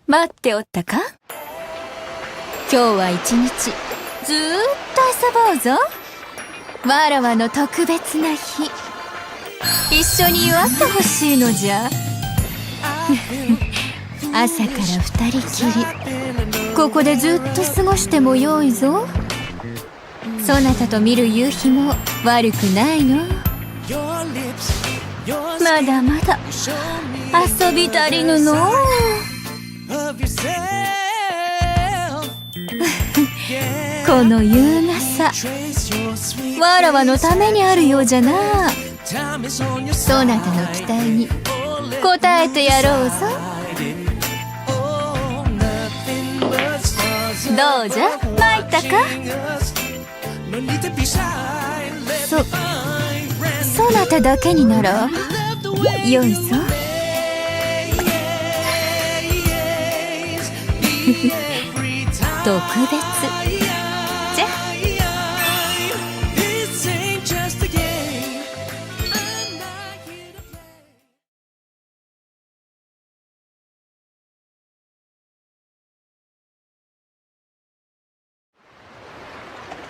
待っておったか？今日は一日ずーっと遊ぼうぞ。わらわの特別な日、一緒に祝ってほしいのじゃ。朝から二人きりここでずっと過ごしてもよいぞ。そなたと見る夕日も悪くないの。まだまだ遊び足りぬの。この優雅さ、わらわのためにあるようじゃな。そなたの期待に応えてやろうぞ。どうじゃ、参ったか？そなただけにならよいぞ。特別じゃ。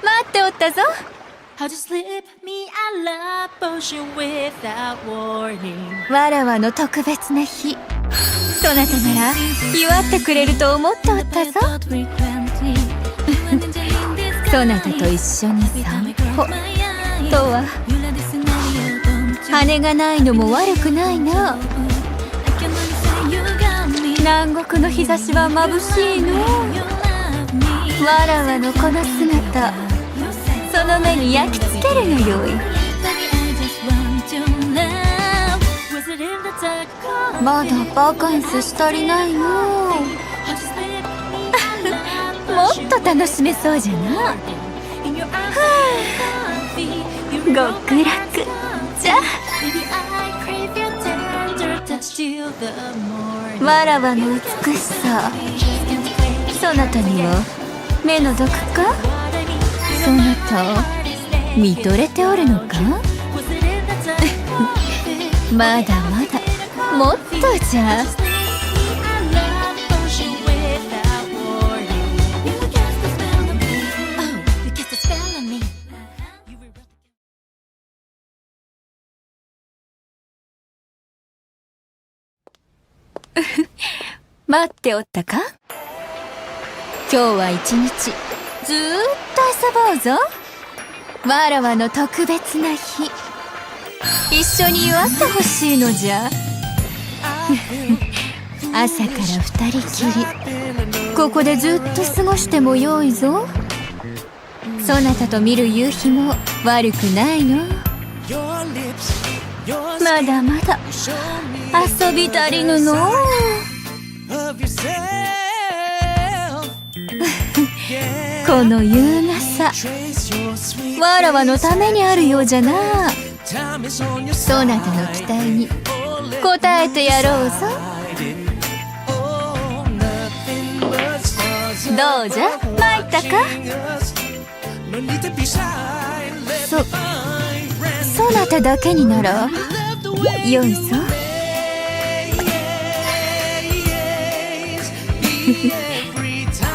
待っておったぞ。わらわの特別な日、そなたなら祝ってくれると思っておったぞ。そなたと一緒に散歩とは、羽がないのも悪くないな。南国の日差しは眩しいの。わらわのこの姿、その目に焼き付けるのよい。まだバカンスし足りないの。もっと楽しめそうじゃな。はあ、極楽じゃ。わらわの美しさ、そなたには目の毒か？そなた見とれておるのか？まだまだもっとじゃ。待っておったか？今日は一日ずーっと遊ぼうぞ。わらわの特別な日、一緒に祝ってほしいのじゃ。朝から二人きりここでずっと過ごしてもよいぞ。そなたと見る夕日も悪くないの。まだまだ遊び足りぬの。この優雅さ、わらわのためにあるようじゃな。そなたの期待に応えてやろうぞ。どうじゃ、参ったか？そなただけにならよいぞ。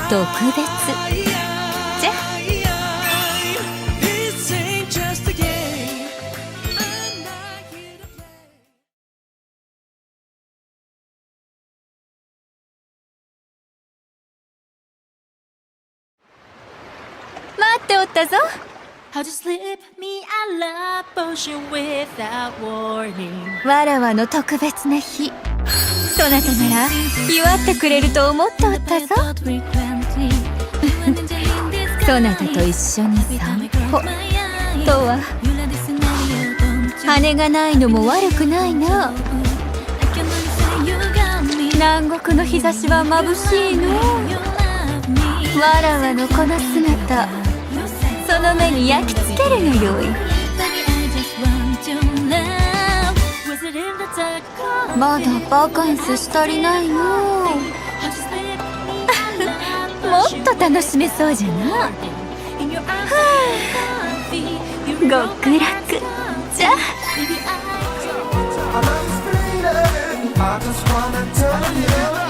特別じゃ。待っておったぞ。わらわの特別な日、そなたなら祝ってくれると思っておったぞ。そなたと一緒に散歩とは、羽がないのも悪くないな。南国の日差しは眩しいの。わらわのこの姿、その目に焼き付けるのよい。まだバカンスし足りないの。もっと楽しめそうじゃな。はあ、極楽じゃ。I just wanna tell you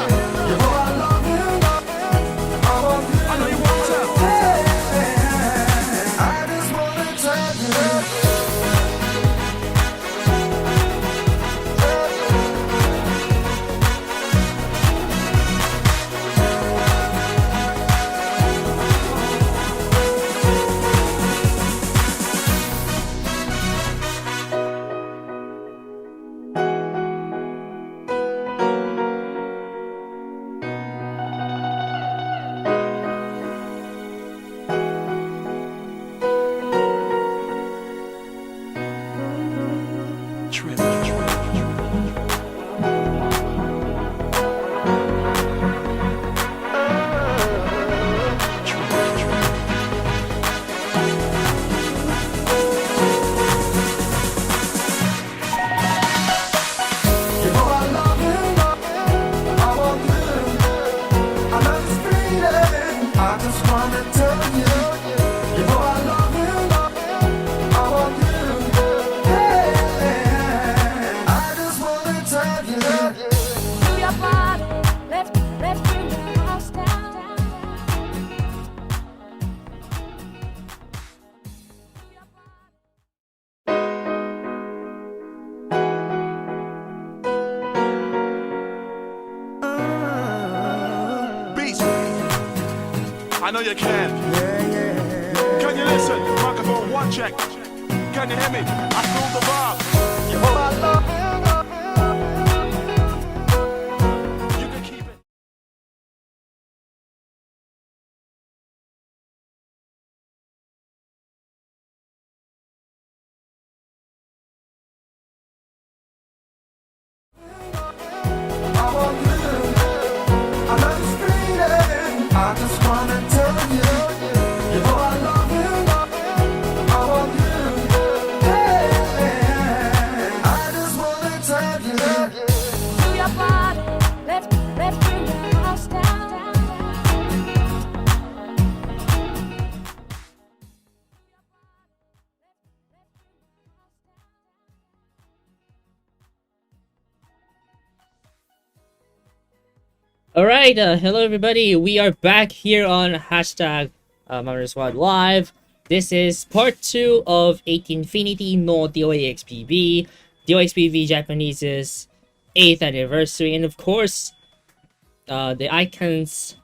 I know you can. Can you listen? Microphone one check. Can you hear me? I feel the vibe. You hold my love. You can keep it. I just wanna tell you, you know I love you. I want you. Hey, I just wanna tell you. To your body, let's bring the house down. Alright, hello everybody. We are back here on hashtag Squad Live. This is part 2 of 8nfinity no DOAXVV, DOAXVV Japanese's 8th anniversary, and of course, the icons.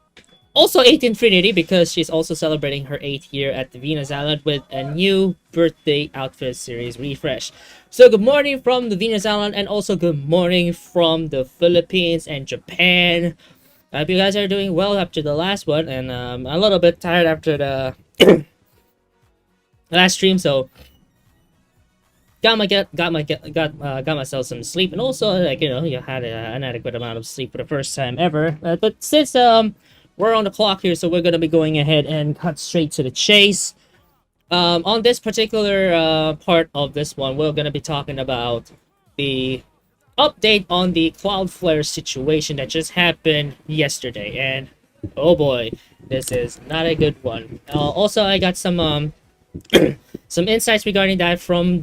Also 8nfinity because she's also celebrating her 8th year at the Venus Island with a new birthday outfit series refresh. So good morning from the Venus Island and also good morning from the Philippines and Japan. I hope you guys are doing well after the last one, and a little bit tired after the last stream, so got myself some sleep, and also you had an adequate amount of sleep for the first time ever. But since we're on the clock here, so we're gonna be going ahead and cut straight to the chase. On this particular part of this one, we're gonna be talking about the update on the Cloudflare situation that just happened yesterday, and oh boy, this is not a good one. Also, I got some some insights regarding that from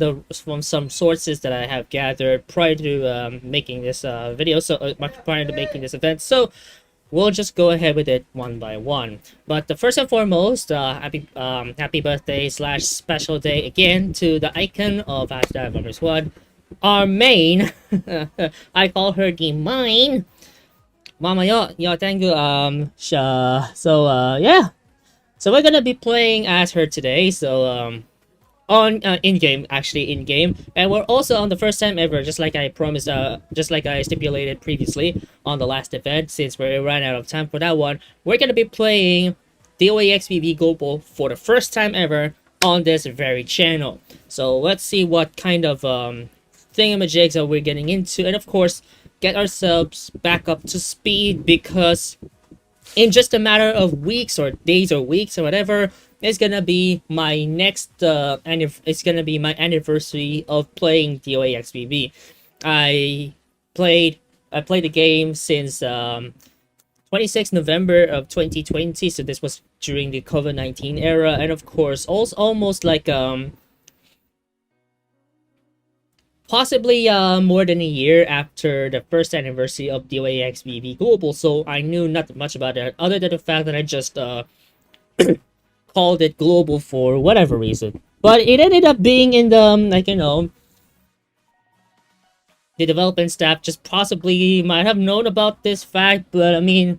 some sources that I have gathered prior to making this video, so prior to making this event. So we'll just go ahead with it one by one. But the first and foremost, happy birthday / special day again to the icon of hashtag Squad. Our main, I call her the mine, Mama yo Tengu. Yeah. So we're gonna be playing as her today. So on in game, and we're also on the first time ever, just like I promised, just like I stipulated previously on the last event. Since we ran out of time for that one, we're gonna be playing DOAXVV Global for the first time ever on this very channel. So let's see what kind of thingamajigs that we're getting into, and of course get ourselves back up to speed, because in just a matter of weeks or days or weeks or whatever, it's gonna be my next it's gonna be my anniversary of playing DOAXVV. I played the game since 26th November of 2020, so this was during the COVID-19 era, and of course also almost like possibly more than a year after the first anniversary of DOAXVV Global, so I knew not much about it other than the fact that I just called it Global for whatever reason. But it ended up being in the the development staff just possibly might have known about this fact, but I mean,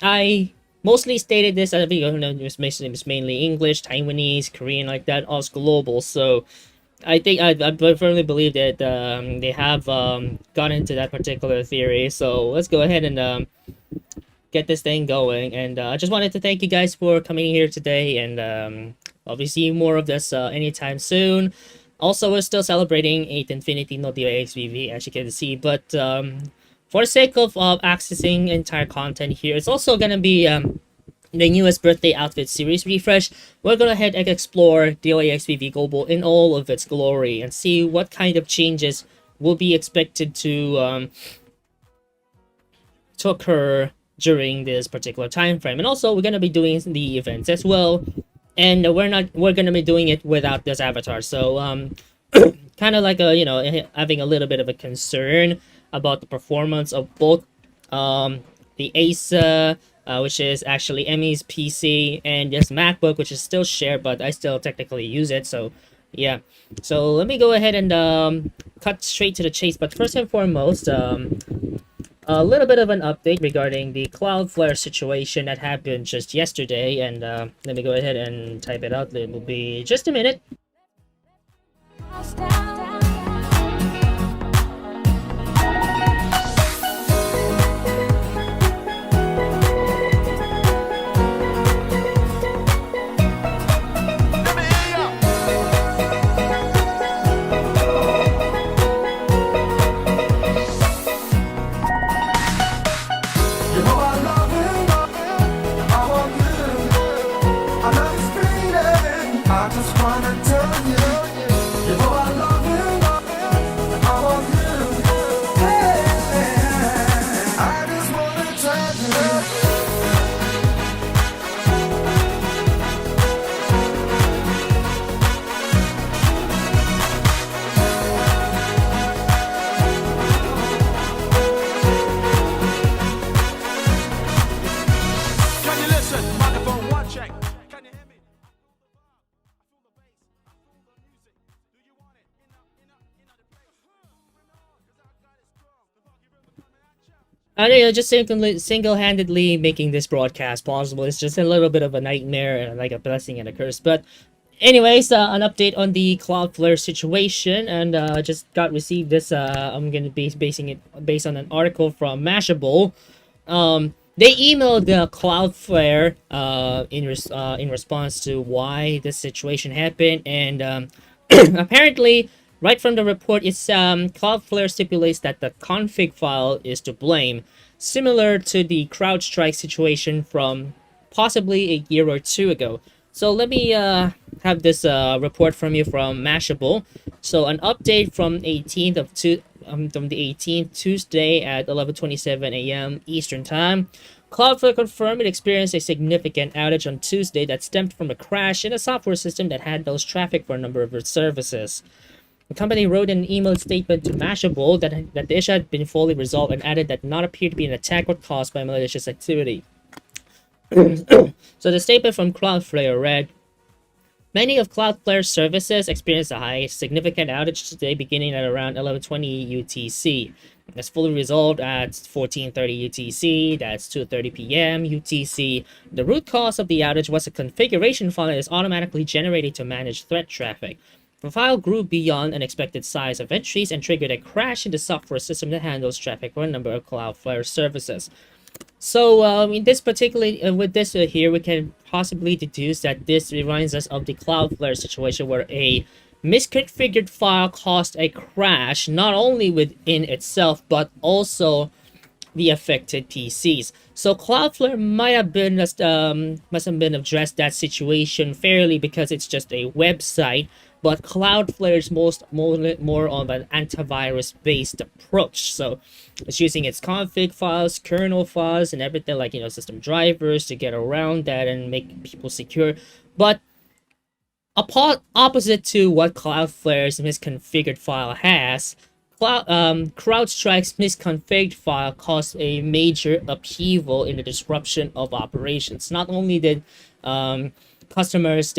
I mostly stated this as it's mainly English, Taiwanese, Korean, like that, all global. So I think I firmly believe that they have gone into that particular theory. So let's go ahead and get this thing going. And I just wanted to thank you guys for coming here today, and I'll be seeing more of this anytime soon. Also, we're still celebrating 8nfinity no DOAXVV, as you can see, but for the sake of accessing entire content here, it's also gonna be the newest birthday outfit series refresh. We'll go ahead and explore DOAXVV Global in all of its glory and see what kind of changes will be expected to occur during this particular time frame. And also, we're gonna be doing the events as well, and we're gonna be doing it without this avatar. So kind of like having a little bit of a concern about the performance of both the Asa, which is actually Emmy's PC, and this MacBook, which is still shared, but I still technically use it. So yeah, so let me go ahead and cut straight to the chase. But first and foremost, a little bit of an update regarding the Cloudflare situation that happened just yesterday. And let me go ahead and type it out. It will be just a minute. Let me hear ya. You know I love you, I want you. I love this feeling, I just wanna tell you. You know I love you, I want you. Hey, I just wanna tell you. Can you listen? Microphone one check. Can you hear me? I feel the vibe. I feel the bass. I feel the music. Do you want it? In the place. Bring it on, 'cause I got it strong. The funky rhythm coming at ya. Just single-handedly making this broadcast possible is just a little bit of a nightmare and like a blessing and a curse. But anyways, an update on the Cloudflare situation, and just got received this. I'm gonna be basing it based on an article from Mashable. They emailed the Cloudflare in response to why this situation happened, and apparently, right from the report, it's Cloudflare stipulates that the config file is to blame, similar to the CrowdStrike situation from possibly a year or two ago. So let me have this report from you from Mashable. So an update from from the 18th, Tuesday at 11:27 a.m. Eastern Time. Cloudflare confirmed it experienced a significant outage on Tuesday that stemmed from a crash in a software system that handles traffic for a number of its services. The company wrote an emailed statement to Mashable that the issue had been fully resolved and added that not appeared to be an attack or caused by malicious activity. So the statement from Cloudflare read, many of Cloudflare's services experienced a high significant outage today beginning at around 11:20 UTC. That's fully resolved at 14:30 UTC, that's 2:30 p.m. UTC. The root cause of the outage was a configuration file that is automatically generated to manage threat traffic. The file grew beyond an expected size of entries and triggered a crash in the software system that handles traffic for a number of Cloudflare services. So, in this particular, with this here, we can possibly deduce that this reminds us of the Cloudflare situation where a misconfigured file caused a crash, not only within itself, but also the affected PCs. So Cloudflare must have been addressed that situation fairly because it's just a website, but Cloudflare is more on an antivirus-based approach. So it's using its config files, kernel files, and everything like, system drivers to get around that and make people secure. But opposite to what Cloudflare's misconfigured file has, CrowdStrike's misconfigured file caused a major upheaval in the disruption of operations. Not only did customers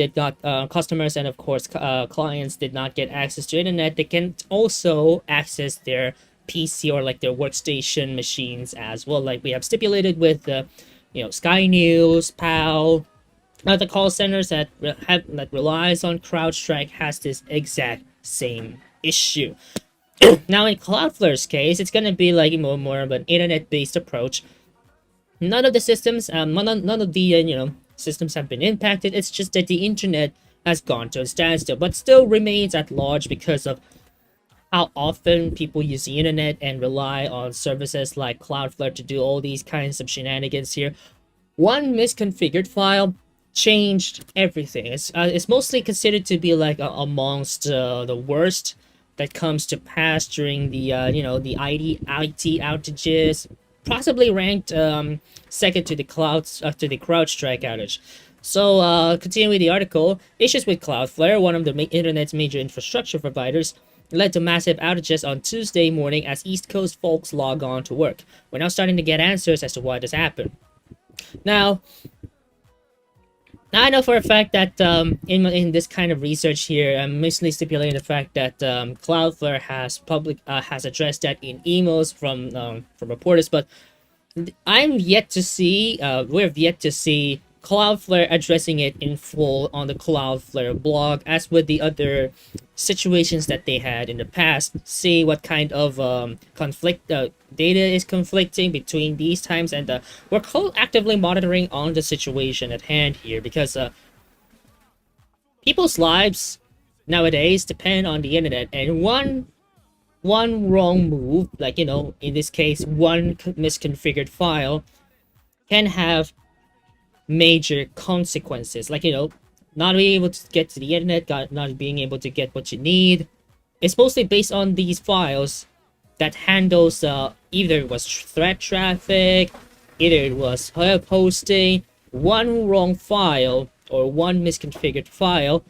and of course clients did not get access to internet, they can also access their PC or like their workstation machines as well, like we have stipulated with Sky News, PAL. The call centers that relies on CrowdStrike has this exact same issue. Now in Cloudflare's case, it's gonna be like more of an internet-based approach. None of the systems, none of the systems have been impacted. It's just that the internet has gone to a standstill, but still remains at large because of how often people use the internet and rely on services like Cloudflare to do all these kinds of shenanigans here. One misconfigured file changed everything. It's mostly considered to be like amongst the worst that comes to pass during the the IT outages, possibly ranked second to the CrowdStrike outage. So continuing with the article, issues with Cloudflare, one of the internet's major infrastructure providers, led to massive outages on Tuesday morning as East Coast folks log on to work. We're now starting to get answers as to why this happened. Now, Now, I know for a fact that in this kind of research here, I'm mostly stipulating the fact that Cloudflare has addressed that in emails from reporters, but I'm yet to see, we've yet to see Cloudflare addressing it in full on the Cloudflare blog, as with the other situations that they had in the past. See what kind of conflict data is conflicting between these times, and we're actively monitoring on the situation at hand here, because people's lives nowadays depend on the internet, and one wrong move, like, in this case, one misconfigured file, can have major consequences. Like, not being able to get to the internet, not being able to get what you need. It's mostly based on these files that handles either it was thread traffic, either it was web hosting. One wrong file or one misconfigured file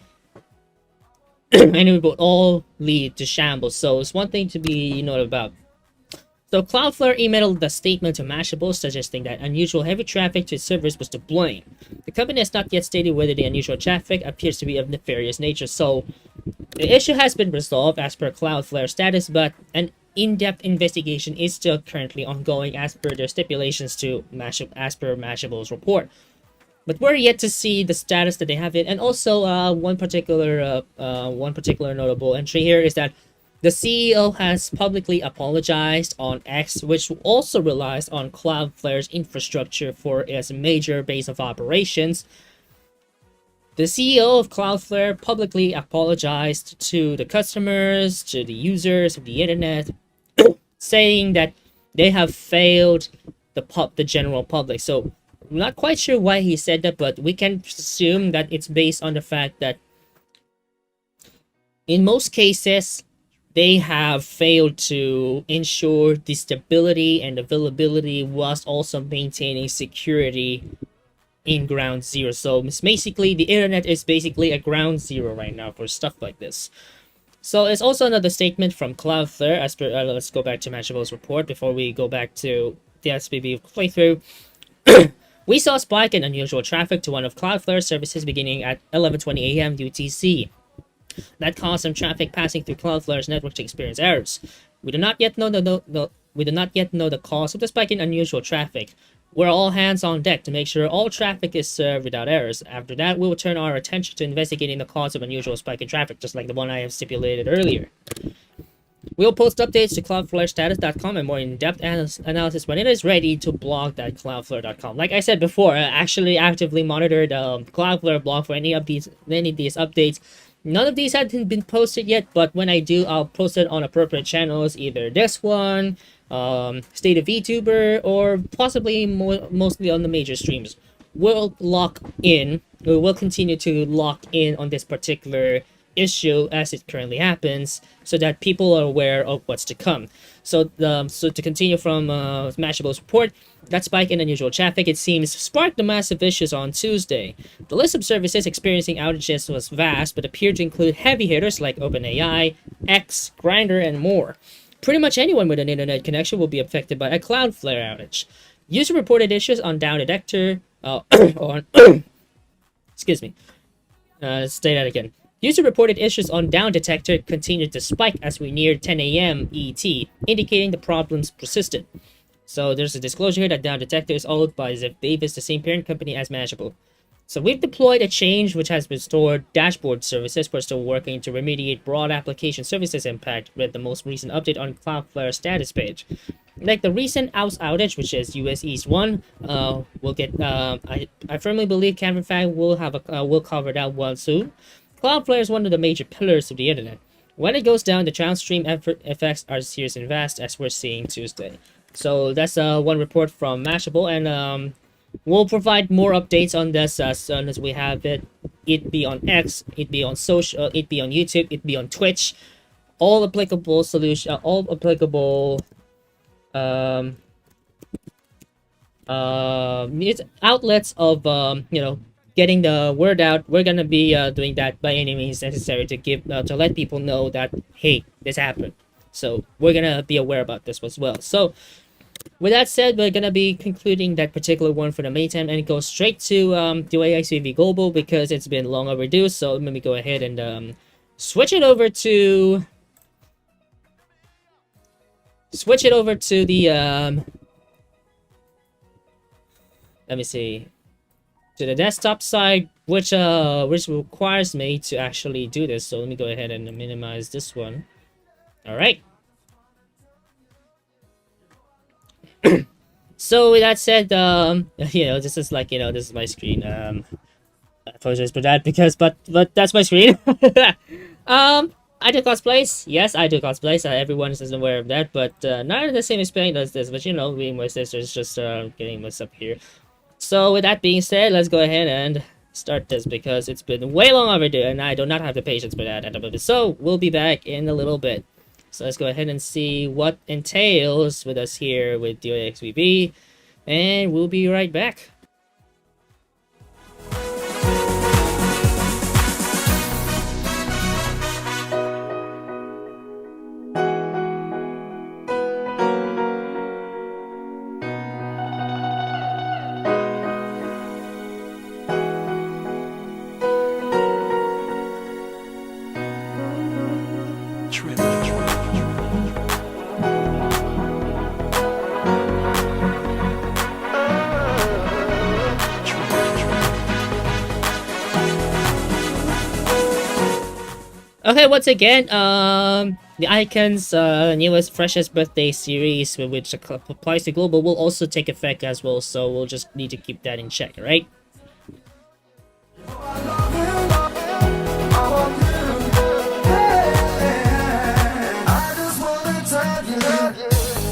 and it will all lead to shambles. So it's one thing to be noted about. So Cloudflare emailed the statement to Mashable suggesting that unusual heavy traffic to its servers was to blame. The company has not yet stated whether the unusual traffic appears to be of nefarious nature. So the issue has been resolved as per Cloudflare status, but an in-depth investigation is still currently ongoing as per their stipulations as per Mashable's report. But we're yet to see the status that they have it. And also, one particular notable entry here is that the CEO has publicly apologized on X, which also relies on Cloudflare's infrastructure for its major base of operations. The CEO of Cloudflare publicly apologized to the customers, to the users of the internet, saying that they have failed the general public. So I'm not quite sure why he said that, but we can assume that it's based on the fact that in most cases, they have failed to ensure the stability and availability whilst also maintaining security in ground zero. So it's basically, the internet is basically a ground zero right now for stuff like this. So it's also another statement from Cloudflare as per, let's go back to Mashable's report before we go back to the DOAXVV playthrough. We saw a spike in unusual traffic to one of Cloudflare's services beginning at 11:20 a.m. UTC. That caused some traffic passing through Cloudflare's network to experience errors. We do not yet know the cause of the spike in unusual traffic. We're all hands on deck to make sure all traffic is served without errors. After that, we will turn our attention to investigating the cause of unusual spike in traffic, just like the one I have stipulated earlier. We'll post updates to cloudflarestatus.com and more in-depth analysis when it is ready to blog at cloudflare.com. Like I said before, I actually actively monitored Cloudflare blog for any of these updates. None of these have been posted yet, but when I do, I'll post it on appropriate channels, either this one, State of VTuber, or possibly mostly on the major streams. We will continue to lock in on this particular issue as it currently happens, so that people are aware of what's to come. So to continue from Mashable's report, that spike in unusual traffic, it seems, sparked the massive issues on Tuesday. The list of services experiencing outages was vast, but appeared to include heavy hitters like OpenAI, X, Grindr, and more. Pretty much anyone with an internet connection will be affected by a Cloudflare outage. User reported issues on Down Detector, excuse me, say that again. User reported issues on Down Detector continued to spike as we neared 10 a.m. ET, indicating the problems persisted. So there's a disclosure here that Down Detector is owned by Ziv Davis, the same parent company as Mashable. So we've deployed a change which has restored dashboard services. We're still working to remediate broad application services impact with the most recent update on Cloudflare status page. Like the recent outage, which is US East 1, we'll get, I firmly believe Kevin Fag will cover that one soon. Cloudflare is one of the major pillars of the internet. When it goes down, the downstream effects are serious and vast, as we're seeing Tuesday. So that's one report from Mashable, and we'll provide more updates on this as soon as we have it. It be on X, it be on social, it be on YouTube, it be on Twitch. All applicable outlets of getting the word out. We're gonna be doing that by any means necessary to let people know that, hey, this happened. So we're gonna be aware about this as well. So with that said, we're gonna be concluding that particular one for the meantime and go straight to DOAXVV Global because it's been long overdue. So let me go ahead and switch it over to the let me see, to the desktop side, which requires me to actually do this. So let me go ahead and minimize this one. All right. So with that said, this is like, this is my screen. I apologize for that but that's my screen. I do cosplays. Yes, I do cosplays. Everyone is aware of that, but not at the same extent as this. But me and my sister's just getting what's up here. So with that being said, let's go ahead and start this because it's been way long overdue, and I do not have the patience for that at the moment. So we'll be back in a little bit. So let's go ahead and see what entails with us here with DOAXVV, and we'll be right back. Okay, once again, the Icons newest freshest birthday series, which applies to global, will also take effect as well. So we'll just need to keep that in check, right?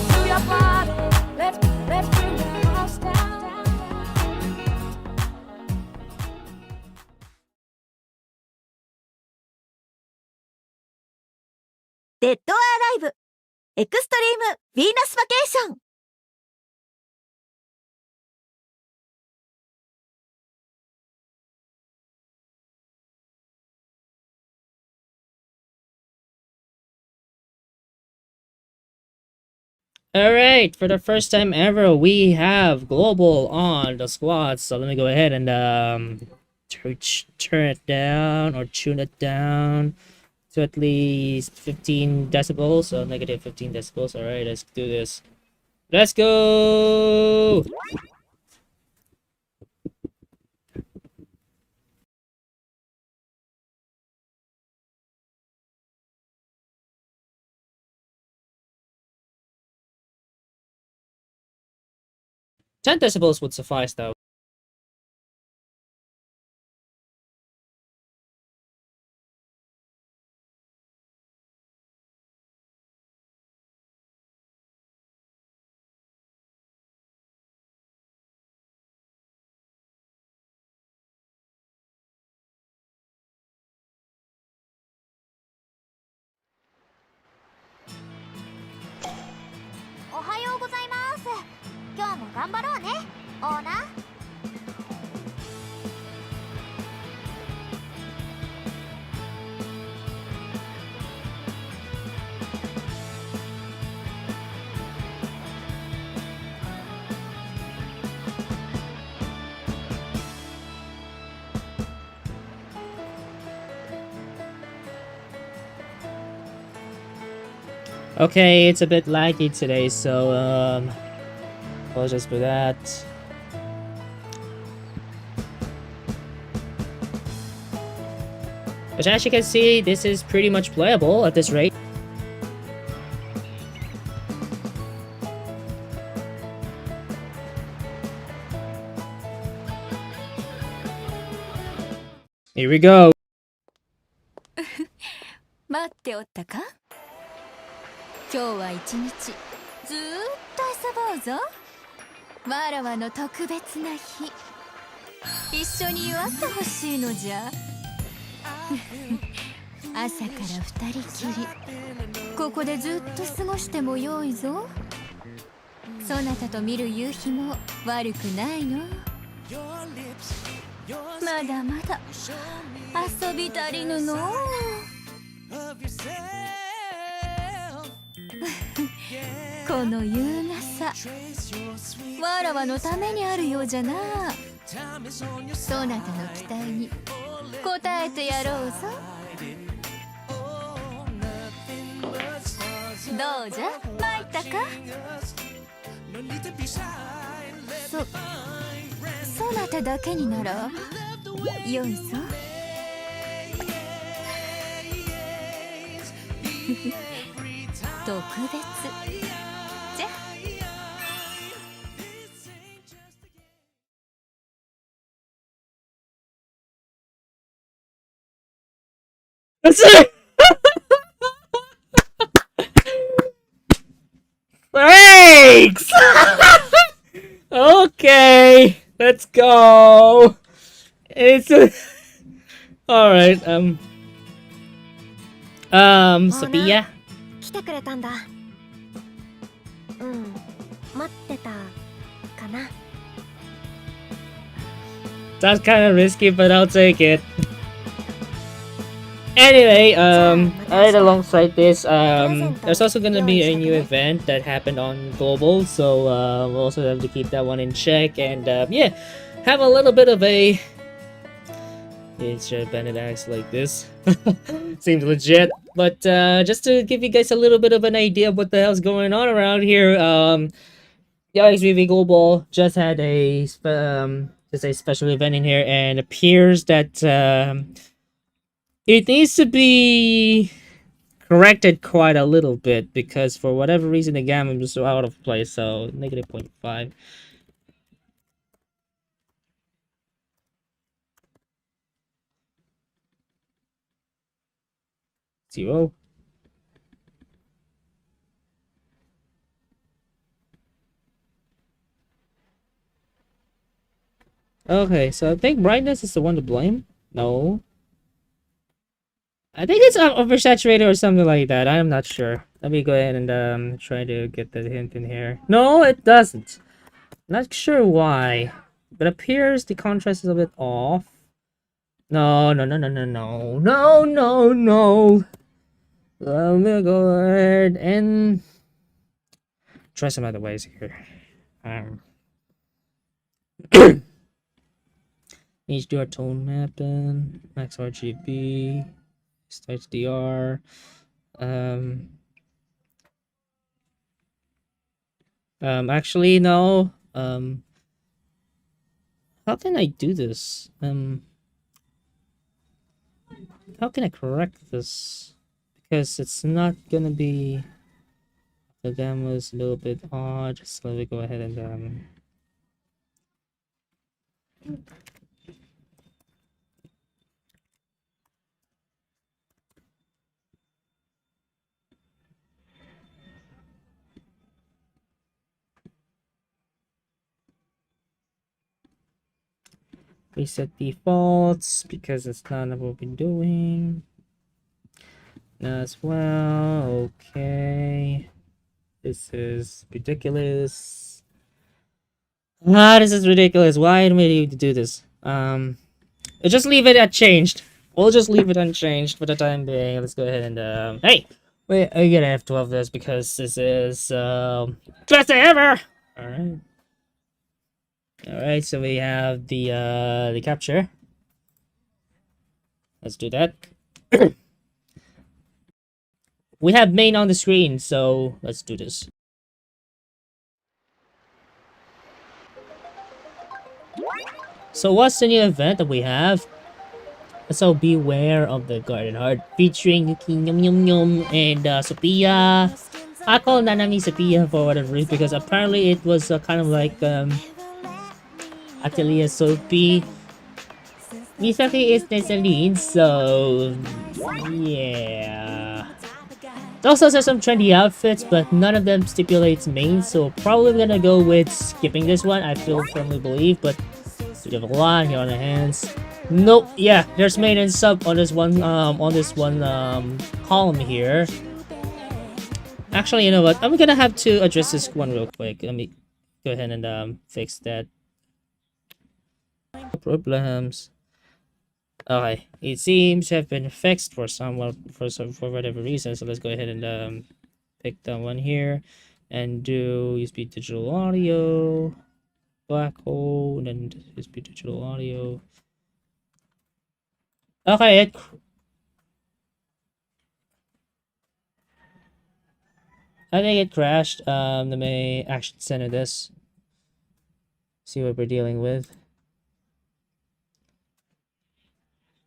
Do your part. Let's bring the house down. デッドアライブエクストリームヴィーナスバケーション。Alright, for the first time ever, we have global on the squad. So let me go ahead and turn it down or tune it down to at least 15 decibels. So negative 15 decibels. Alright, let's do this. Let's go! Ten decibels would suffice though. Okay, it's a bit laggy today, so apologize for that. But as you can see, this is pretty much playable at this rate. Here we go. 待っておったか？今日は一日ずーっと遊ぼうぞ。わらわの特別な日。一緒に祝ってほしいのじゃ。朝から二人きり。ここでずっと過ごしてもよいぞ。そなたと見る夕日も悪くないの。まだまだ遊び足りぬの。この優雅さわらわのためにあるようじゃな。そなたの期待に応えてやろうぞ。どうじゃ参ったか。そなただけにならよいぞ。特別じゃ。That's it! Thanks! Okay, let's go. It's alright, Sophia? 来てくれたんだ。うん、待ってたかな。 That's kind of risky, but I'll take it. Anyway, right alongside this, there's also gonna be a new event that happened on Global, so we'll also have to keep that one in check, and yeah, have a little bit of a... It's Bennett acts like this. Seems legit, but just to give you guys a little bit of an idea of what the hell's going on around here, DOAXVV Global just had a special event in here, and appears that it needs to be corrected quite a little bit, because for whatever reason the gamma was so out of place, so negative 0.5. Zero. Okay, so I think brightness is the one to blame. No. I think it's oversaturated or something like that. I'm not sure. Let me go ahead and try to get the hint in here. No, it doesn't. Not sure why, but appears the contrast is a bit off. No. Let me go ahead and try some other ways here. HDR tone mapping, max RGB, HDR. Actually, no. How can I do this? How can I correct this? Because it's not gonna be... The gamma is a little bit odd. So let me go ahead and reset defaults, because it's not what we've been doing as well. Okay, this is ridiculous. This is ridiculous. Why do we need to do this? Just leave it unchanged. We'll just leave it unchanged for the time being. Let's go ahead and hey, wait, I gotta have 12 this because this is best day ever. Alright, so we have the capture. Let's do that. We have main on the screen, so let's do this. So what's the new event that we have? So beware of the garden heart, featuring Yuki Yum Yum Yum and Sophia. I call Nanami Sophia for whatever reason, because apparently it was kind of like Atelier Sophie. Misaki is Nesseline, so yeah. It also has some trendy outfits, but none of them stipulates main, so probably gonna go with skipping this one. I firmly believe, but we have a lot here on our hands. Nope, yeah, there's main and sub on this one column here. Actually, you know what? I'm gonna have to address this one real quick. Let me go ahead and fix that. No problems. Okay, it seems to have been fixed for whatever reason. So let's go ahead and pick that one here and do USB digital audio, black hole, and then USB digital audio. Okay, I think it crashed. Let me action center this. See what we're dealing with.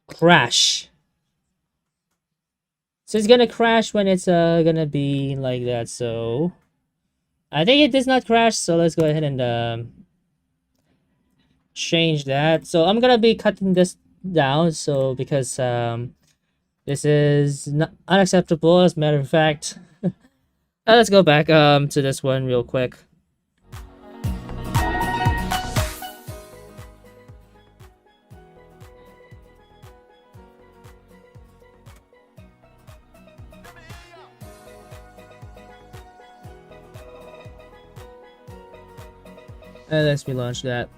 Crash. So it's gonna crash when it's gonna be like that. So I think it does not crash. So let's go ahead and change that. So I'm gonna be cutting this down. So because this is not unacceptable. As a matter of fact. Let's go back to this one real quick. Let's relaunch that.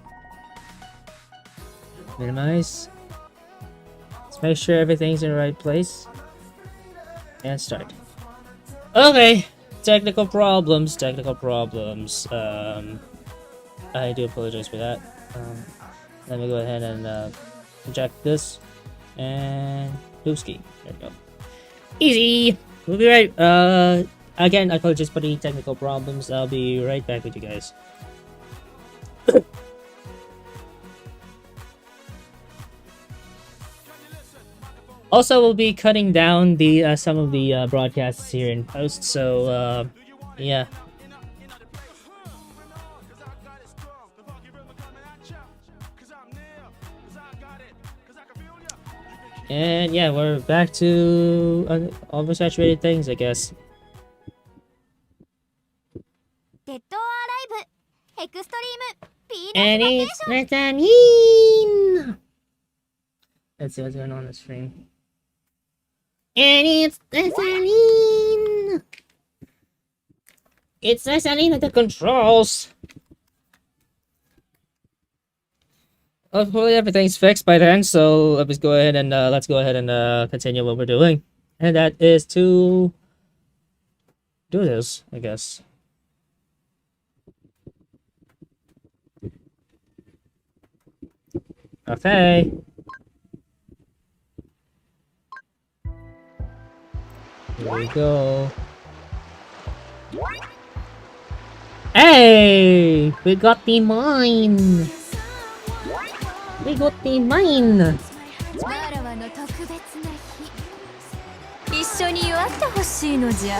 Minimize. Let's make sure everything's in the right place. And start. Okay. Technical problems. I do apologize for that. Let me go ahead and inject this. And Dooski. There we go. Easy! We'll be right. Again, I apologize for the technical problems. I'll be right back with you guys. Also, we'll be cutting down the some of the broadcasts here in post. So yeah. And yeah, we're back to oversaturated things, I guess. デッドアライブエクストリームピー And ナッ it's ツバケーション mezzanine. Let's see what's going on the stream. And it's mezzanine. It's mezzanine at the controls. Hopefully everything's fixed by then. So let's go ahead and continue what we're doing, and that is to do this, I guess. Okay. Here we go. Hey! We got the mine! We got the mine! わらわの特別な日、一緒に祝ってほしいのじゃ。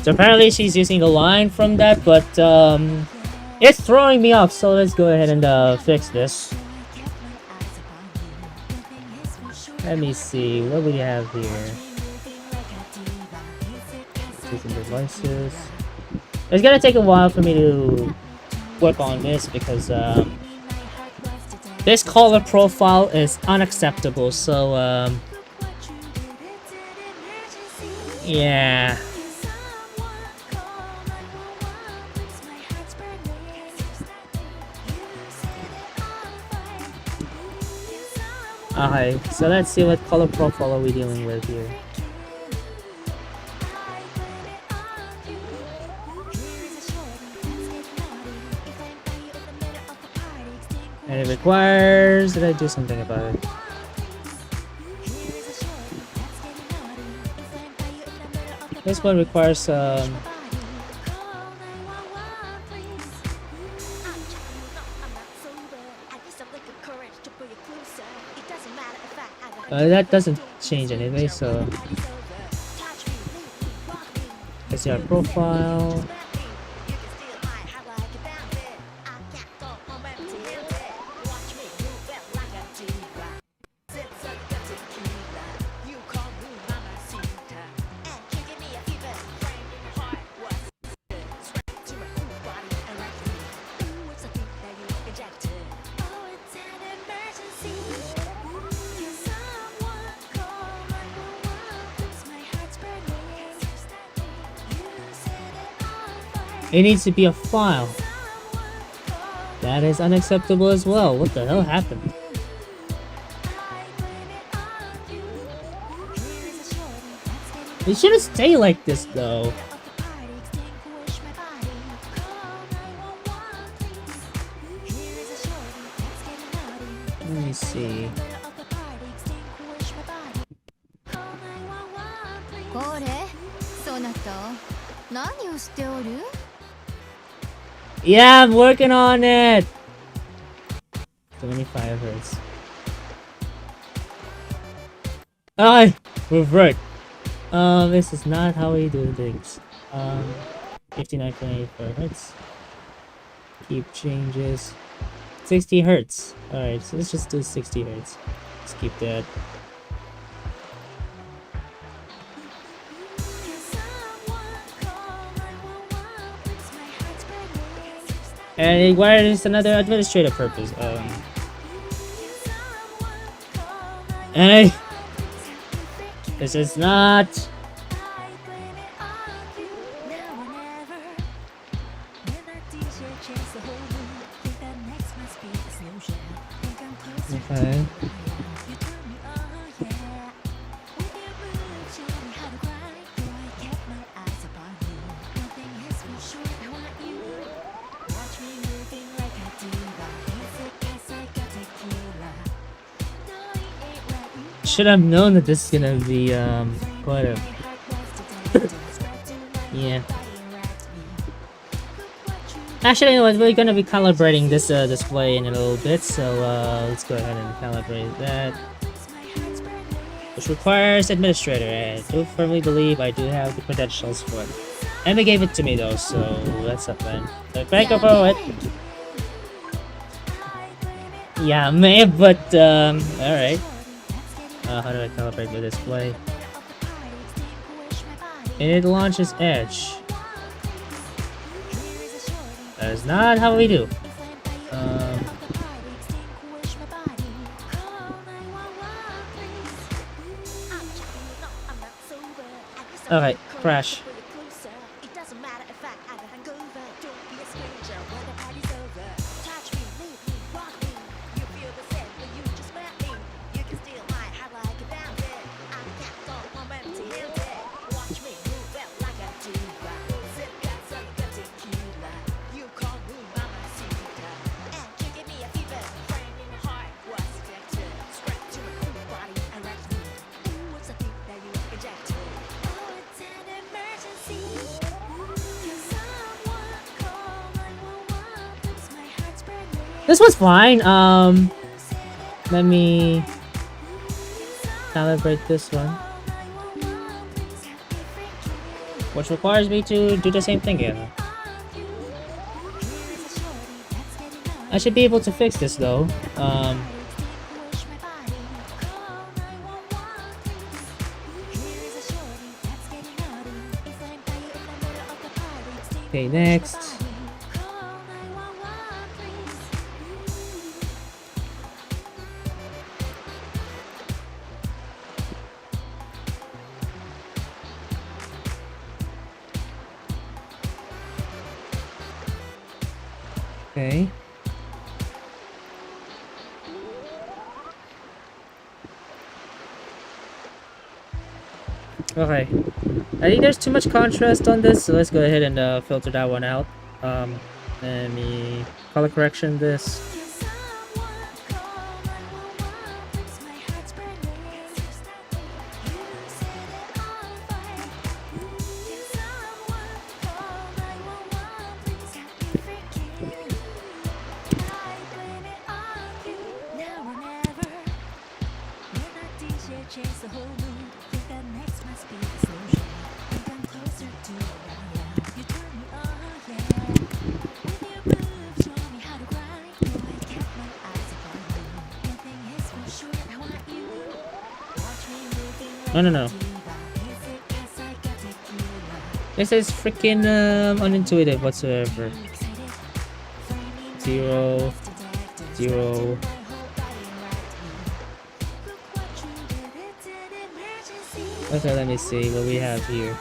So apparently she's using the line from that, but it's throwing me off, so let's go ahead and fix this. Let me see, what do we have here? Different devices. It's gonna take a while for me to work on this because this color profile is unacceptable, so yeah. Okay, so let's see what color profile are we dealing with here. And it requires... Did I do something about it? This one requires that doesn't change anyway, so let's see our profile. It needs to be a file. That is unacceptable as well. What the hell happened? It shouldn't stay like this though. Let me see. これそなた何をしておる？ Yeah, I'm working on it. 25 hertz. We're right. This is not how we do things. 59.84 hertz. Keep changes. 60 hertz. Alright, so let's just do 60 hertz. Let's keep that. And it requires another administrative purpose. This is not. Okay. Should have known that this is gonna be quite a yeah. Actually, you know what, we're gonna be calibrating this display in a little bit, so let's go ahead and calibrate that, which requires administrator. And I do firmly believe I do have the credentials for it. Emma gave it to me though, so that's up then. So thank you for it. Yeah, may, but alright. How do I calibrate the display? And it launches Edge. That is not how we do. Okay, crash. This was fine. Let me calibrate this one, which requires me to do the same thing again. I should be able to fix this though. Okay, next. Okay. Okay. I think there's too much contrast on this, so let's go ahead and filter that one out. Let me color correction this. No. This is freaking unintuitive whatsoever. 0, 0. Okay, let me see what we have here.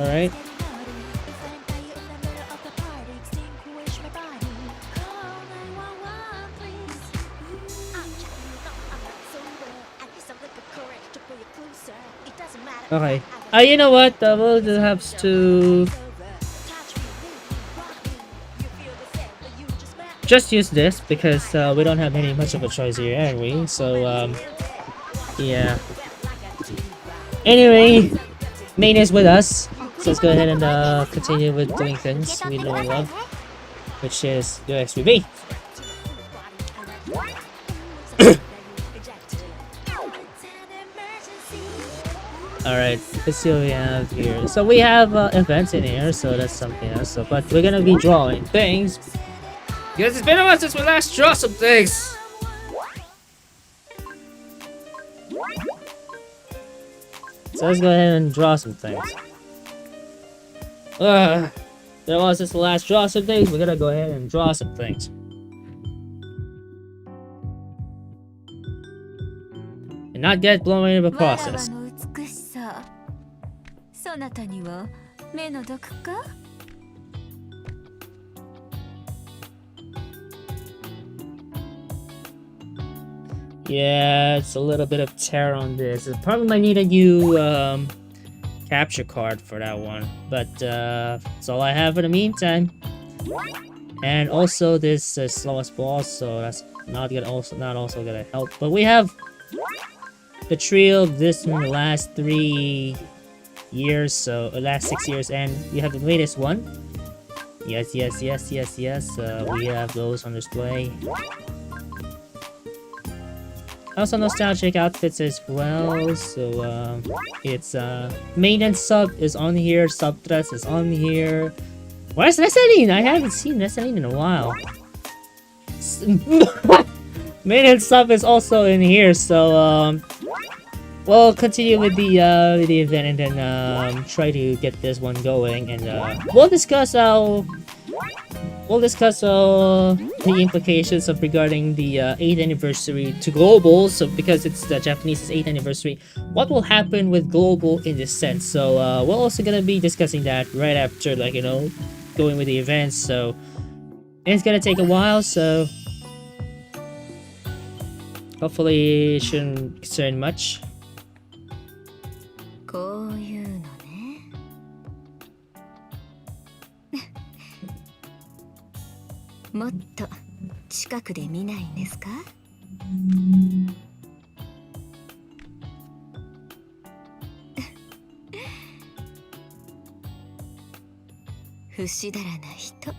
Alright. Okay. You know what? We'll just have to just use this because we don't have any much of a choice here, are we? So yeah. Anyway, main is with us, so let's go ahead and continue with doing things we know and love, which is DOAXVV. Alright, let's see what we have here. So we have events in here, so that's something else. So, but we're gonna be drawing things because it's been a while since we last draw some things. So let's go ahead and draw some things. There was since the last draw some things. We're gonna go ahead and draw some things. And not get blown away by the process. 美しさ。そなたには目の毒か？ Yeah, it's a little bit of tear on this. It probably might need a new capture card for that one, but that's all I have for the meantime. And also this slowest ball, so that's not also gonna help. But we have the trio of this in the last 3 years, so last 6 years, and you have the latest one. Yes. We have those on display. Also nostalgic outfits as well, so it's maintenance sub is on here, sub dress is on here. Where's Nessaline? I haven't seen Nessaline in a while. Maintenance sub is also in here, so we'll continue with the event and then try to get this one going, and we'll discuss the implications of regarding the 8th anniversary to Global. So because it's the Japanese's 8th anniversary, what will happen with Global in this sense? So we're also gonna be discussing that right after, like, you know, going with the events. So and it's gonna take a while, so hopefully it shouldn't concern much. こういうのね。もっと近くで見ないんですか？不死だらな人。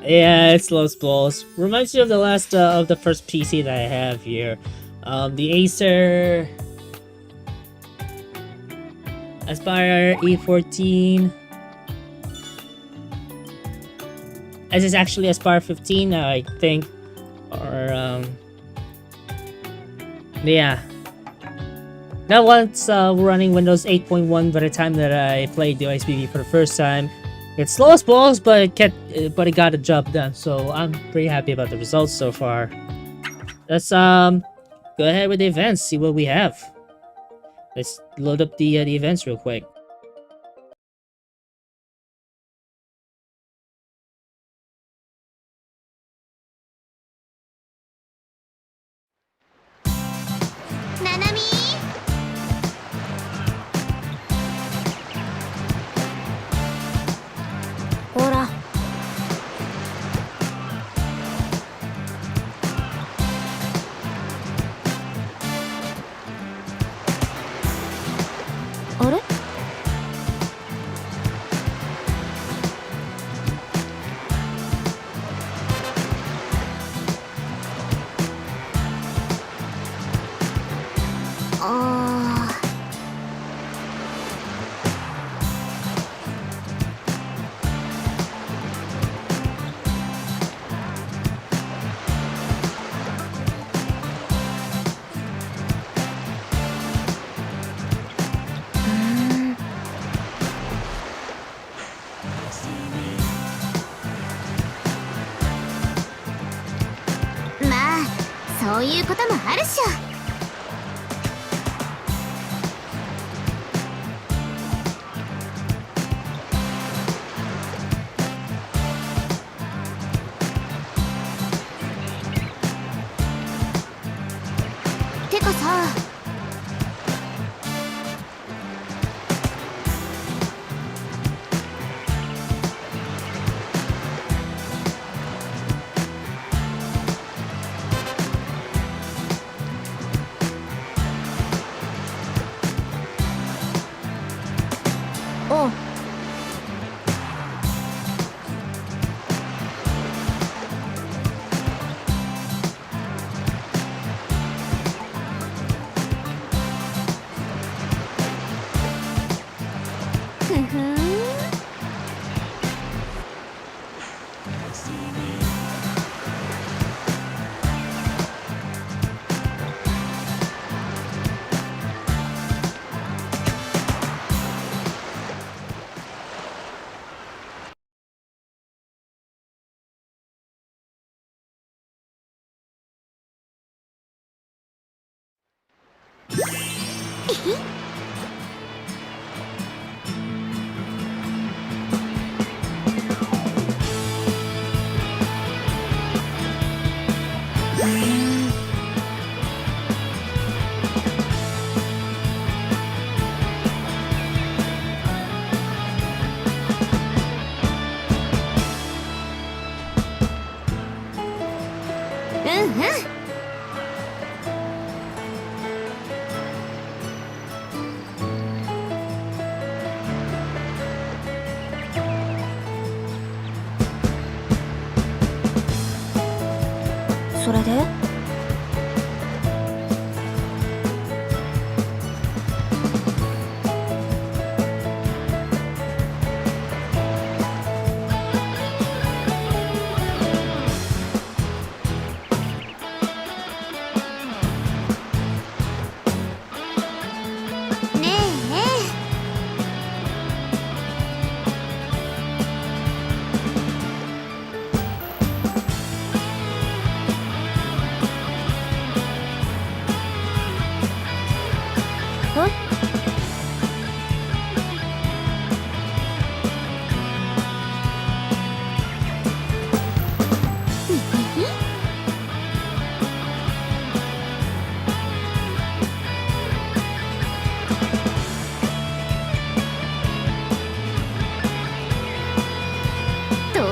Yeah, it's Lost Balls. Reminds you of the last of the first PC that I have here. The Acer Aspire E14. This is actually Aspire 15, I think. Or yeah. That one's running Windows 8.1 by the time that I played DOAXVV for the first time. It's slow as balls, but it got the job done. So I'm pretty happy about the results so far. Let's go ahead with the events, see what we have. Let's load up the events real quick. Nanami! ほら。あれ？ああ。まあそういうこともあるっしょ。てかさ、おう。ふふん。うんうん。それで？ねえ。ん？どうよ。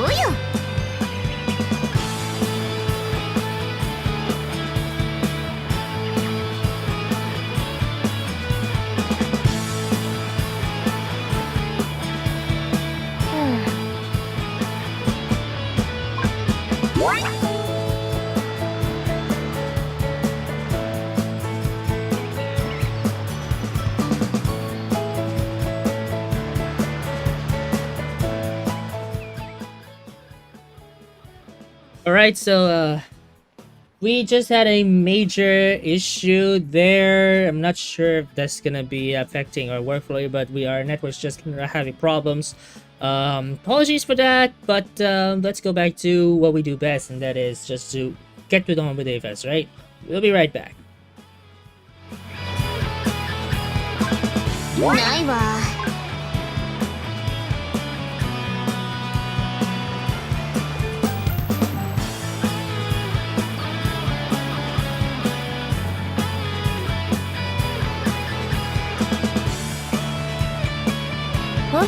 Alright, so we just had a major issue there. I'm not sure if that's gonna be affecting our workflow, but our network's just having problems. Apologies for that, but let's go back to what we do best, and that is just to get on with the events, right? We'll be right back. ないわ。ん？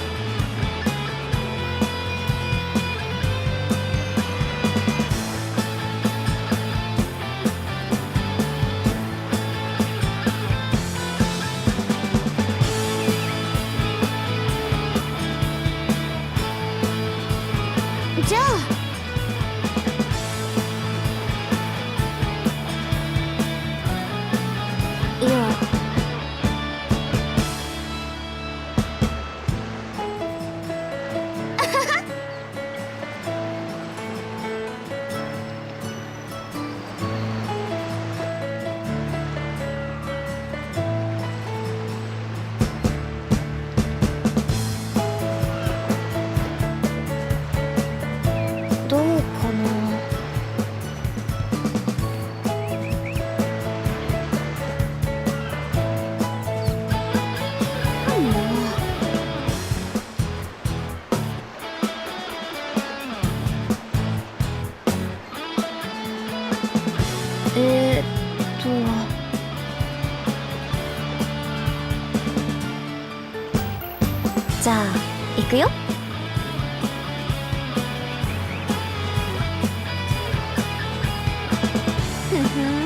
くよ。ふふん。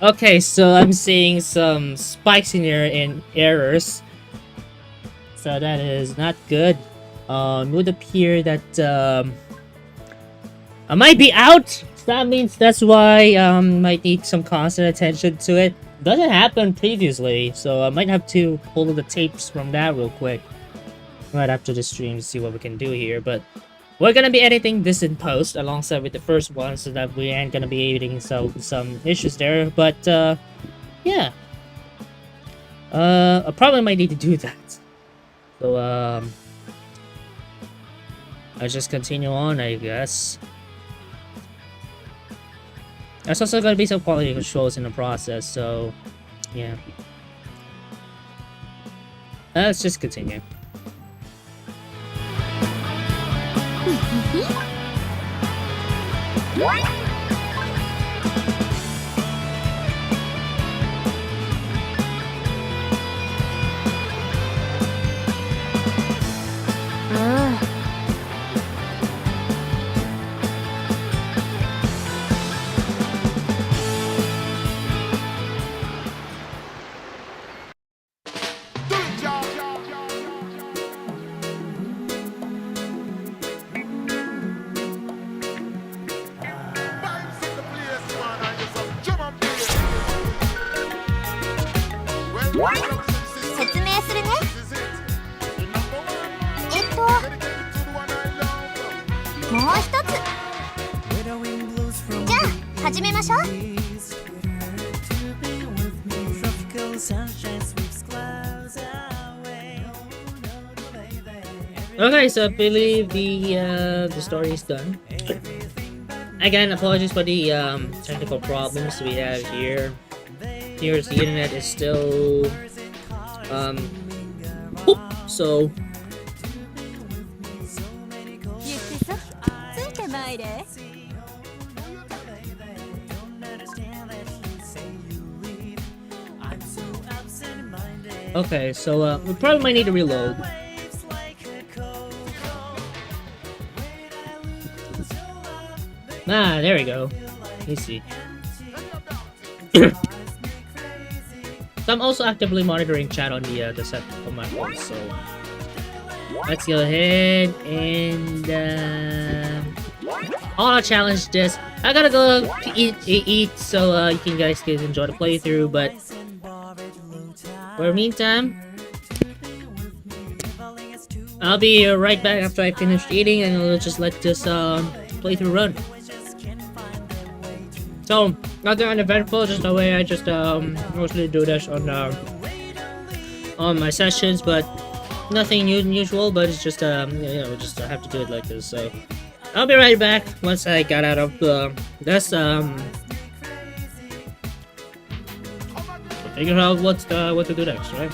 Okay, so I'm seeing some spikes in here and errors. So that is not good. It would appear that I might be out. So that means that's why might need some constant attention to it. Doesn't happen previously, so I might have to pull the tapes from that real quick right after the stream to see what we can do here. But we're gonna be editing this in post alongside with the first one, so that we ain't gonna be editing some issues there. But yeah, I probably might need to do that. So I'll just continue on, I guess. There's also gonna be some quality controls in the process, so yeah. Let's just continue. Do it, y'all. Vibes in the place, man. I just have drum and bass. Well, 説明するね。 this is it. The number one. Dedicated to the one I love. もう一つ。じゃあ始めましょう。 Okay, so I believe the story is done. Again, apologies for the technical problems we have here. Here's the internet is still whoop, so 言ってさ、ついてまいれ。 okay, so we probably might need to reload. Ah, there we go. Let's see. So I'm also actively monitoring chat on the set of my phone, so let's go ahead and I'll challenge this. I gotta go to eat, so you can guys can enjoy the playthrough. But for the meantime, I'll be right back after I finish eating, and I'll just let this playthrough run. So nothing uneventful, just the way I just mostly do this on my sessions, but nothing unusual. But it's just you know, just I have to do it like this. So I'll be right back once I got out of this figure out what to do next, right?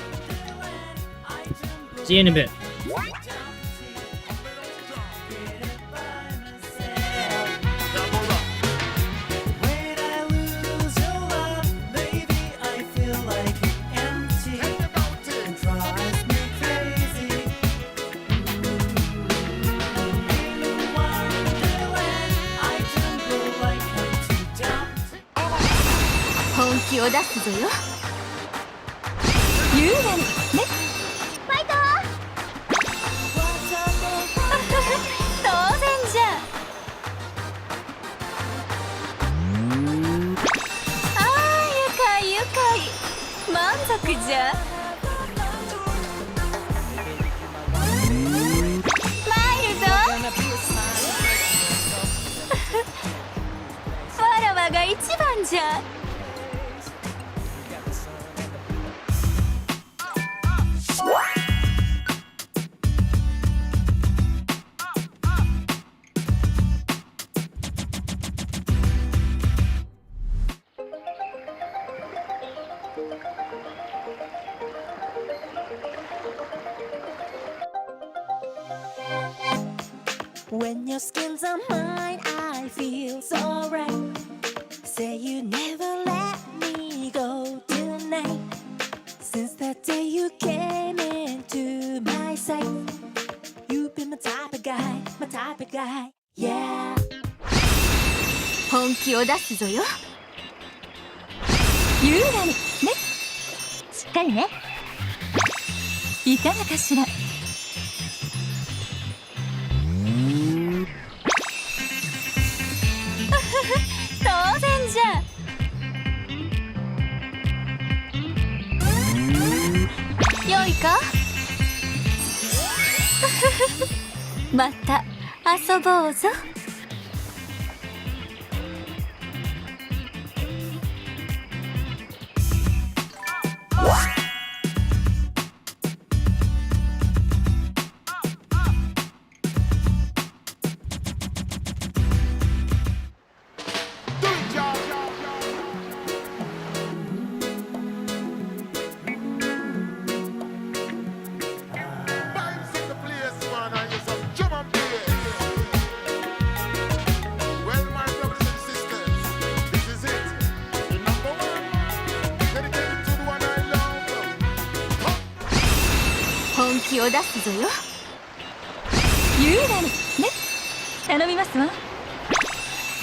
See you in a bit.本気を出すぞよ。幽霊ね。ファイト。当然じゃ。ああ、愉快愉快。満足じゃ。参るぞ。わらわが一番じゃ。guy. Yeah. 本気を出すぞよ。優雅にね。しっかりね。いかがかしら。当然じゃ。良いか。また遊ぼうぞ。本気を出すぞよ。優雅にね。頼みますわ。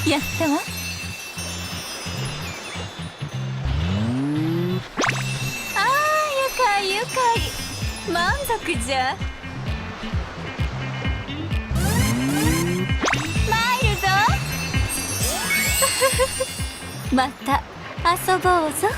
やったわ。ああ、愉快愉快。満足じゃ。参るぞ。また遊ぼうぞ。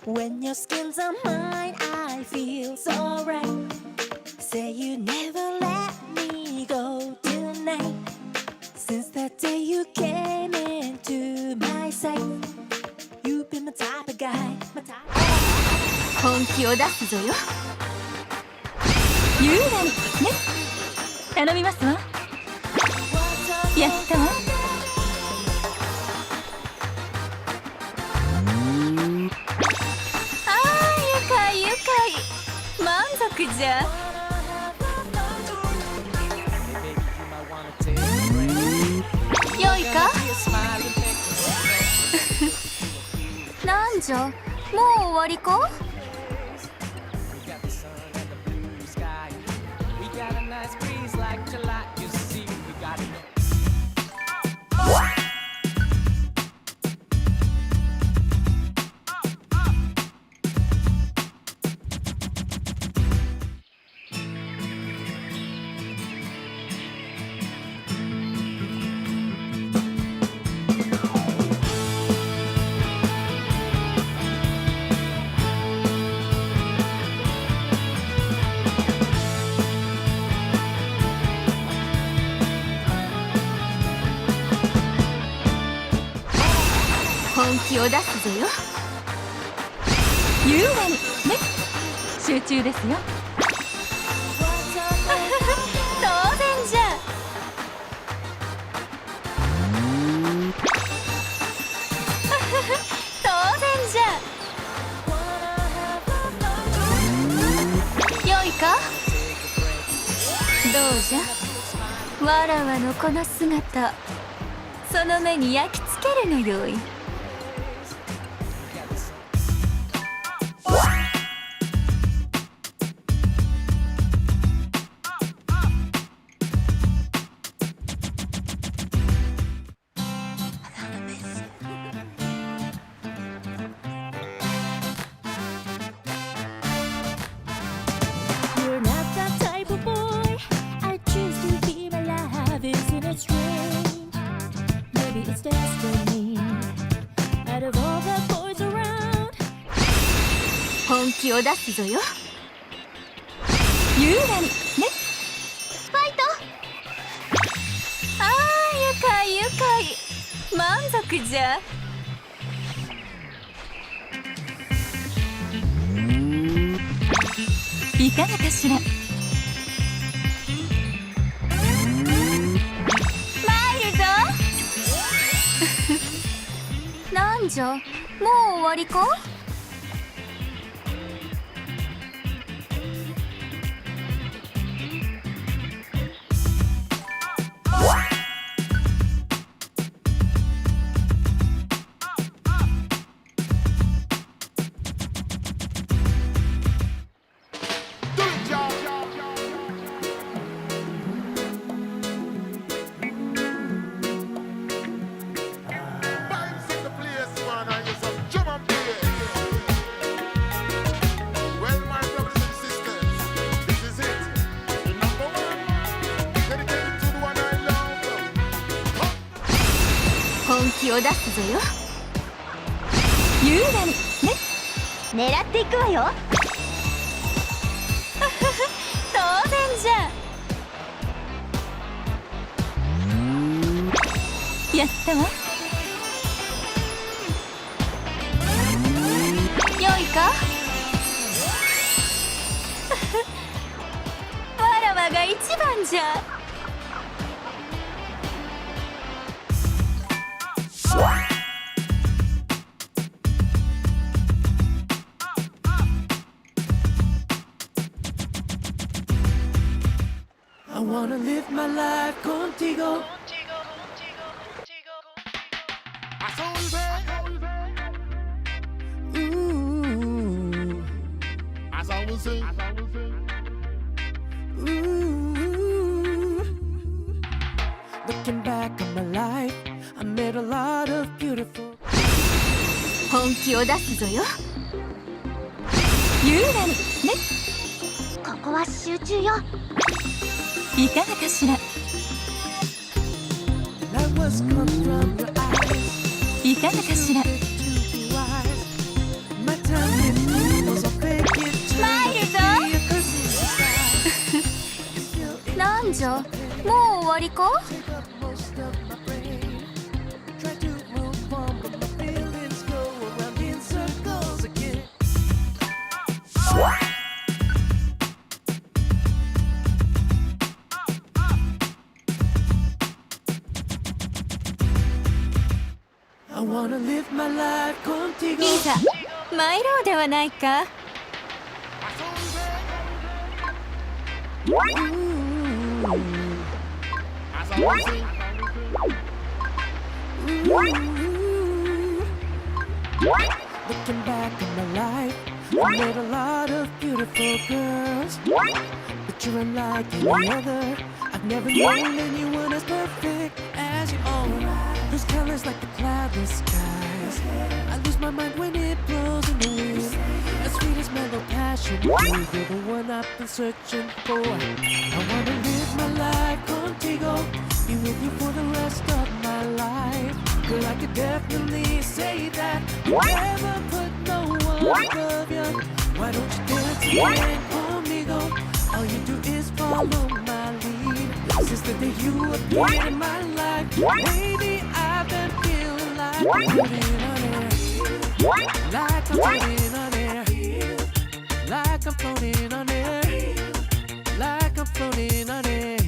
When your skins are mine, I feel so right. Say you never let me go tonight. Since the day you came into my sight, you've been my type of guy, my type. 本気を出すぞよ。優雅にね。頼みますわ。やったわ。満足じゃ。良いか。なんじゃ、もう終わりか。本気を出すぞよ。優雅にね。集中ですよ。当然じゃ。当然じゃ。良いか。どうじゃ。わらわのこの姿、その目に焼き付けるのよい。You're not that type of boy. I choose to be my life. Isn't it strange? Maybe it's destiny. Out of all the boys around. 本気を出すぞよ。優雅にね。ファイト。ああ、愉快愉快。満足じゃ。いかがかしら。参るぞ。なんじゃ、もう終わりか？本気を出すぞよ。優雅にね。狙っていくわよ。当然じゃ。やったわ。良いか？わらわが一番じゃ。I wanna live my life contigo. Ooh. As I will sing. Ooh. Looking back on my life, I met a lot of beautiful. 本気を出すぞよ。優雅にね。ここは集中よ。いかがかしら。 Light was come from your eyes. いかがかしら。 To be wise. My time with you was a fake it. 参るぞ。 Be a curse in disguise. なんじゃ、もう終わりか？ Take up most of my brain. Try to move on, but my feelings go around in circles again. I wanna live my life contigo. いざ参ろうではないか。 As I will sing. Looking back on my life, I met a lot of beautiful girls. But you're unlike any other. I've never known anyone as perfect as you are. Whose colors like the cloudless skies. I lose my mind when it blows in the wind. As sweet as mellow passion, you're the one I've been searching for. I wanna live my life contigo, be with you for the rest of my life. Girl, I could definitely say that you never put no one above you. Why don't you dance again conmigo? All you do is follow my lead. Since the day you appeared in my life, baby, I've been feeling like I'm floating on air. Like I'm floating on air. Like I'm floating on air. Like I'm floating on air.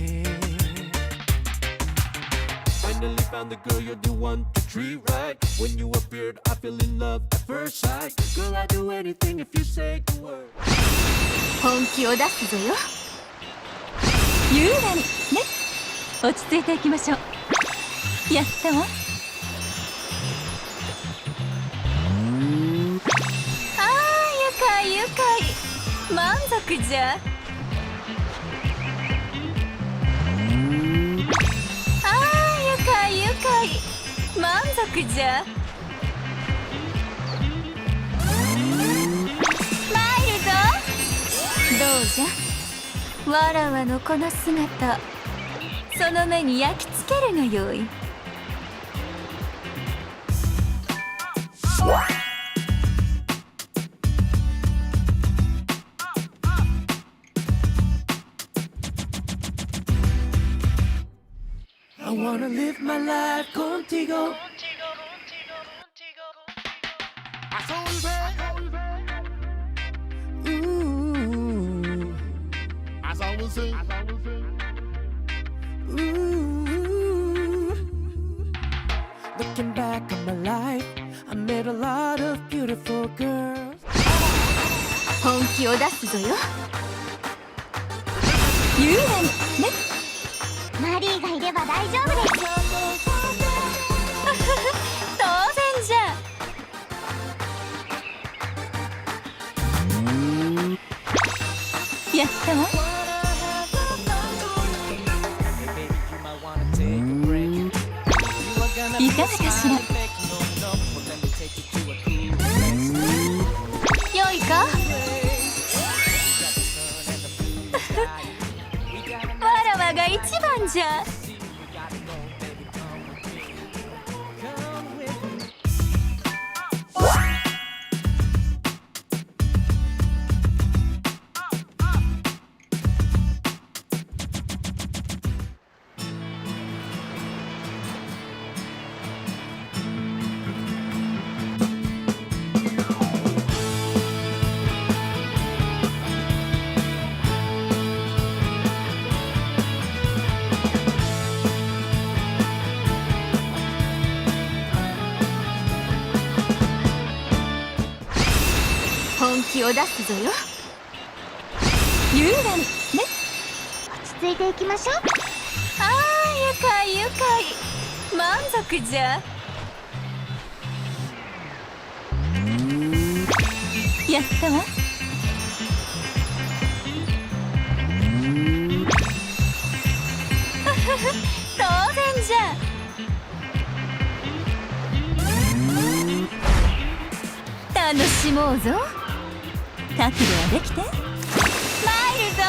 Finally found the girl, you're the one to treat right. When you appeared, I fell in love at first sight. Girl, I'd do anything if you say the word. 本気を出すぞよ。優雅にね。落ち着いていきましょう。やったわ。ああ、愉快愉快。満足じゃ。ああ、愉快愉快。満足じゃ。参るぞ。どうじゃ、わらわのこの姿、その目に焼き付けるがよい。I wanna live my life contigo. As I will sing. Ooh. As I will sing. Ooh. Looking back on my life, I met a lot of 気を出すぞよ。優雅にね。マリーがいれば大丈夫です。当然じゃ。やったわ。いかがかしら。良いか。わらわが一番じゃ。本気を出すぞよ。優雅にね。落ち着いていきましょう。ああ、愉快愉快。満足じゃ。やったわ。当然じゃ。楽しもうぞ。覚悟はできて。参るぞ。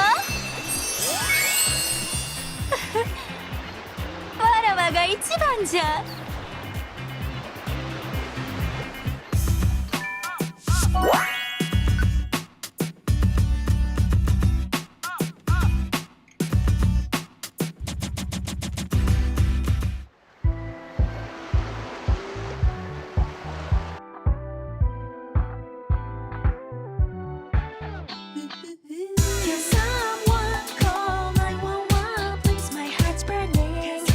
わらわが一番じゃ。Can someone call 911? Please, my heart's burning.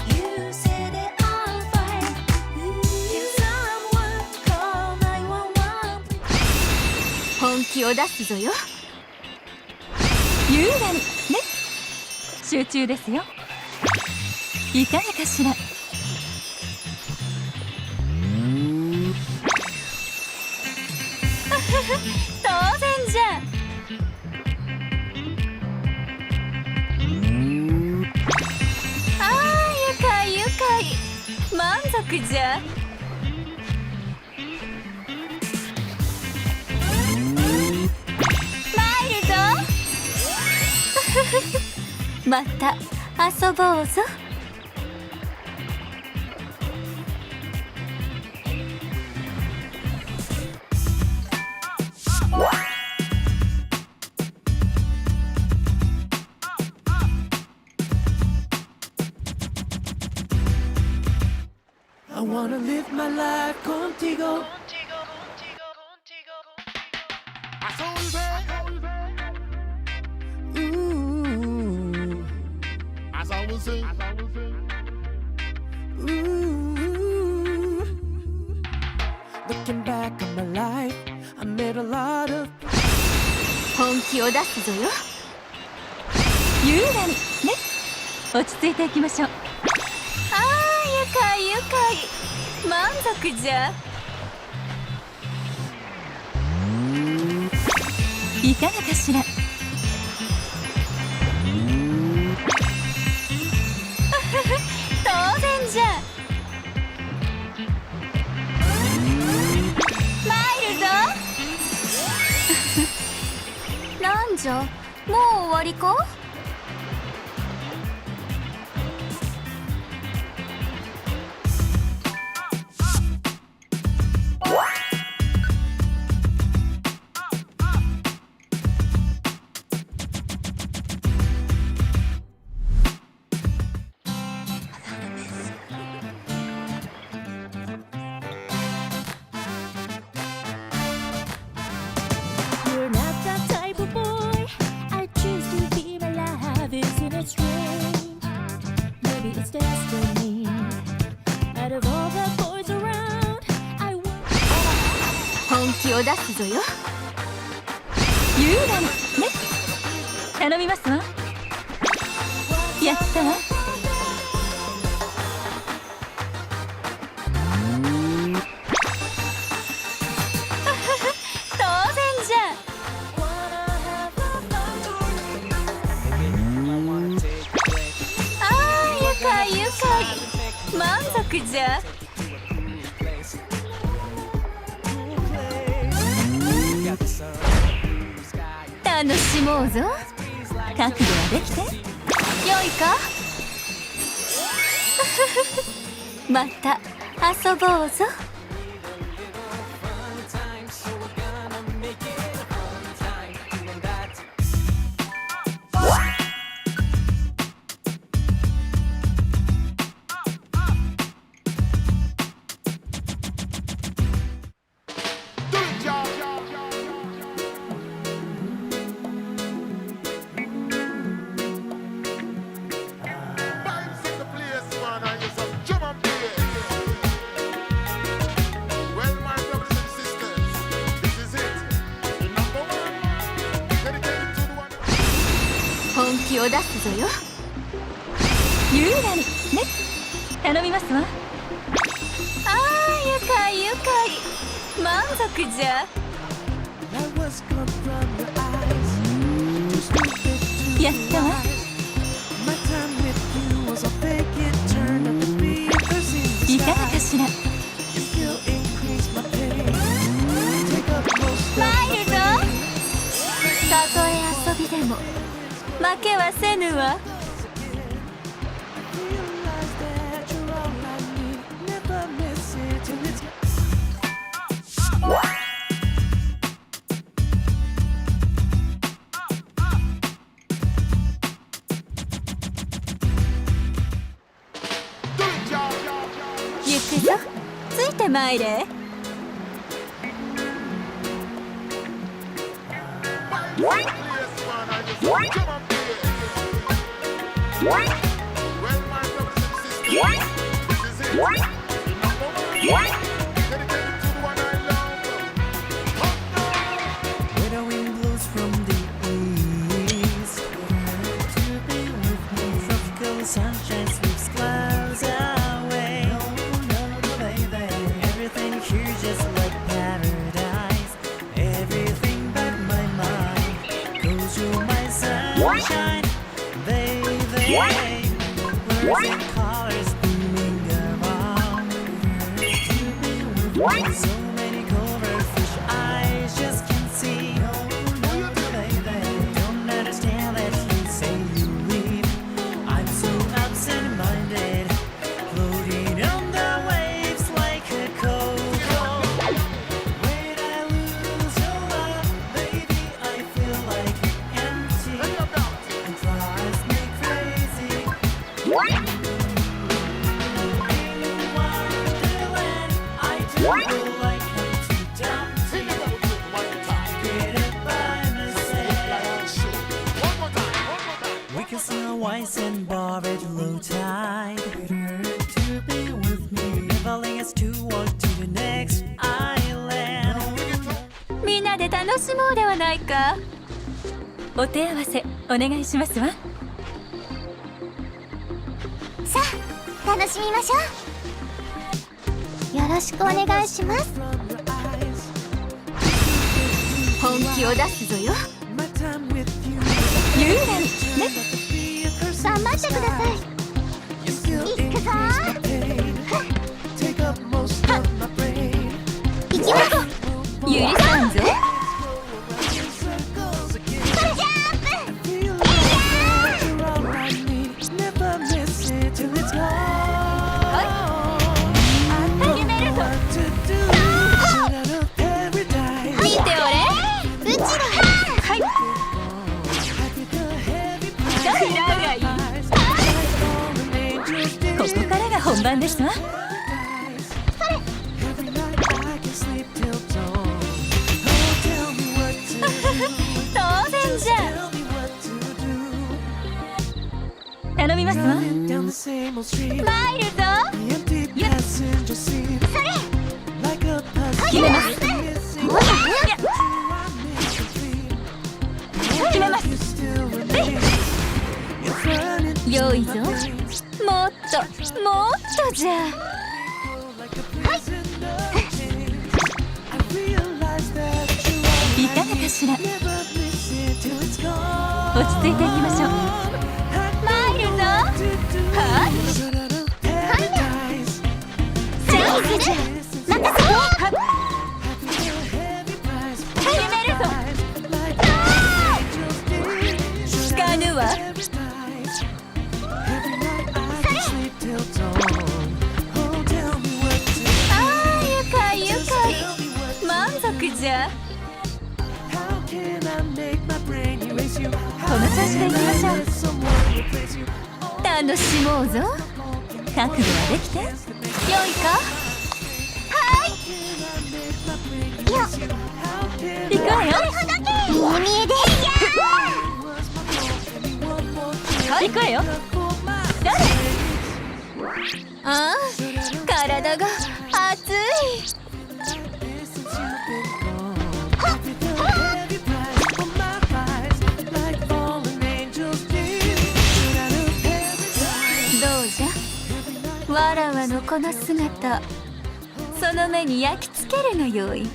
You set it on fire. Can someone call 911? Please. 本気を出すぞよ。優雅にね。集中ですよ。いかがかしら。当然じゃ。ああ、愉快愉快。満足じゃ。参るぞ。また遊ぼうぞ。I wanna live my life contigo. Ooh, ooh. Looking back on my life, I made a lot of. 本気を出すぞよ。優雅にね。落ち着いていきましょう。ああ、愉快愉快。満足じゃ。いかがかしら。当然じゃ。参るぞ。なんじゃ、もう終わりか。You're not that type of boy. I choose to be my life. Isn't it strange? Maybe it's destiny. Out of all the boys around, I want. 本気を出すぞよ。優雅にね、頼みますわ。やったわ。当然じゃ。ああ、愉快愉快、満足じゃ。楽しもうぞ。覚悟はできてよいか。また遊ぼうぞ。本気を出すぞよ。優雅にね、頼みますわ。ああ、愉快愉快、満足じゃ。やったわ。いかがかしら。参るぞ。たとえ遊びでも負けはせぬわ。行くぞ、ついてまいれ。Sunshine sweeps clouds away. Baby, everything here just like paradise. Everything but my mind. 'Cause you're my sunshine, baby. Words and colors beaming around. To be with me, so many goldfish eyes just can't see. Baby, don't understand that you say you leave. I'm so absent-minded, floating on the waves like a cocoa. When I lose your love, baby, I feel like empty. It drives me crazy. In Wonderland, I do feel like Humpty Dumpty. Get it by myself. We can sail wise and bar at low tide. To be with me, leveling us to walk to the next island. みんなで楽しもうではないか。お手合わせお願いしますわ。さあ楽しみましょう。よろしくお願いします。本気を出すぞよ。優雅にね、頑張ってください。行くぞー。行きます。許さんぞ。見ておれ。うちらはい。平がいい。ここからが本番ですわ。当然じゃ。頼みますわ。参るぞ。決めます。めます。良いぞ。もっとじゃ。いかがかしら。落ち着いていきましょう。参るぞ。はっチャンスじゃ。任せて。決めるぞ。聞かぬわ。愉快愉快。満足じゃ。この調子でいきましょう。楽しもうぞ。覚悟はできてよいか。はい行くわよ。見えで行くわよ。誰。ああ体が熱い。わらわのこの姿、その目に焼き付けるのよい。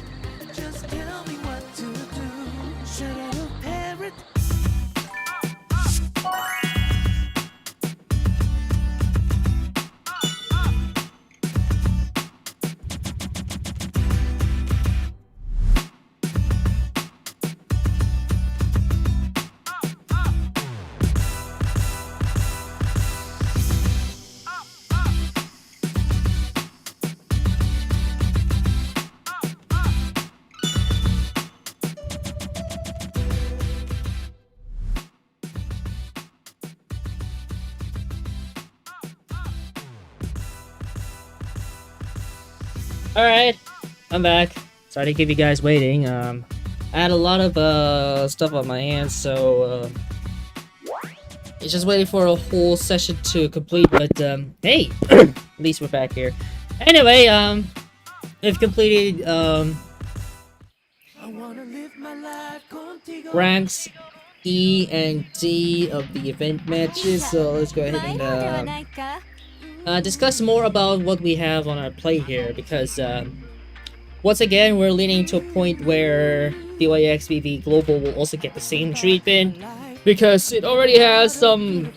Alright, I'm back. Sorry to keep you guys waiting. I had a lot of stuff on my hands, so it's just waiting for a whole session to complete, but hey, at least we're back here. Anyway, we've completed ranks E and D of the event matches, so let's go ahead and discuss more about what we have on our plate here, because once again we're leaning to a point where DOAXVV Global will also get the same treatment, because it already has some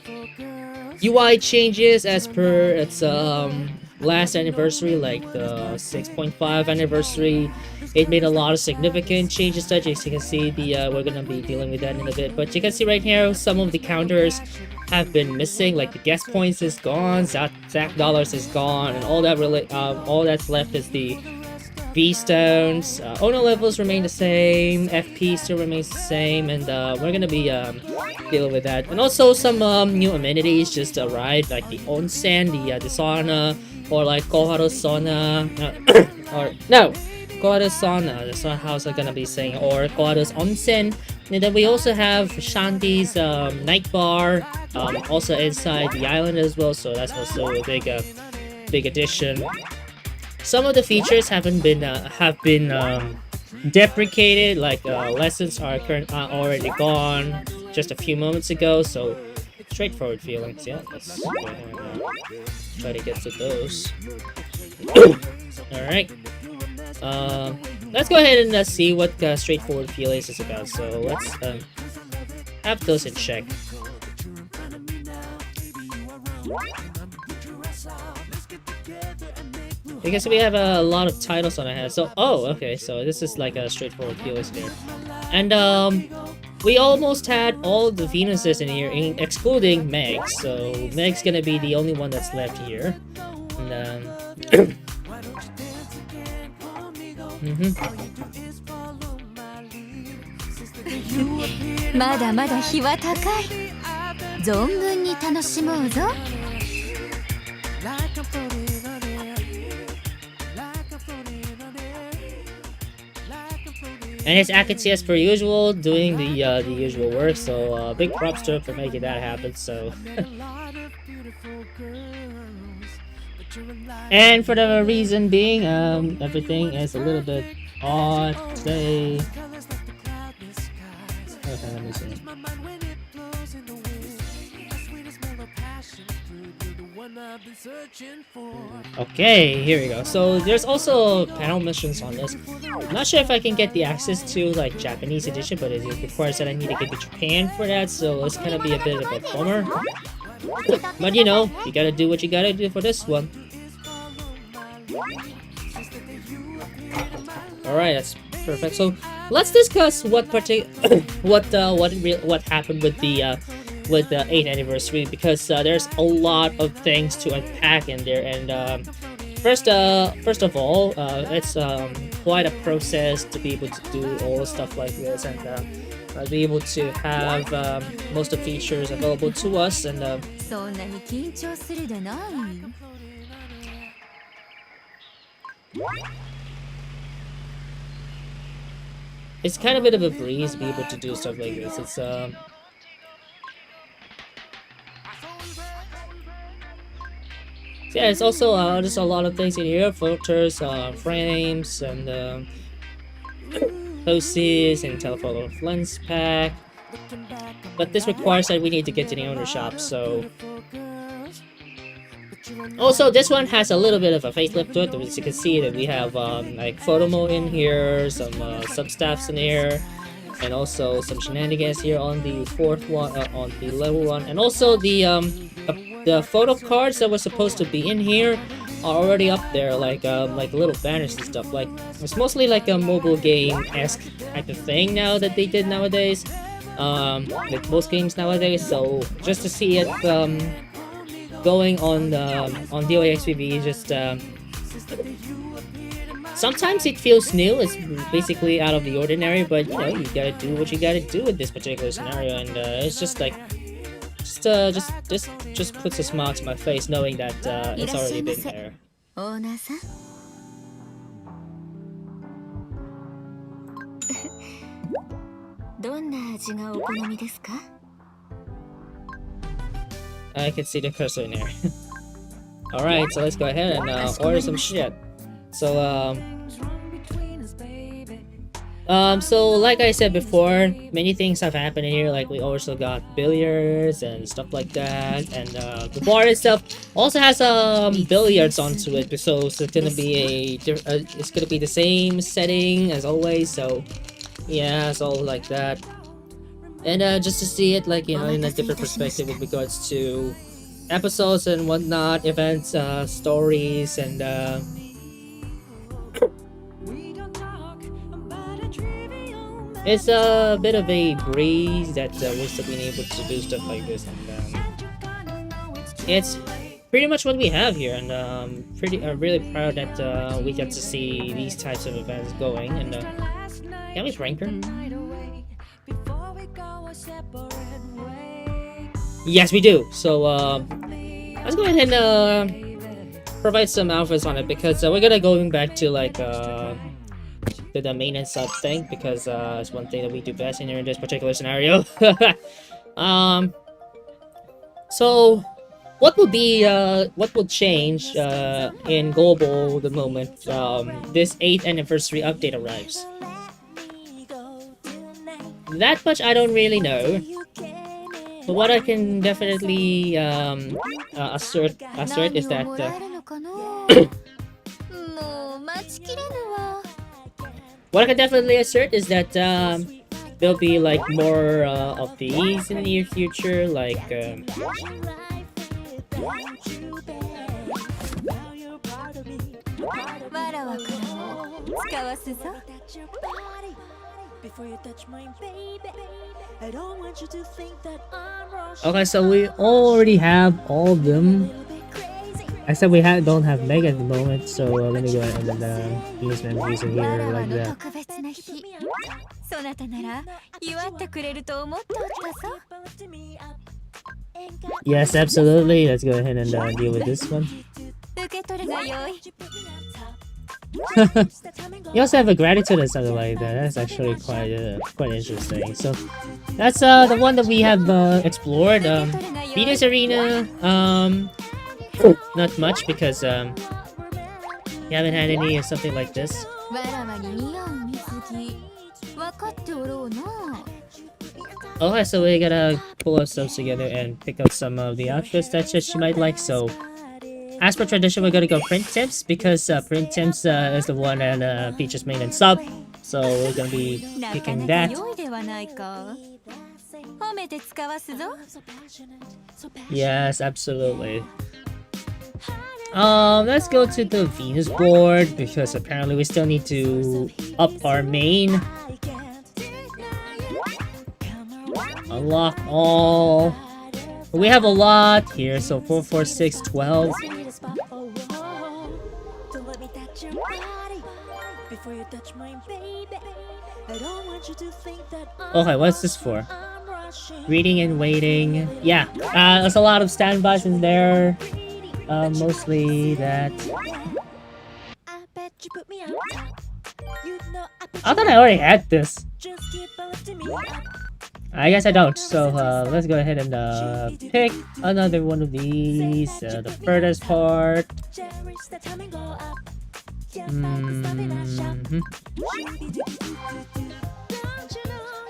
UI changes as per its last anniversary, like the 6.5 anniversary. It made a lot of significant changes, such as you can see. We're gonna be dealing with that in a bit, but you can see right here some of the counters have been missing, like the guest points is gone, Zac dollars is gone, and all that all that's left is the V stones. Owner levels remain the same, FP still remains the same, and we're gonna be dealing with that. And also some new amenities just arrived, like the onsen, the sauna, or like Koharu sauna, or no, Koharu sauna, that's not how I'm gonna be saying, or Koharu's onsen. And then we also have Shanti's night bar, also inside the island as well, so that's also a big addition. Some of the features have been deprecated, like lessons are already gone just a few moments ago, so straightforward feelings. Yeah, let's go ahead and try to get to those. Alright. Let's go ahead and see what straightforward feelings is about. So let's have those in check. Because we have a lot of titles on our hands. So okay, so this is like a straightforward feelings here. And we almost had all the Venuses in here, excluding Meg. So Meg's gonna be the only one that's left here. Andまだまだ日は高い。存分に楽しもうぞ。And it's Akatsuki as per usual, doing the usual work. So big props to him for making that happen. So. And for the reason being, everything is a little bit odd today. Okay, let me see. My mind when it blows in the wind. The sweetest mellow passion fruit, you're the one I've been searching for. Okay, here we go. So there's also panel missions on this. I'm not sure if I can get the access to like Japanese edition, but it requires that I need to get to Japan for that, so it's gonna be a bit of a bummer. But you know, you gotta do what you gotta do for this one. Alright, that's perfect. So let's discuss what what happened with the 8th anniversary, because there's a lot of things to unpack in there. And first of all, it's quite a process to be able to do all the stuff like this, and be able to have most of the features available to us. And そんなに緊張するでない。it's kind of a bit of a breeze to be able to do stuff like this. It's yeah, it's also there's a lot of things in here: filters, frames, and poses, and telephoto lens pack. But this requires that we need to get to the owner shop. So also, this one has a little bit of a facelift to it. As you can see, that we have like photo mode in here, some substaffs in here, and also some shenanigans here on the fourth one, on the level one, and also the photo cards that were supposed to be in here are already up there, like little banners and stuff. Like, it's mostly like a mobile game-esque type of thing now that they did nowadays, like most games nowadays. So just to see it going on DOAXVV, just sometimes it feels new. It's basically out of the ordinary, but you know, you gotta do what you gotta do with this particular scenario, and it's just like just puts a smile to my face knowing that it's already been there. オーナーさん。どんな味がお好みですか？ I can see the cursor in there. Alright, so let's go ahead and order some shit. So so like I said before, many things have happened in here. Like, we also got billiards and stuff like that, and the bar itself also has billiards onto it, so it's gonna be it's gonna be the same setting as always. So yeah, it's all like that. And just to see it, like, you know, in a different perspective with regards to episodes and whatnot, events, stories, and it's a bit of a breeze that we're still being able to do stuff like this, and it's pretty much what we have here. And I'm really proud that we get to see these types of events going. And can we prank her? Yes, we do. So let's go ahead and provide some outfits on it, because we're gonna going back to like the maintenance sub thing, because it's one thing that we do best in here in this particular scenario. So what will change in Global the moment this 8th anniversary update arrives? That much I don't really know. But what I can definitely assert is that もう待ちきれぬわ。 what I can definitely assert is that there'll be like more of these in the near future, like okay, so we already have all of them. I said we don't have Mega at the moment, so let me go ahead and use memories in here like that. 特別な日。そなたなら祝ってくれると思っておったぞ。 Yes, absolutely. Let's go ahead and deal with this one. 受け取るがよい。 You also have a gratitude and something like that. That's actually quite interesting. So that's the one that we have explored. Venus Arena, not much, because we haven't had any of something like this. わらわに似合う水着。分かっておろうな。Okay, so we gotta pull ourselves together and pick up some of the outfits that she might like. So, as per tradition, we're gonna go print tips because print tips is the one that features main and sub. So we're gonna be なか picking なか that. 良いではないか。褒めて使わすぞ。 Yes, absolutely. Let's go to the Venus board because apparently we still need to up our main. Unlock all. We have a lot here, so 4, 4, 6, 12. Okay, what's this for? Reading and waiting. Yeah, there's a lot of standbys in there. Mostly that. I thought I already had this. I guess I don't. So let's go ahead and pick another one of these. The furthest part.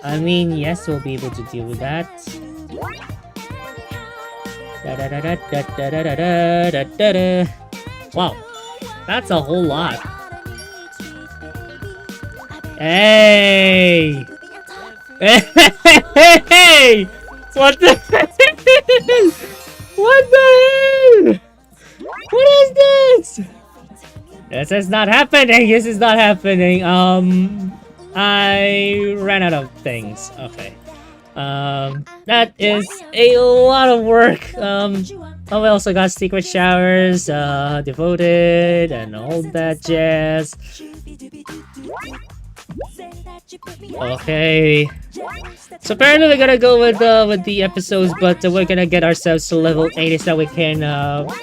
I mean, yes, we'll be able to deal with that. Wow, that's a whole lot. Hey! Hey! What the heck? What the hell? What is this? This is not happening. This is not happening. I ran out of things. Okay. That is a lot of work. We also got secret showers, devoted, and all that jazz. Okay. So apparently we're gonna go with the episodes, but we're gonna get ourselves to level 80 so that we can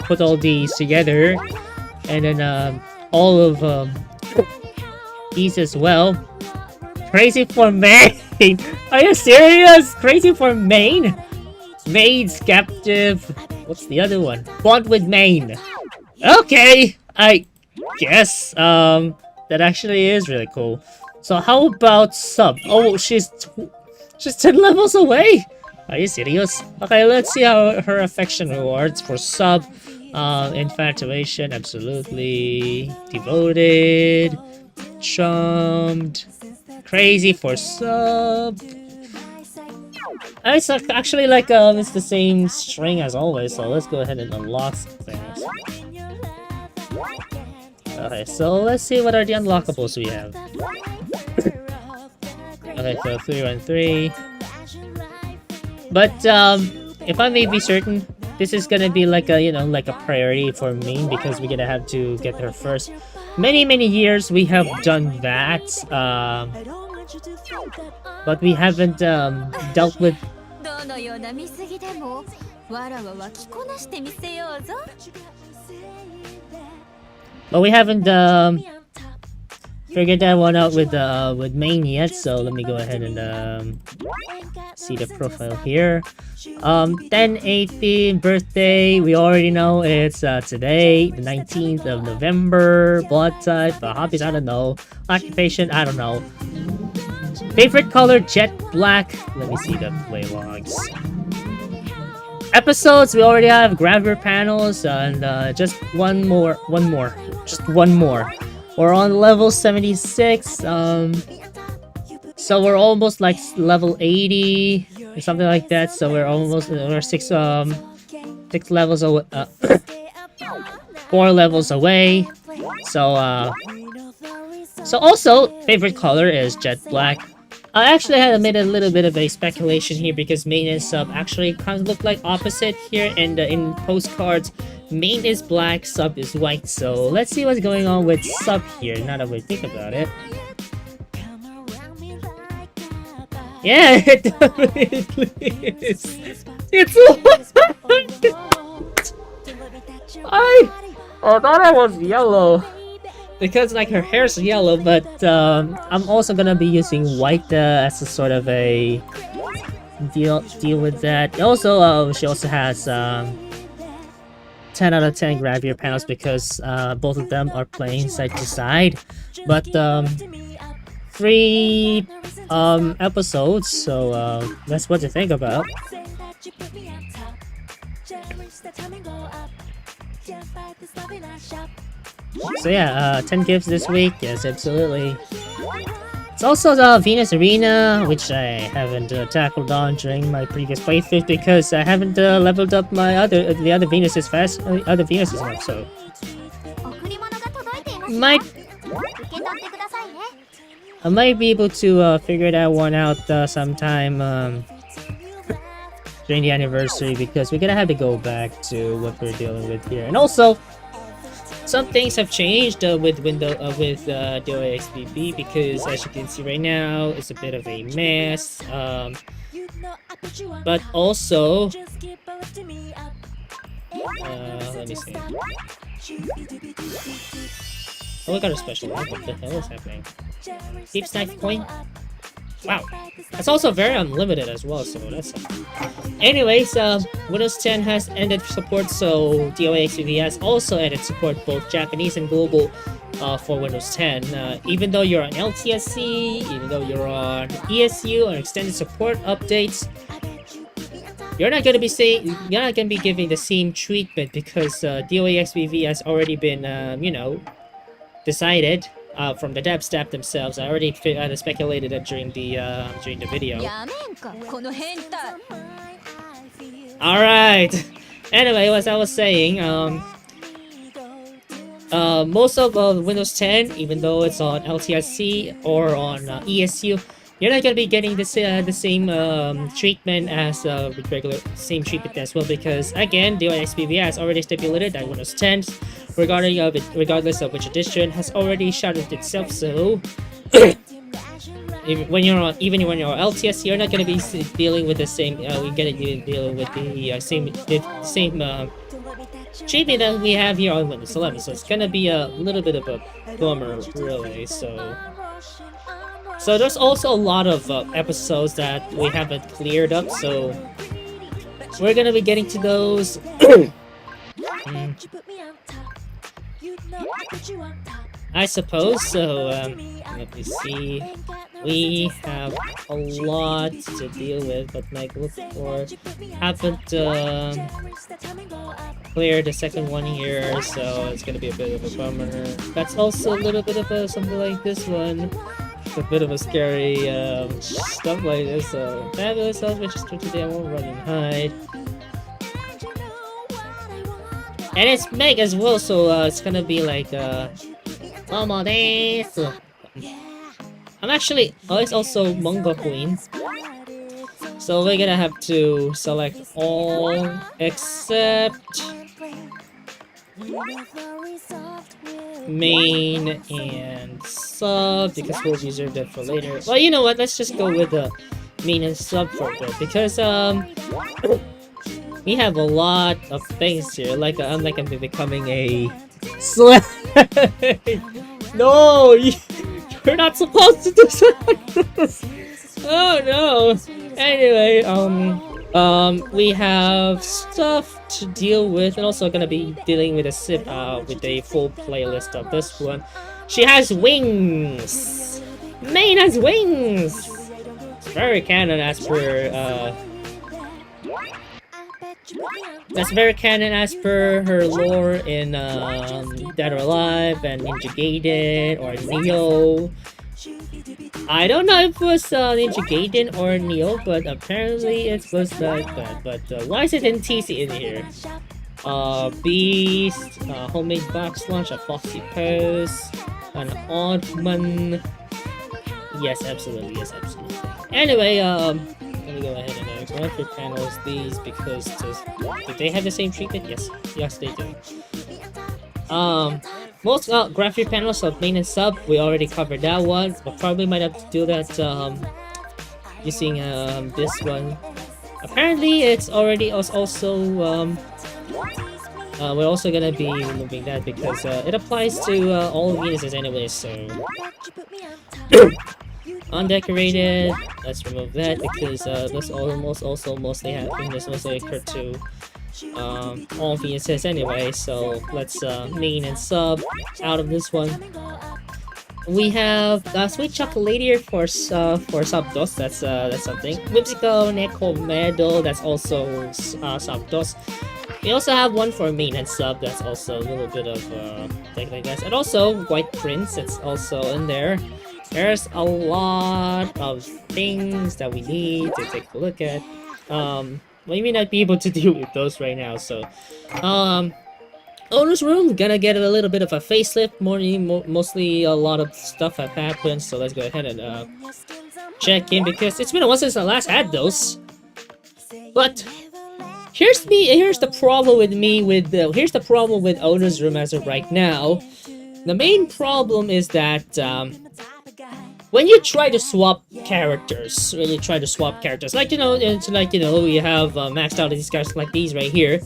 put all these together, and then all of these as well. Crazy for main. Are you serious? Crazy for main? Maid's captive. What's the other one? Bond with main. Okay, I guess that actually is really cool. So how about sub? Oh, she's 10 levels away. Are you serious? Okay, let's see how her affection rewards for sub. Infatuation, absolutely. Devoted. Charmed. Crazy for sub. It's actually like it's the same string as always, so let's go ahead and unlock some things. Okay, so let's see what are the unlockables we have. Okay, so 313. But if I may be certain, this is gonna be like a like a priority for main because we're gonna have to get her first. Many years we have done that, but we haven't dealt with. どのような見過ぎでも、わらわは着こなしてみせようぞ。 But we haven't figured that one out with main yet. So let me go ahead and see the profile here. 10/18 birthday. We already know it's today, the 19th of November. Blood type, hobbies, I don't know. Occupation, I don't know. Favorite color, jet black. Let me see the play logs. Episodes, we already have grabber panels and just one more. Just one more. We're on level 76. So we're almost like level 80 or something like that. So we're six levels away, 4 levels away. So also favorite color is jet black. I actually had made a little bit of a speculation here because main and sub actually kind of look like opposite here, and in postcards main is black, sub is white. So let's see what's going on with sub here now that we think about it. Yeah, it definitely is. It's I thought I was yellow because like her hair's yellow, but I'm also gonna be using white as a sort of a deal with that. Also, she also has 10 out of 10 grab your panels because both of them are playing side to side, but 3 episodes, so that's what to think about. Say that you put me on top. Cherish the time and go up. Can't fight this love in our shop. So yeah, 10 gifts this week. Yes, absolutely. It's also the Venus Arena, which I haven't tackled on during my previous playthrough because I haven't leveled up my the other Venuses fast. Other Venuses enough, so 贈り物が届いていますよ。 might 受け取ってくださいね。 I might be able to figure that one out sometime during the anniversary because we're gonna have to go back to what we're dealing with here, and also. Some things have changed with DOAXVV because, as you can see right now, it's a bit of a mess. You know I put you on But top. also, Just keep on lifting me up. let me see. Oh, we got a special one. What the hell is happening? Deep Snack Coin? Wow. That's also very unlimited as well, so that's... Anyways, Windows 10 has ended support, so DOAXVV has also ended support both Japanese and global for Windows 10. Even though you're on LTSC, even though you're on ESU or extended support updates, you're not gonna be giving the same treatment because DOAXVV has already been, decided. From the dev staff themselves. I already speculated it during the video. やめんかこの変態。 All right. Anyway, as I was saying, most of Windows 10, even though it's on LTSC or on ESU, you're not gonna be getting the same treatment as regular same treatment as well because again, DOAXVV has already stipulated that Windows 10, regardless of which edition, has already shuttered itself. So when you're on LTS, you're not gonna be dealing with the same. We're gonna be dealing with the same treatment that we have here on Windows 11. So it's gonna be a little bit of a bummer, really. So there's also a lot of episodes that we haven't cleared up. So we're gonna be getting to those. I suppose so. Let me see. We have a lot to deal with, but like look for haven't cleared the second one here, so it's gonna be a bit of a bummer. That's also a little bit of something like this one. It's a bit of a scary stuff like this. So fabulous self-register today. I won't run and hide. And it's Meg as well, so it's gonna be like Mama days. I'm actually it's also Manga Queen. So we're gonna have to select all except main and sub because we'll reserve that for later. Well, you know what? Let's just go with the main and sub for a bit because we have a lot of things here. Like I'm becoming a slave. No, you're not supposed to do something like this. Oh no. Anyway, we have stuff to deal with, and also gonna be dealing with a full playlist of this one. She has wings. Main has wings. It's very canon as per that's very canon as per her lore in Dead or Alive and Ninja Gaiden or Neo. I don't know if it was Ninja Gaiden or Neo, but apparently it was like that. But why is it in TC in here? Beast, homemade box lunch, a foxy pose, an oddman. Yes, absolutely. Yes, absolutely. Anyway, let me go ahead and graphic panels these because do they have the same treatment? Yes, they do. Most graphic panels of main and sub, we already covered that one, but probably might have to do that using this one. Apparently, it's already also we're also gonna be removing that because it applies to all Venuses anyway. So undecorated, let's remove that because this mostly happening. This mostly occurred to all Venuses anyway. So let's main and sub out of this one. We have Sweet Chocolatier for Subdos. That's something. Whimsical Neko Meadow. That's also Subdos. We also have one for maintenance sub. That's also a little bit of thing like that. And also White Prince. It's also in there. There's a lot of things that we need to take a look at. We may not be able to deal with those right now. So, owner's room gonna get a little bit of a facelift. Mostly a lot of stuff have happened. So let's go ahead and check in because it's been a while since I last had those. But here's the problem with here's the problem with owner's room as of right now. The main problem is that when you try to swap characters, like it's like we have maxed out these guys like these right here.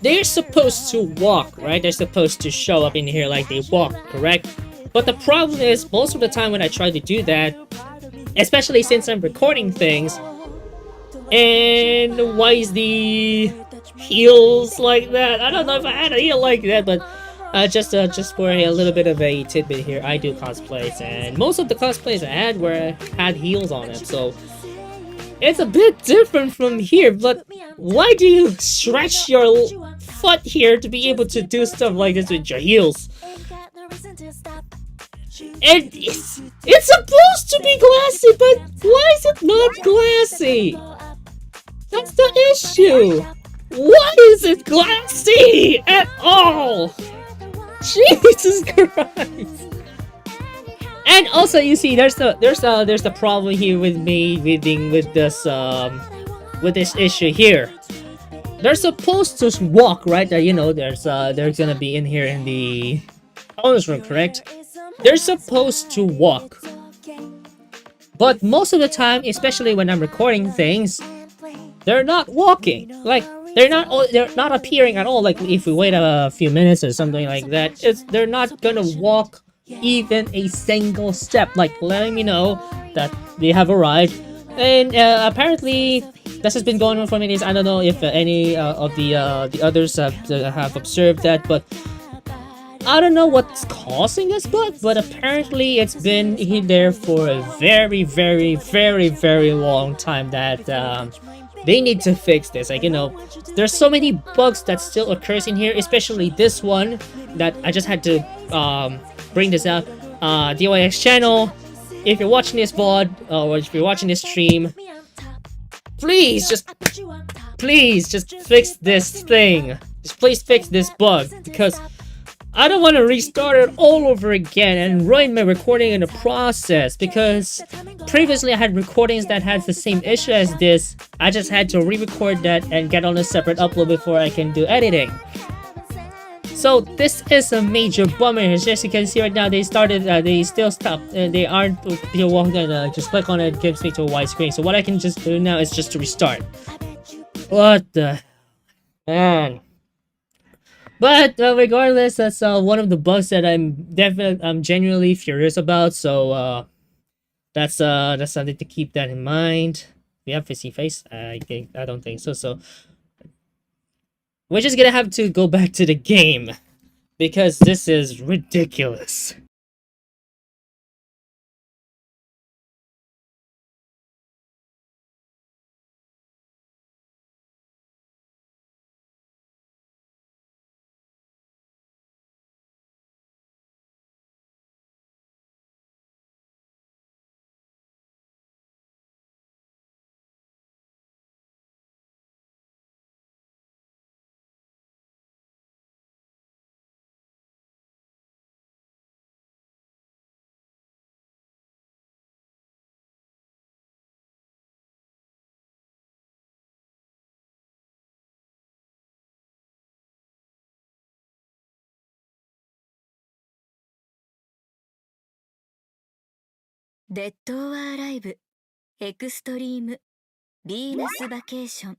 They're supposed to walk, right? They're supposed to show up in here like they walk, correct? But the problem is, most of the time when I try to do that, especially since I'm recording things, and why is the heels like that? I don't know if I had a heel like that, but just for a little bit of a tidbit here, I do cosplays, and most of the cosplays I had heels on them, so it's a bit different from here. But why do you stretch your foot here to be able to do stuff like this with your heels? And it's supposed to be glassy, but why is it not glassy? That's the issue. Why is it glassy at all? Jesus Christ! And also, you see, there's the problem here with me with this issue here. They're supposed to walk, right? They're gonna be in here in the owner's room, correct? They're supposed to walk, but most of the time, especially when I'm recording things, they're not walking. Like they're not appearing at all. Like if we wait a few minutes or something like that, they're not gonna walk even a single step, like letting me know that they have arrived. And apparently this has been going on for many days. I don't know if any of the others have observed that, but I don't know what's causing this bug, but apparently it's been in there for a very, very, very, very long time that they need to fix this. Like, there's so many bugs that still occurs in here, especially this one that I just had to bring this out. DOAX channel, if you're watching this VOD, or if you're watching this stream, please just fix this thing. Just please fix this bug, because I don't want to restart it all over again and ruin my recording in the process, because previously I had recordings that had the same issue as this. I just had to re-record that and get on a separate upload before I can do editing. So this is a major bummer. As you can see right now, they still stopped, and they aren't walking. Just click on it, gives me to a wide screen. So what I can just do now is just to restart. What the man? But regardless, that's one of the bugs that I'm genuinely furious about. So that's something to keep that in mind. We have fizzy face. I don't think so. So we're just gonna have to go back to the game, because this is ridiculous.デッド・オア・アライブエクストリームビーナス・バケーション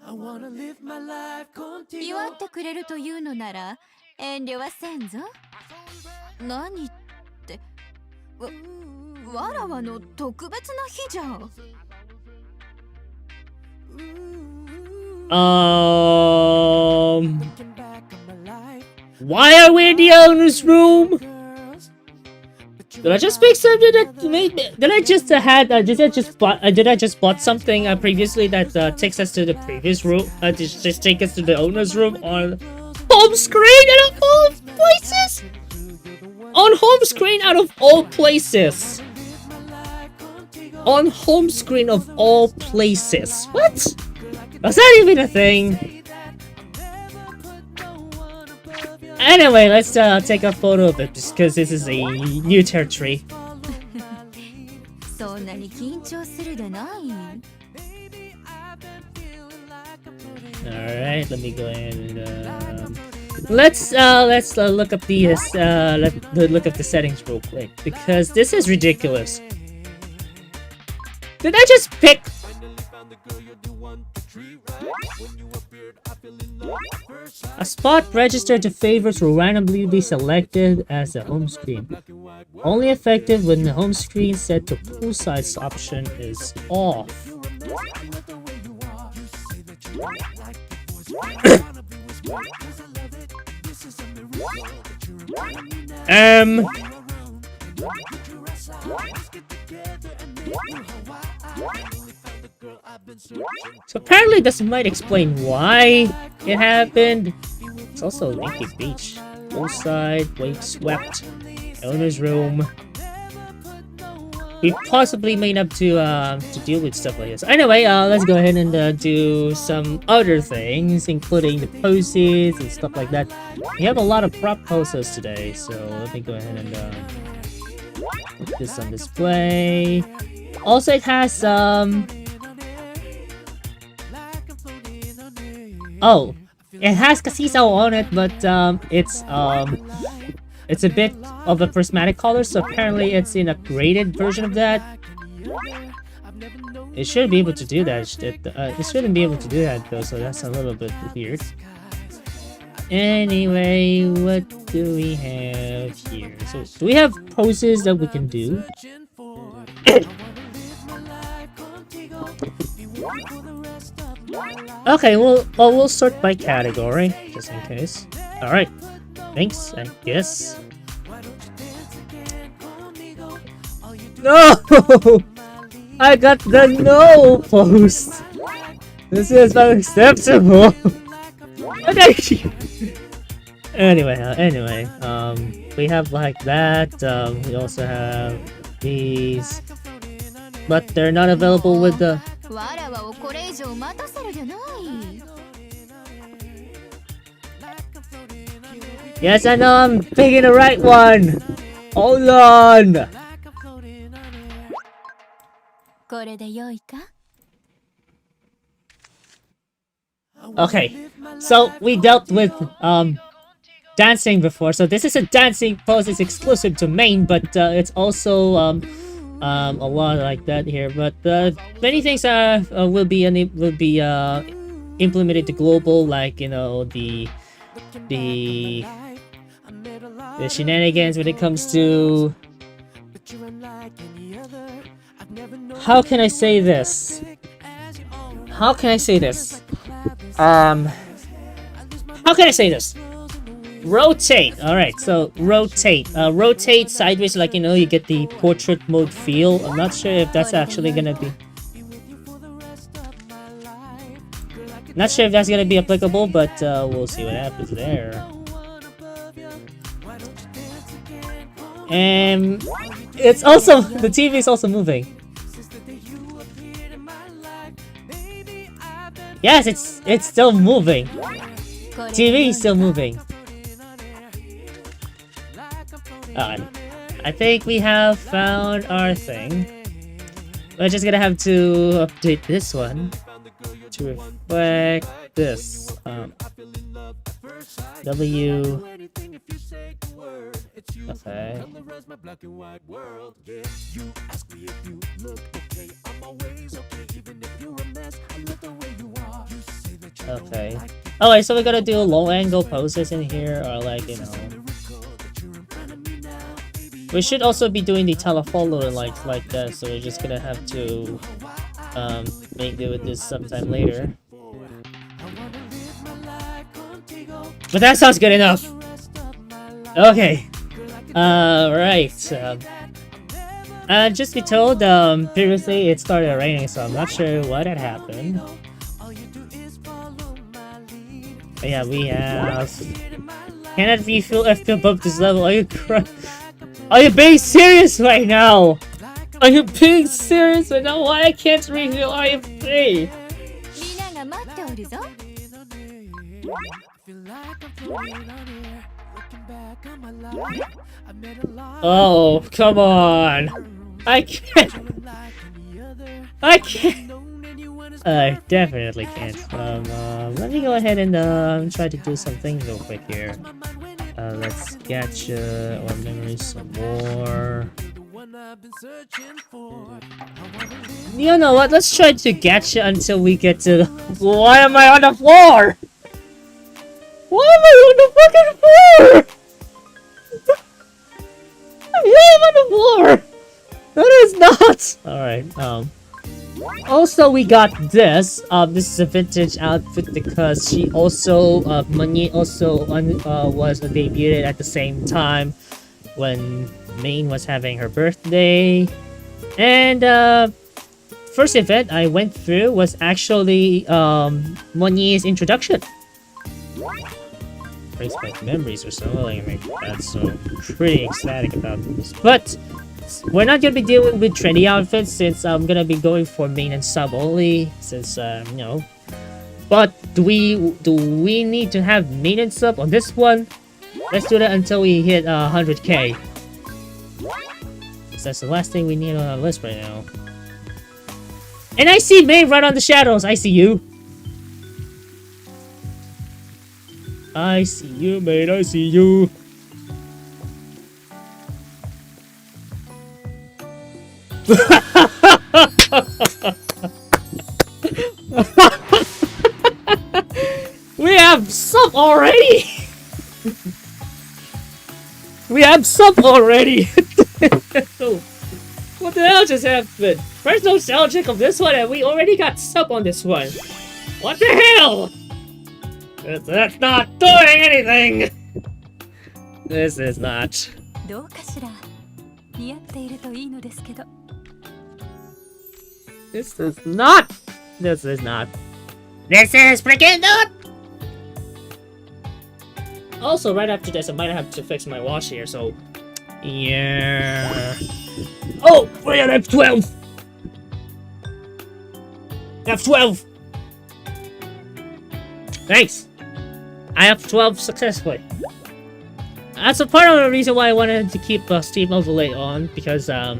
I wanna live my life 祝 contigo. ってくれるというのなら遠慮はせんぞ。何って、わらわの特別な日じゃ。Looking back on my life, Why are we in the owner's room? girls. Did I just pick something that made me? Did I just did I just bought something previously that takes us to the previous room? Just take us to the owner's room on home screen out of all places? On home screen out of all places. On home screen of all places. What? Was that even a thing? Anyway, let's take a photo of it because this is a new territory. そんなに緊張するでない。Alright, let me go ahead and let's look up the look up the settings real quick because this is ridiculous. Did I just pick? A spot registered to favorites will randomly be selected as the home screen. Only effective when the home screen set to pool size option is off. So apparently this might explain why it happened. It's also Linky Beach. Poolside, wave swept, owner's room. We possibly may have to deal with stuff like this. Anyway, let's go ahead and do some other things, including the poses and stuff like that. We have a lot of prop poses today, so let me go ahead and put this on display. Also, it has oh, it has Casisao on it, but it's a bit of a prismatic color, so apparently it's in a graded version of that. It should be able to do that. It shouldn't be able to do that though, so that's a little bit weird. Anyway, what do we have here? So, do we have poses that we can do? Okay, we'll sort by category, just in case. Alright, thanks, I guess. No! I got the no post! This is unacceptable! Anyway, we have like that, we also have these, but they're not available with the... わらわをこれ以上待たせるでない。Yes, I know I'm picking the right one! Hold on! これで良いか？ Okay, so we dealt with dancing before, so this is a dancing pose. It's exclusive to main, but it's also a lot like that here. But many things will be implemented to global, like the shenanigans when it comes to, how can I say this? How can I say this? Rotate. Alright, so rotate. Rotate sideways, like, you get the portrait mode feel. I'm not sure if that's actually gonna be... Not sure if that's gonna be applicable, but we'll see what happens there. And it's also... The TV is also moving. Yes, it's still moving. TV is still moving. I think we have found our thing. We're just gonna have to update this one to reflect this. W. Okay. Okay. Alright, so we gotta do low angle poses in here, or like, you know. We should also be doing the telefollow like that, so we're just gonna have to make do with this sometime later. But that sounds good enough! Okay. Right. Just be told, previously it started raining, so I'm not sure what had happened. But yeah, we have... Cannot refill FP above this level. Are you being serious right now? Are you being serious right now? Why I can't refill IFP? みんなが待っておるぞ。 Oh, come on! I can't. I can't. I definitely can't. Let me go ahead and try to do something real quick here. Let's get our memories some more. You know what? Let's try to get you until we get to. Why am I on the floor? Why am I on the fucking floor? Yeah, I'm on the floor! That is not! Alright, also we got this. This is a vintage outfit because she also, Monier also was debuted at the same time when Main was having her birthday. And, first event I went through was actually, Monier's introduction. Brings back memories or something like that, so pretty ecstatic about this. But we're not gonna be dealing with trendy outfits since I'm gonna be going for main and sub only. Since you know, but do we need to have main and sub on this one? Let's do that until we hit 100k. That's the last thing we need on our list right now. And I see main right on the shadows. I see you. I see you, mate. I see you. We have sub already. We have sub already. What the hell just happened? First nostalgic of this one, and we already got sub on this one. What the hell? That's not doing anything! This is not. どうかしら。似合っているといいのですけど。 This is not! This is not. This is freaking not! Also, right after this, I might have to fix my watch here, so... Yeah... Oh! We're at F12! F12! Thanks! I have 12 successfully. That's a part of the reason why I wanted to keep Steam Overlay on, because I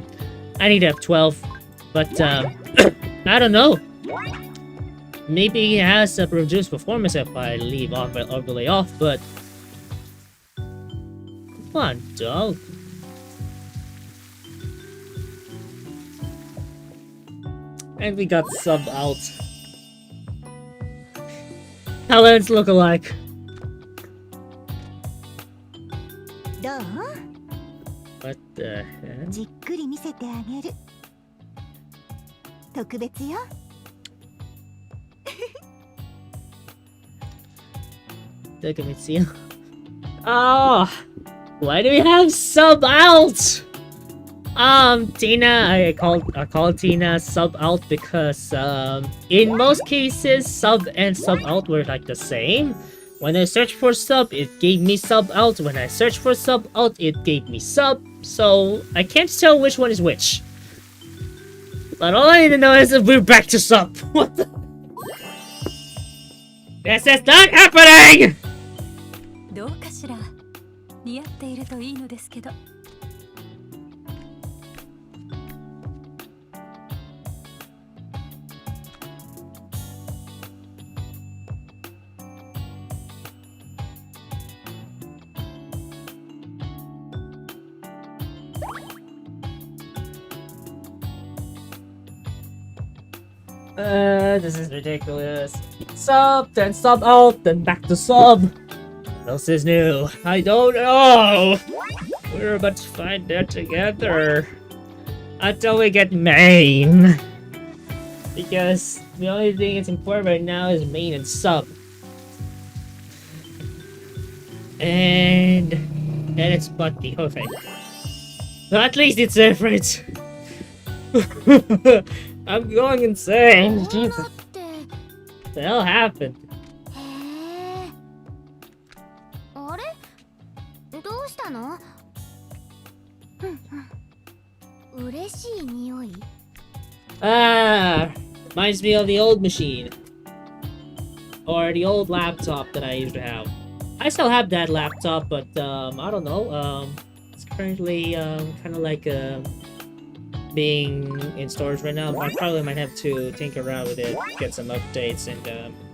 need to have 12. But I don't know. Maybe it has a reduced performance if I leave Overlay off, but come on, dog. And we got sub out. Talents look alike. どう？ What the heck? じっくり見せてあげる。特別よ。Look at me, see. Oh, why do we have sub out? Tina, I called Tina sub out because in most cases sub and sub out were like the same. When I searched for sub, it gave me sub out. When I searched for sub out, it gave me sub. So I can't tell which one is which. But all I need to know is that we're back to sub. What the? This is not happening! どうかしら。似合っているといいのですけど。 Alright, This is ridiculous. Sub, then sub out, then back to sub. What else is new? I don't know. We're about to find that together. Until we get main. Because the only thing that's important right now is main and sub. And it's Buddy. Okay. But at least it's different. I'm going insane. Jesus. だって What the hell happened? へえあれどうしたの嬉しい匂い Ah, reminds me of the old machine. Or the old laptop that I used to have. I still have that laptop, but I don't know. It's currently kind of like being in storage right now. I probably might have to tinker around with it, get some updates, and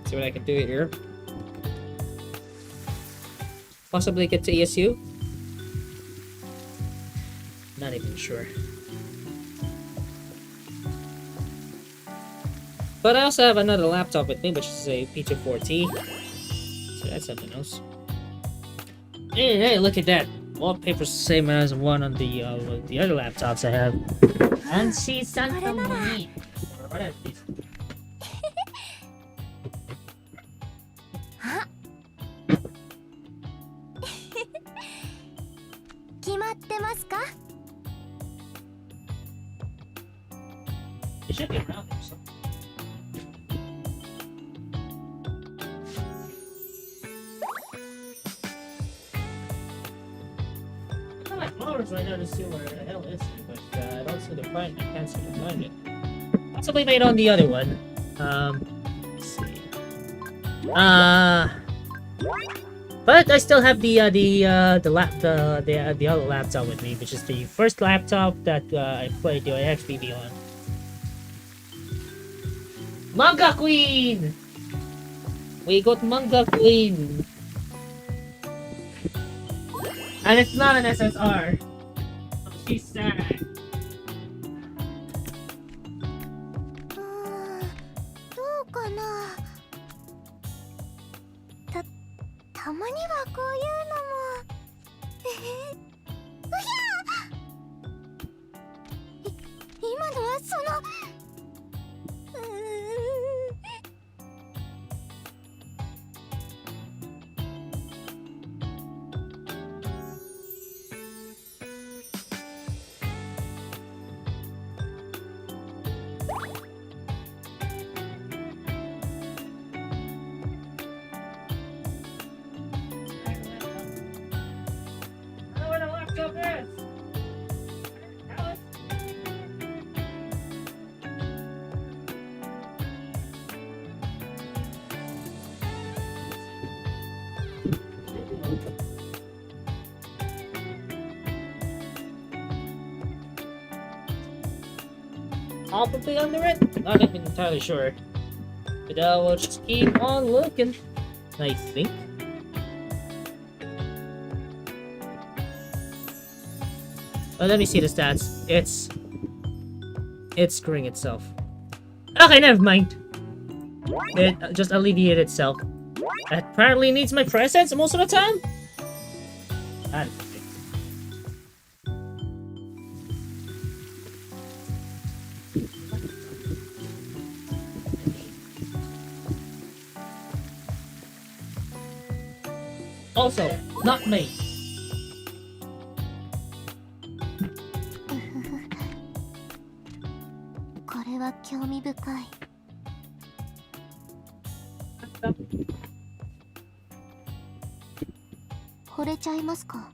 see what I can do here. Possibly get to ESU? Not even sure. But I also have another laptop with me, which is a P24T. So that's something else. Hey, look at that! Wallpaper's the same as one on the other laptops I have. And she's Santa Monica. Or whatever it is. 決まってますか It should be around there, so. I got my flowers right now to see where the hell is it, but I don't see the find. I can't seem to find it. Possibly made on the other one. Let's see. But I still have the other laptop with me, which is the first laptop that I played DOAXVV on. Manga Queen! We got Manga Queen! And it's not an SSR. Oh, she's sad. どうかなたまにはこういうのもうひゃ今のはそのProbably under it? Not even entirely sure. But we'll just keep on looking. I think. Oh, let me see the stats. It's screwing itself. Okay, never mind. It just alleviated itself. It apparently needs my presence most of the time? That is ridiculous. Also, not me.これは興味深い惚れちゃいますか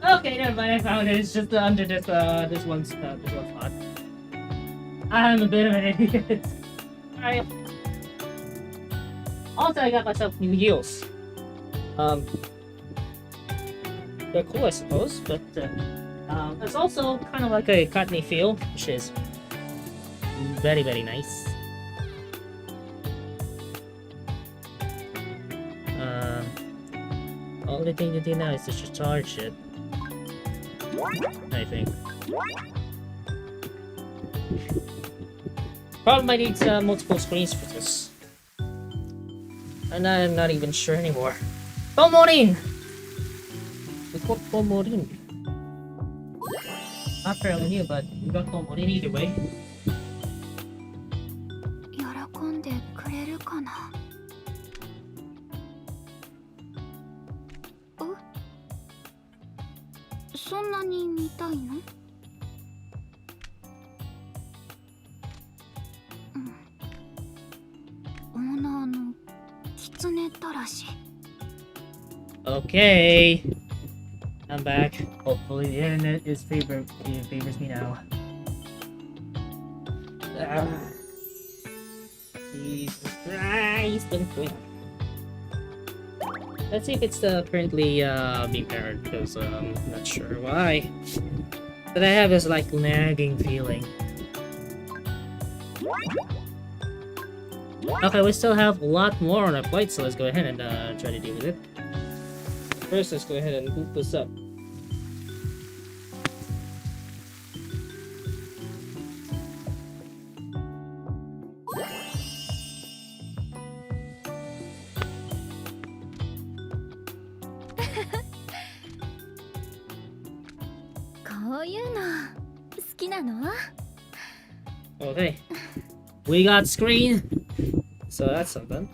Okay, never mind. I found it. It's just under this one spot. I'm a bit of an idiot. Alright. Also, I got myself new heels. They're cool, I suppose, but It's also kind of like a cottony feel, which is very, very nice. Only thing to do now is to charge it, I think. Probably might need multiple screens for this. And I'm not even sure anymore. Tomorin! We got Tomorin. Not fairly new, but we got Tomorin either way. 喜んでくれるかな。そんなに見たいの？オーナーの狐たらし。Okay. I'm back. Hopefully the internet favors me now. Jesus Christ, don't quit. Let's see if it's currently being paired, because I'm not sure why. But I have this like nagging feeling. Okay, we still have a lot more on our plate, so let's go ahead and try to deal with it. First, let's go ahead and boot this up. Okay, we got screen, so that's something.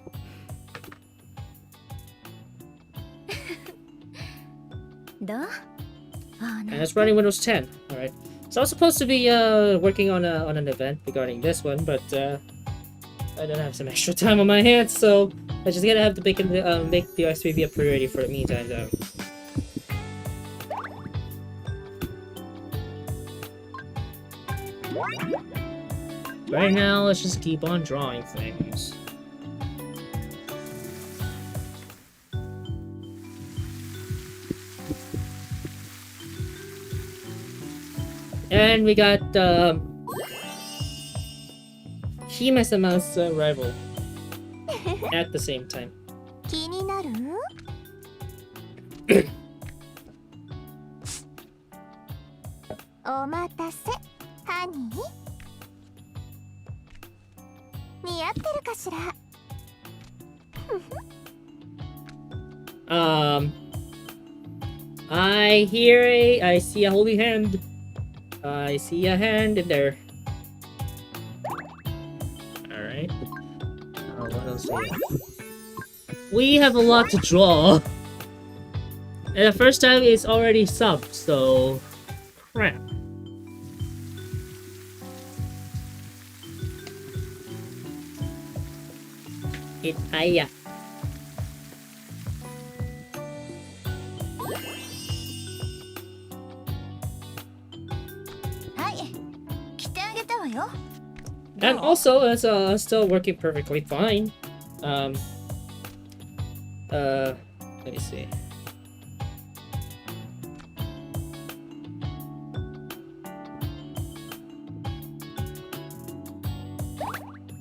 And it's running Windows 10. All right. So I was supposed to be working on an event regarding this one, but I don't have some extra time on my hands, so I just gotta have to make the DOAXVV a priority for the meantime, though. Right now, let's just keep on drawing things. And we got Hime-sama's rival at the same time. 気になる？お待たせ、ハニー。似合ってるかしら？I see a holy hand. I see a hand in there. Alright. What else do we have? We have a lot to draw. And the first time it's already subbed, so crap. Aya. And also, it's still working perfectly fine. Let me see.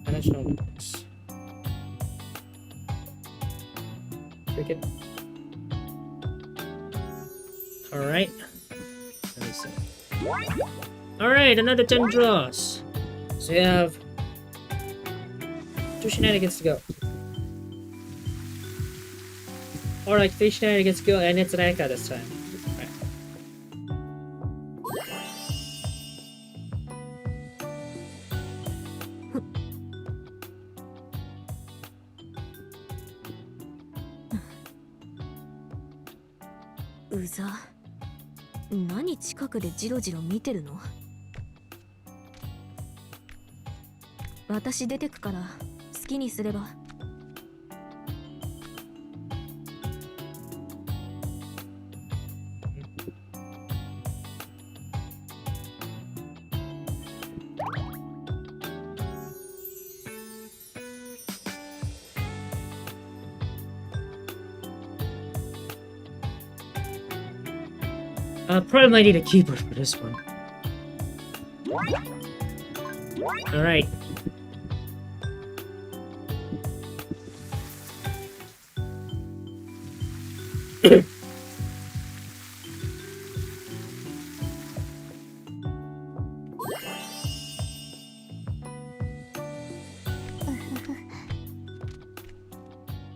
National Olympics. Cricket. Alright. Let me see. Alright, another 10 draws. So we have 2 shenanigans to go. Alright, 3 shenanigans to go, and it's an Anka this time. Right. Uza, 何近くでジロジロ見てるの？私出てくから好きにすれば。Probably might need a keyboard for this one. Alright.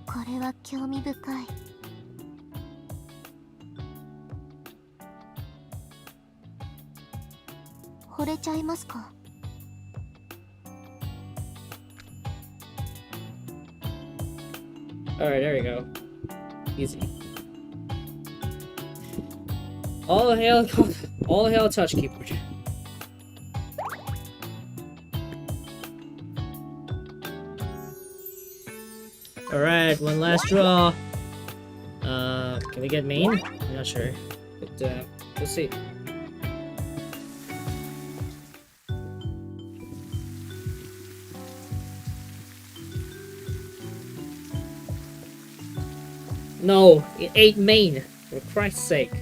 これは興味深い。惚れちゃいますか？ Alright, there we go. Easy. All hail touch keyboard. Alright, one last draw. Can we get main? I'm not sure. But we'll see. No, it ate main, for Christ's sake.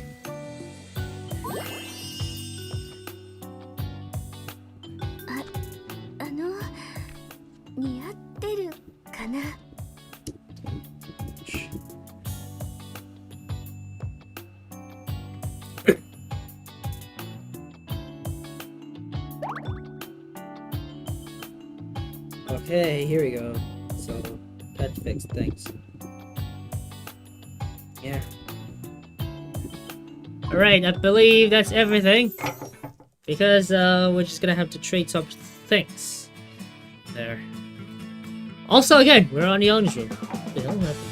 Okay, here we go. So, that fixed things. Yeah. Alright, I believe that's everything. Because we're just gonna have to trade some things. There. Also, again, we're on the owner's room. They don't have to.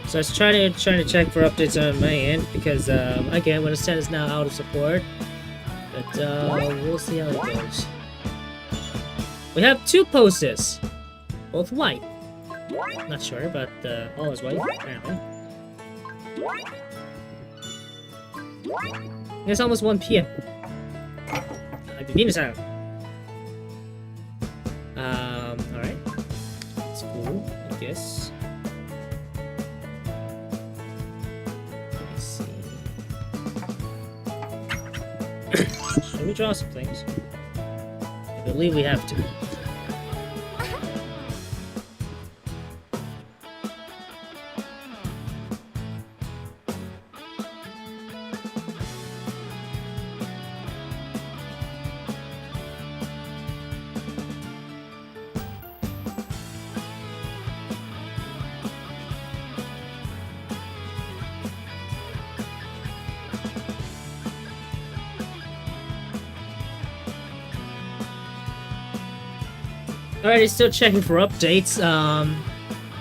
So I was trying to check for updates on my end because again, when the set is now out of support. But we'll see how it goes. We have two posters. Both white. Not sure, but all is white, apparently. It's almost 1 PM. I've been out. Alright. It's cool, I guess. Let me see. Should we draw some things? I believe we have to. Alright, still checking for updates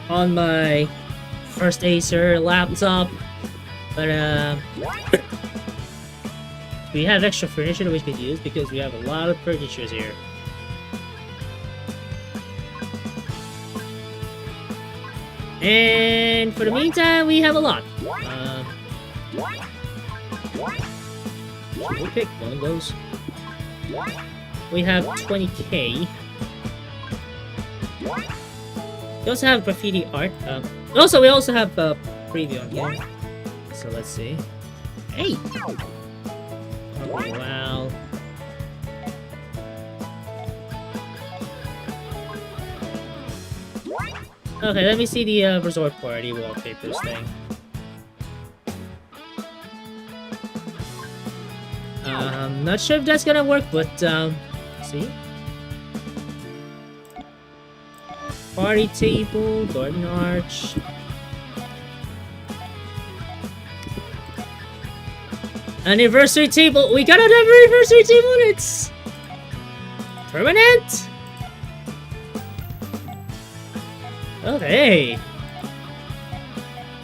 on my first Acer laptop, but we have extra furniture that we could use because we have a lot of furnitures here. And for the meantime, we have a lot. Should we pick one of those? We have 20k. We also have graffiti art. We also have preview on here. So let's see. Hey! Oh, wow. Okay, let me see the resort party wallpapers thing. Not sure if that's gonna work, but see. Party table, garden arch. Anniversary table! We got an anniversary table and it's permanent! Okay.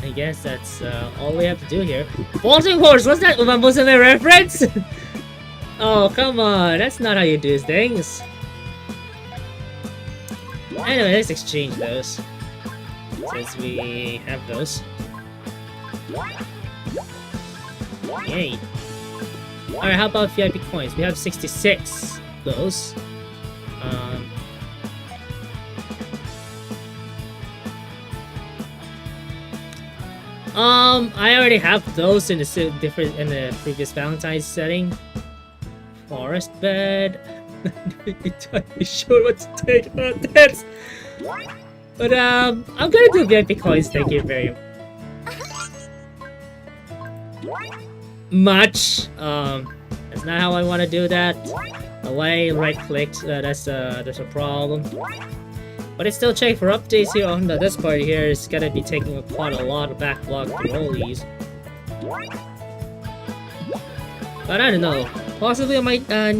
I guess that's all we have to do here. Vaulting horse! Wasn't that a reference? Oh, come on. That's not how you do things. Anyway, let's exchange those. Since we have those. Yay. Alright, how about VIP coins? We have 66 those. I already have those in the previous Valentine's setting. Forest bed. Not entirely sure what to take about this. But I'm gonna do VIP coins. Thank you very much. That's not how I want to do that. Away, right click. That's a problem. But it's still check for updates here on this part here. It's gonna be taking quite a lot of backlog to all these. But I don't know. Possibly I might have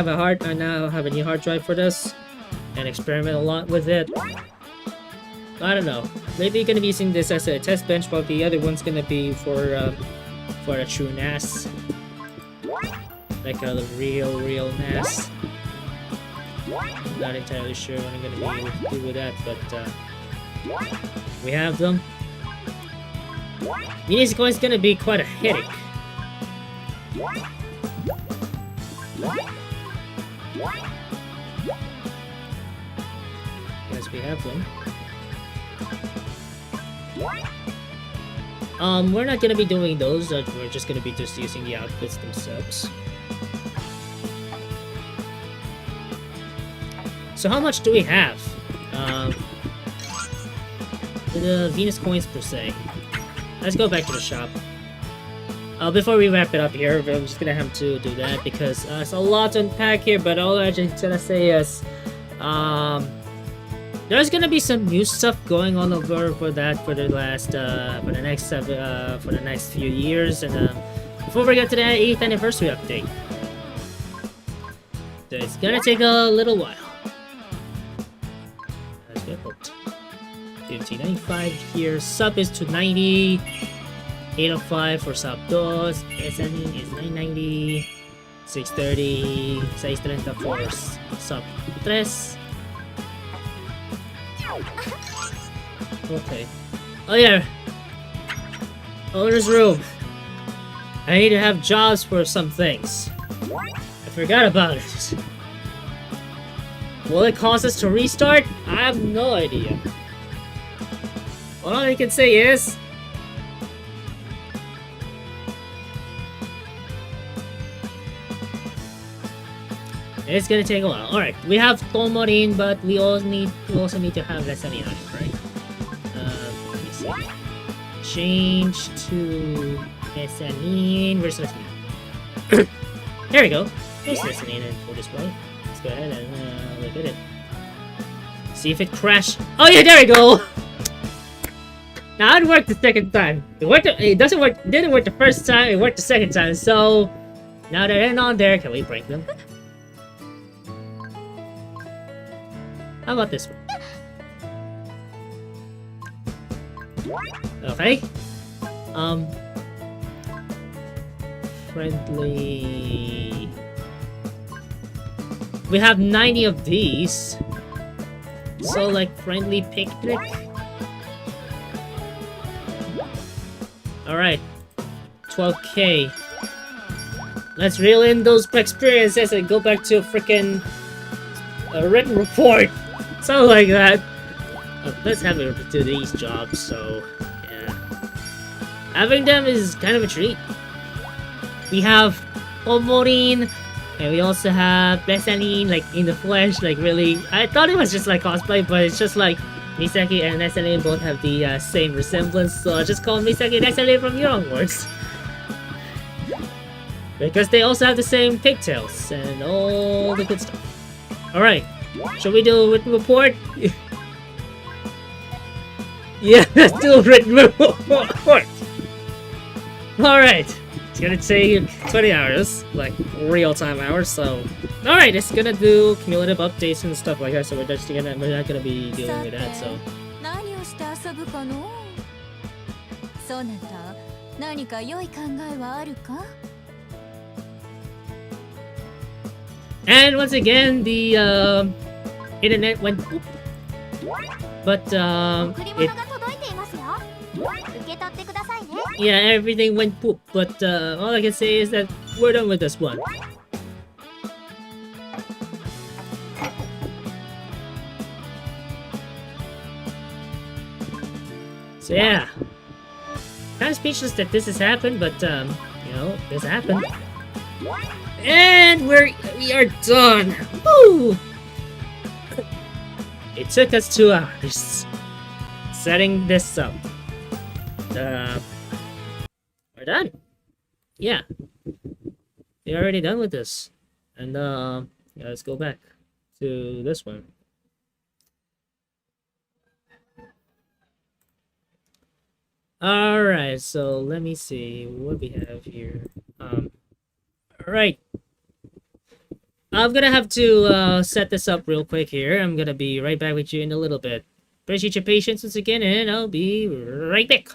a new hard drive for this and experiment a lot with it. I don't know. Maybe gonna be using this as a test bench, but the other one's gonna be for a true NAS, like a real NAS. Not entirely sure what I'm gonna be able to do with that, but we have them. Minis coin's gonna be quite a headache. Yes, we have them. We're not gonna be doing those. We're just gonna be using the outfits themselves. So how much do we have? The Venus coins per se. Let's go back to the shop. Before we wrap it up here, I'm just gonna have to do that because it's a lot to unpack here. But all I'm just gonna say is, there's gonna be some new stuff going on over for the next few years. And before we get to the 8th anniversary update, so it's gonna take a little while. Let's get hooked. 1595 here. Sub is 290. 805 for sub 2. SNE is 990. 630. 630 for sub 3. Okay. Oh yeah. Owner's room. I need to have jobs for some things. I forgot about it. Will it cause us to restart? I have no idea. All I can say is it's gonna take a while. Alright, we have Tomorin, but we also need to have Leslie 9, right? Let me see. Change to Leslie. Where's Leslie? There we go. There's Leslie in full display. Let's go ahead and look at it. See if it crashed. Oh yeah, there we go! Now it worked the second time. It doesn't work. Didn't work the first time. It worked the second time. So now that they're not there, can we break them? How about this one? Okay. Friendly. We have 90 of these. So like friendly picnic. Alright. 12k. Let's reel in those experiences and go back to a freaking written report. Something like that. Let's have it do these jobs, so yeah. Having them is kind of a treat. We have Omorin, and we also have Bessalin, like in the flesh, like really. I thought it was just like cosplay, but it's just like Misaki and Bessalin both have the same resemblance, so I just call Misaki and Bessalin from here onwards. Because they also have the same pigtails and all the good stuff. Alright. Shall we do a written report? Yeah, let's do a written report! Alright. It's gonna take 20 hours, like real-time hours, so... Alright, it's gonna do cumulative updates and stuff like that, so we're not gonna be dealing with that, so... 何をして遊ぶかの？そうなんだ。何か良い考えはあるか？ And once again, the internet went poop. But yeah, everything went poop. But all I can say is that we're done with this one. So yeah, kind of speechless that this has happened, but you know, this happened. And we are done. Woo! It took us 2 hours setting this up. We're done. Yeah, we're already done with this. And yeah, let's go back to this one. All right, so let me see what we have here. All right. I'm gonna have to set this up real quick here. I'm gonna be right back with you in a little bit. Appreciate your patience once again, and I'll be right back.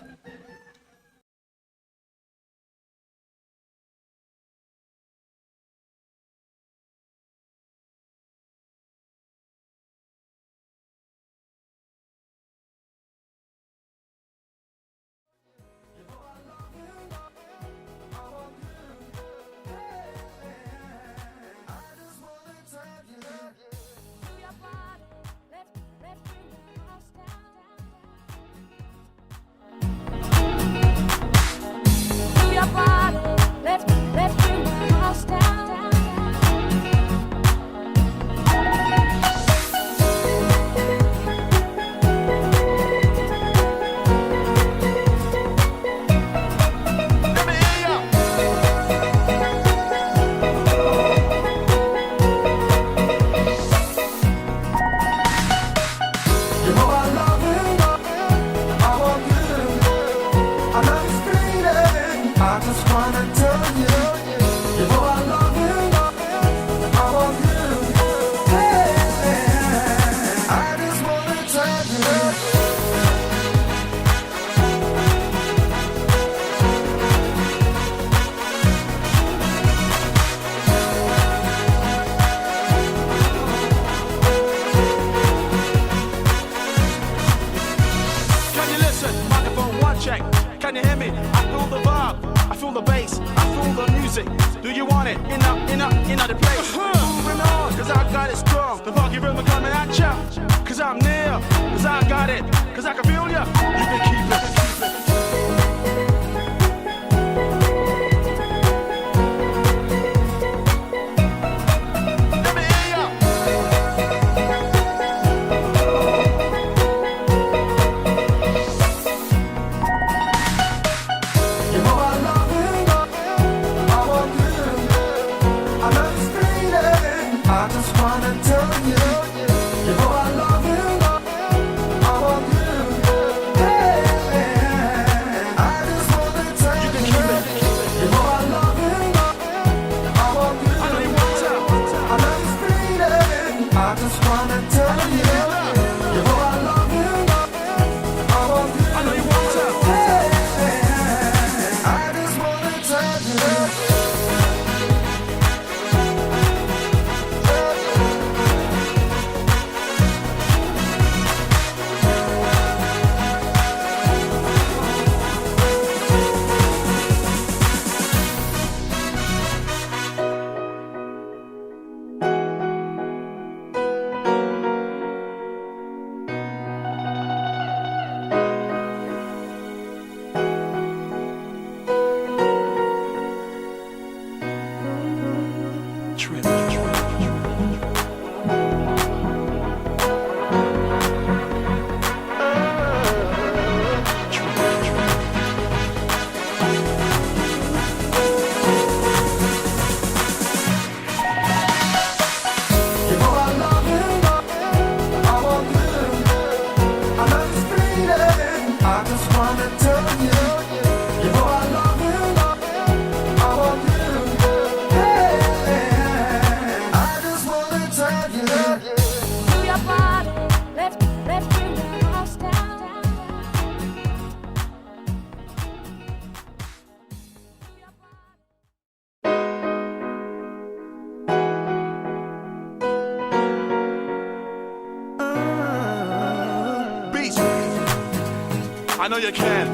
I know you can.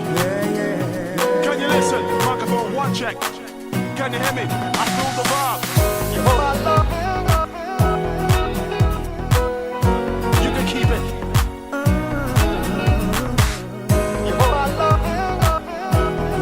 Can you listen? Microphone 1 check. Can you hear me? I feel the vibe. You know I love it. You can keep it. You know I love it.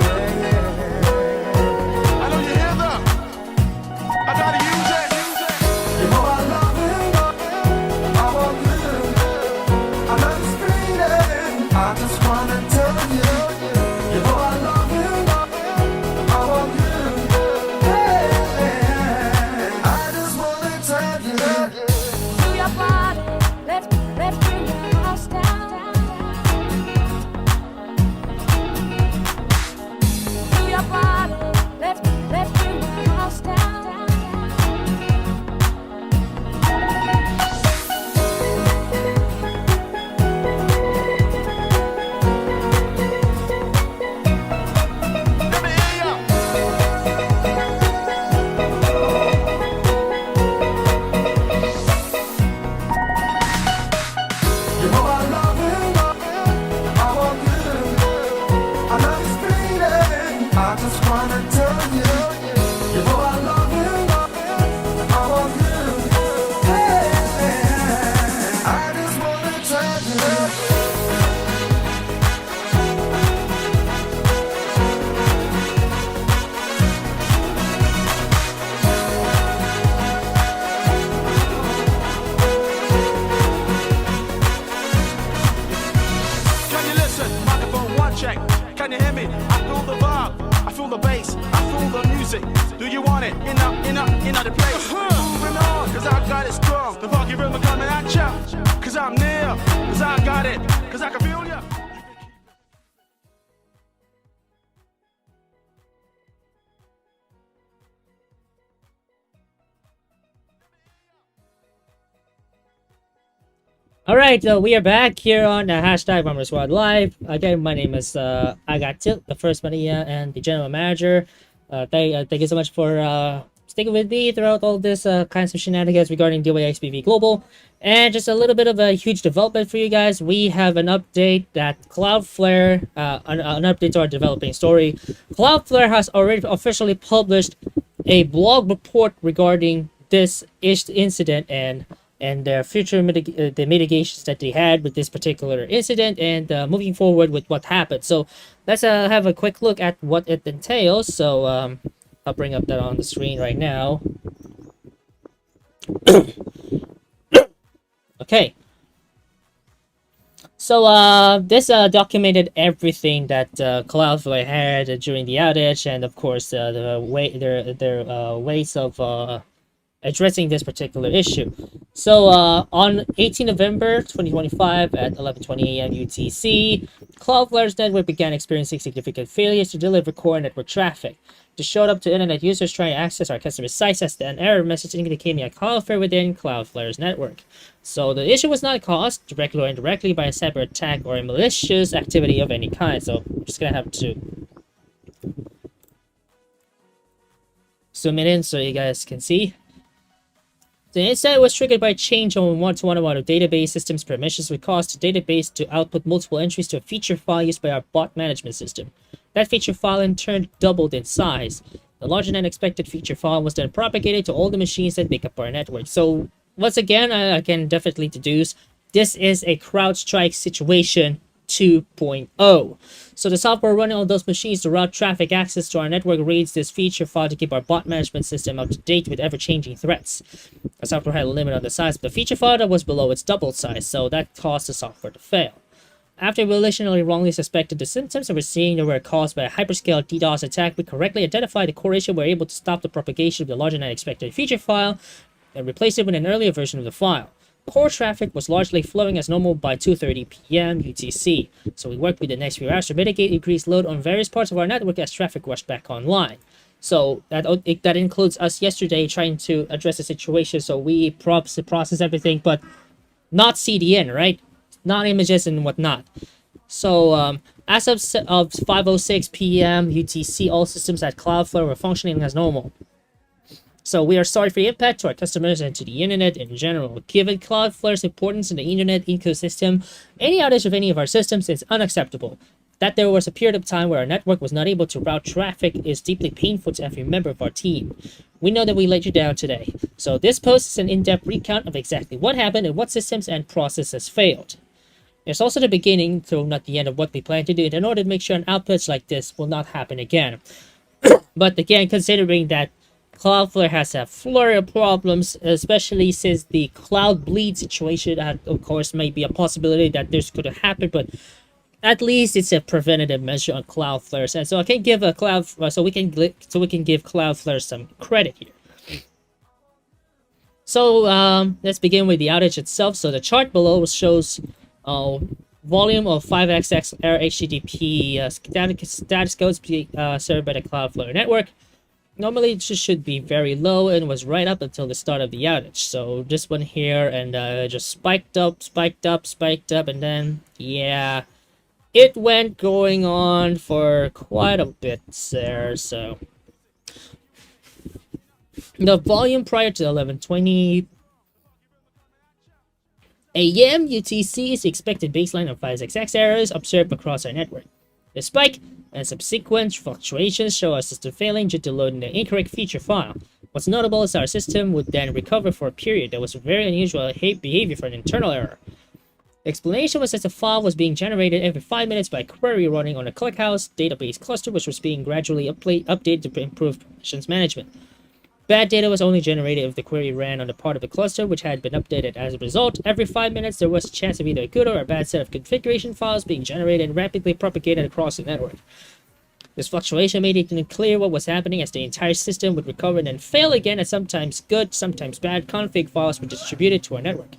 I got it, cause I can feel ya. Alright, we are back here on hashtag Bomber Squad Live. Again, my name is I got Tilt, the first Maria, and the general manager. Thank you so much for sticking with me throughout all this kinds of shenanigans regarding DOAXVV Global. And just a little bit of a huge development for you guys. We have an update that Cloudflare, an update to our developing story. Cloudflare has already officially published a blog report regarding this incident and their future the mitigations that they had with this particular incident, and moving forward with what happened. So let's have a quick look at what it entails. So I'll bring up that on the screen right now. Okay. So this documented everything that Cloudflare had during the outage, and of course the way their ways of addressing this particular issue. So on 18 November 2025 at 11:20 a.m. UTC, Cloudflare's network began experiencing significant failures to deliver core network traffic. This showed up to internet users trying to access our customer sites as an error message indicating a Cloudflare within Cloudflare's network. So the issue was not caused directly or indirectly by a cyber attack or a malicious activity of any kind. So I'm just gonna have to zoom it in so you guys can see. The incident was triggered by a change on one-to-one amount of database systems permissions, which caused the database to output multiple entries to a feature file used by our bot management system. That feature file in turn doubled in size. The larger than expected feature file was then propagated to all the machines that make up our network. So once again, I can definitely deduce this is a CrowdStrike situation 2.0. So the software running on those machines to route traffic access to our network reads this feature file to keep our bot management system up to date with ever-changing threats. The software had a limit on the size of the feature file that was below its doubled size, so that caused the software to fail. After we initially wrongly suspected the symptoms that we're seeing that were caused by a hyperscale DDoS attack, we correctly identified the core issue and were able to stop the propagation of the larger than expected feature file and replace it with an earlier version of the file. Core traffic was largely flowing as normal by 2:30 p.m. UTC, so we worked with the next few hours to mitigate increased load on various parts of our network as traffic rushed back online. So that includes us yesterday trying to address the situation, so we process everything, but not CDN, right? Not images and whatnot. So as of 5:06 p.m. UTC, all systems at Cloudflare were functioning as normal. So we are sorry for the impact to our customers and to the internet in general. Given Cloudflare's importance in the internet ecosystem, any outage of any of our systems is unacceptable. That there was a period of time where our network was not able to route traffic is deeply painful to every member of our team. We know that we let you down today. So this post is an in-depth recount of exactly what happened and what systems and processes failed. It's also the beginning, though not the end, of what we plan to do in order to make sure an outage like this will not happen again. But again, considering that Cloudflare has a flurry of problems, especially since the cloud bleed situation, of course, may be a possibility that this could happen, but at least it's a preventative measure on Cloudflare. And so I can give we can give Cloudflare some credit here. So let's begin with the outage itself. So the chart below shows volume of 5xx error HTTP status codes being served by the Cloudflare network. Normally it should be very low and was right up until the start of the outage. So this one here and just spiked up, and then yeah, it went going on for quite a bit there. So the volume prior to 11:20 a.m. UTC is the expected baseline of 5xx errors observed across our network. The spike and subsequent fluctuations show our system failing due to loading the incorrect feature file. What's notable is our system would then recover for a period that was very unusual behavior for an internal error. The explanation was that the file was being generated every 5 minutes by a query running on a ClickHouse database cluster, which was being gradually updated to improve permissions management. Bad data was only generated if the query ran on the part of the cluster which had been updated. As a result, every 5 minutes there was a chance of either a good or a bad set of configuration files being generated and rapidly propagated across the network. This fluctuation made it unclear what was happening, as the entire system would recover and then fail again, as sometimes good, sometimes bad config files were distributed to our network.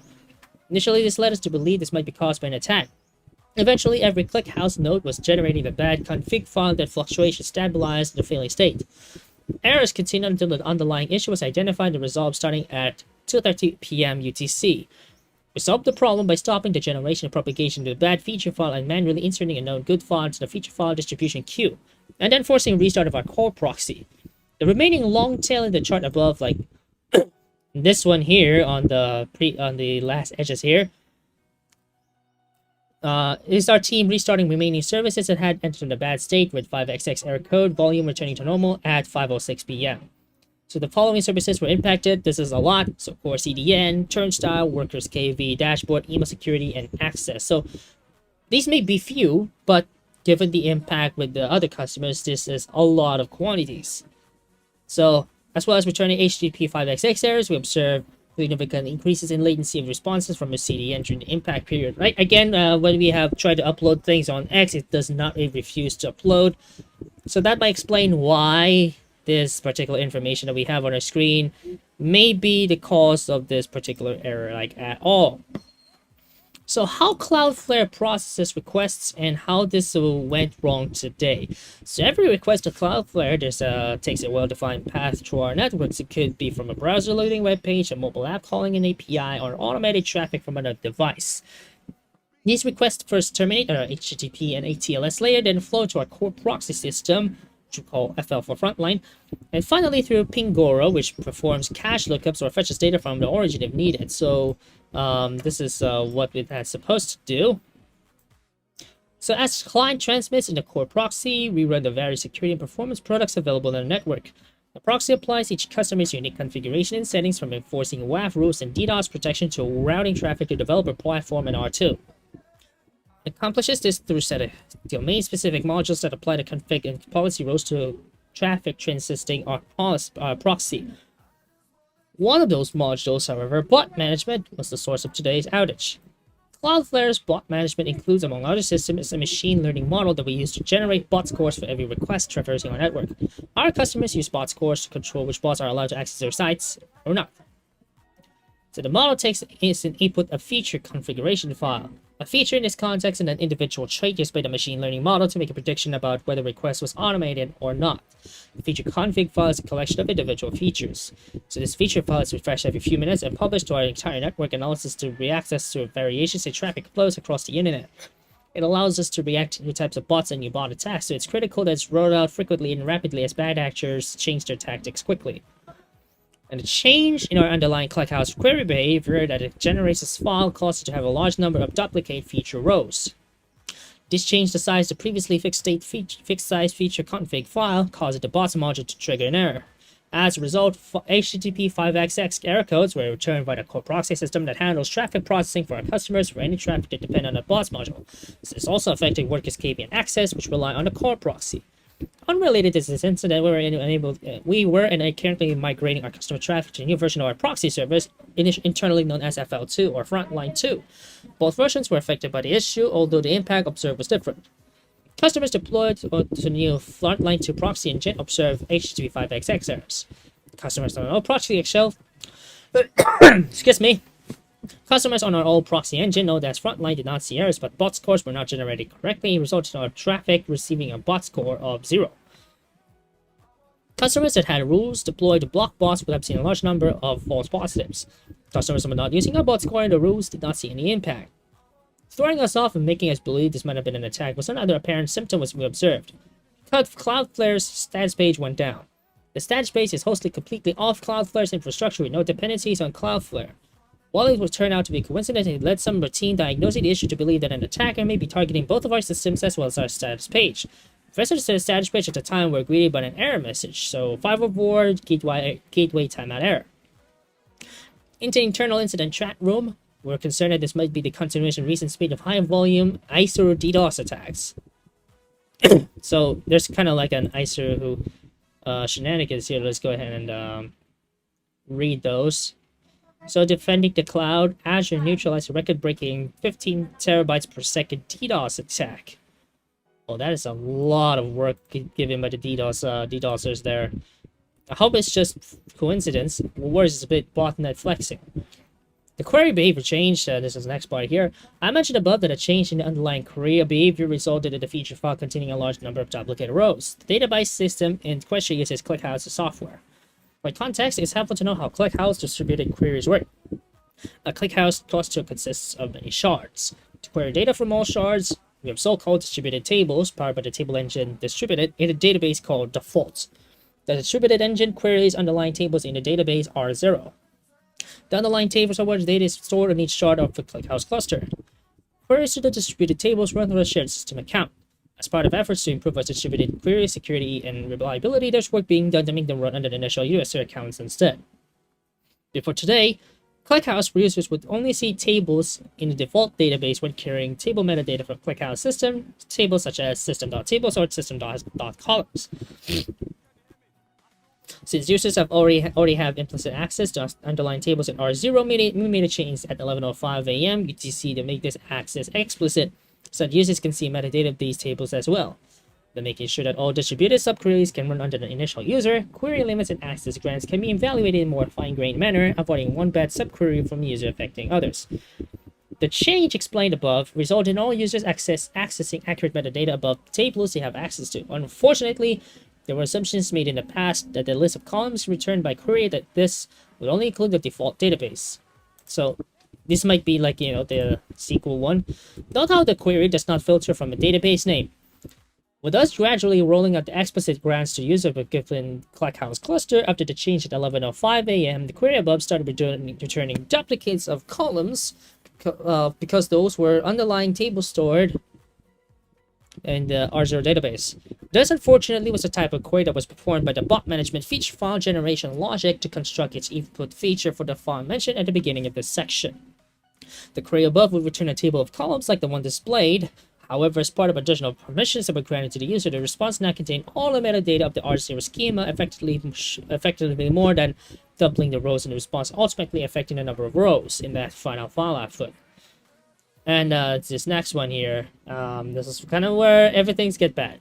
Initially, this led us to believe this might be caused by an attack. Eventually, every ClickHouse node was generating a bad config file that fluctuation stabilized in a failing state. Errors continued until the underlying issue was identified and resolved starting at 2:30 p.m. UTC. We solved the problem by stopping the generation and propagation of the bad feature file and manually inserting a known good file into the feature file distribution queue, and then forcing a restart of our core proxy. The remaining long tail in the chart above, like this one here on the last edges here, is our team restarting remaining services that had entered in a bad state with 5xx error code volume returning to normal at 5:06 p.m. So the following services were impacted. This is a lot. So core CDN, turnstile, workers KV, dashboard, email security, and access. So these may be few, but given the impact with the other customers, this is a lot of quantities. So as well as returning HTTP 5xx errors, we observed significant increases in latency of responses from a CDN during the impact period. Right? Again, when we have tried to upload things on X, it does not refuse to upload. So that might explain why this particular information that we have on our screen may be the cause of this particular error, like at all. So how Cloudflare processes requests and how this went wrong today. So every request to Cloudflare takes a well-defined path through our networks. It could be from a browser loading web page, a mobile app calling an API, or automated traffic from another device. These requests first terminate at our HTTP and ATLS layer, then flow to our core proxy system, which we call FL for frontline, and finally through Pingoro, which performs cache lookups or fetches data from the origin if needed. So this is what it's supposed to do. So as client transmits in the core proxy, we run the various security and performance products available on the network. The proxy applies each customer's unique configuration and settings, from enforcing WAF rules and DDoS protection to routing traffic to developer platform and R2. It accomplishes this through a set of domain-specific modules that apply the config and policy rules to traffic transisting our proxy. One of those modules, however, bot management, was the source of today's outage. Cloudflare's bot management includes, among other systems, a machine learning model that we use to generate bot scores for every request traversing our network. Our customers use bot scores to control which bots are allowed to access their sites or not. So the model takes as an input a feature configuration file. A feature in this context is an individual trait used by the machine learning model to make a prediction about whether a request was automated or not. The feature config file is a collection of individual features. So this feature file is refreshed every few minutes and published to our entire network analysis to reaccess to variations in traffic flows across the internet. It allows us to react to new types of bots and new bot attacks, so it's critical that it's rolled out frequently and rapidly as bad actors change their tactics quickly. And the change in our underlying ClickHouse query behavior that it generates this file causes it to have a large number of duplicate feature rows. This changed the size of the previously fixed size feature config file, causing the bots module to trigger an error. As a result, HTTP 5xx error codes were returned by the core proxy system that handles traffic processing for our customers for any traffic that depend on the bots module. This is also affecting workers KV and access, which rely on the core proxy. Unrelated to this incident, we were currently migrating our customer traffic to a new version of our proxy service, internally known as FL2 or Frontline 2. Both versions were affected by the issue, although the impact observed was different. Customers deployed to the new Frontline 2 proxy engine observed HTTP 5xx errors. Customers on our old proxy shell, excuse me. Customers on our old proxy engine know that Frontline did not see errors, but bot scores were not generated correctly, resulting in our traffic receiving a bot score of 0. Customers that had rules deployed to block bots would have seen a large number of false positives. Customers who were not using our bot score and the rules did not see any impact. Throwing us off and making us believe this might have been an attack was another apparent symptom we observed. Cloudflare's status page went down. The status page is hosted completely off Cloudflare's infrastructure with no dependencies on Cloudflare. While it would turn out to be coincidence, it led some routine diagnosing the issue to believe that an attacker may be targeting both of our systems as well as our status page. Visitors to the status page at the time were greeted by an error message, so 5 aboard, gateway timeout error. In the internal incident chat room, we're concerned that this might be the continuation of recent spate of high-volume ISO DDoS attacks. So there's kind of like an ISO shenanigans here. Let's go ahead and read those. So defending the cloud, Azure neutralized a record-breaking 15 terabytes per second DDoS attack. Well, that is a lot of work given by the DDoSers there. I hope it's just coincidence. Worse, it's a bit botnet flexing. The query behavior change, this is the next part here. I mentioned above that a change in the underlying query behavior resulted in the feature file containing a large number of duplicated rows. The database system in question uses ClickHouse software. For context, it's helpful to know how ClickHouse distributed queries work. A ClickHouse cluster consists of many shards. To query data from all shards, we have so-called distributed tables powered by the table engine distributed in a database called defaults. The distributed engine queries underlying tables in the database R0. The underlying tables are where the data is stored on each shard of the ClickHouse cluster. Queries to the distributed tables run through a shared system account. As part of efforts to improve our distributed query security and reliability, there's work being done to make them run under the initial user accounts instead. Before today, ClickHouse users would only see tables in the default database when querying table metadata from ClickHouse system, tables such as system.tables or system.columns. Since users have already have implicit access to underlying tables in R0, we made a change at 11:05 a.m. UTC to make this access explicit, so that users can see metadata of these tables as well. By making sure that all distributed subqueries can run under the initial user, query limits and access grants can be evaluated in a more fine-grained manner, avoiding one bad subquery from user affecting others. The change explained above resulted in all users accessing accurate metadata above the tables they have access to. Unfortunately, there were assumptions made in the past that the list of columns returned by query that this would only include the default database. So this might be like, the SQL one. Note how the query does not filter from a database name. With us gradually rolling out the explicit grants to users of a given ClickHouse cluster after the change at 11:05 a.m., the query above started returning duplicates of columns because those were underlying tables stored in the R0 database. This, unfortunately, was a type of query that was performed by the bot management feature file generation logic to construct its input feature for the file mentioned at the beginning of this section. The query above would return a table of columns like the one displayed. However, as part of additional permissions that were granted to the user, the response now contained all the metadata of the R0 schema, effectively more than doubling the rows in the response, ultimately affecting the number of rows in that final file output. And this next one here, this is kind of where everything's get bad.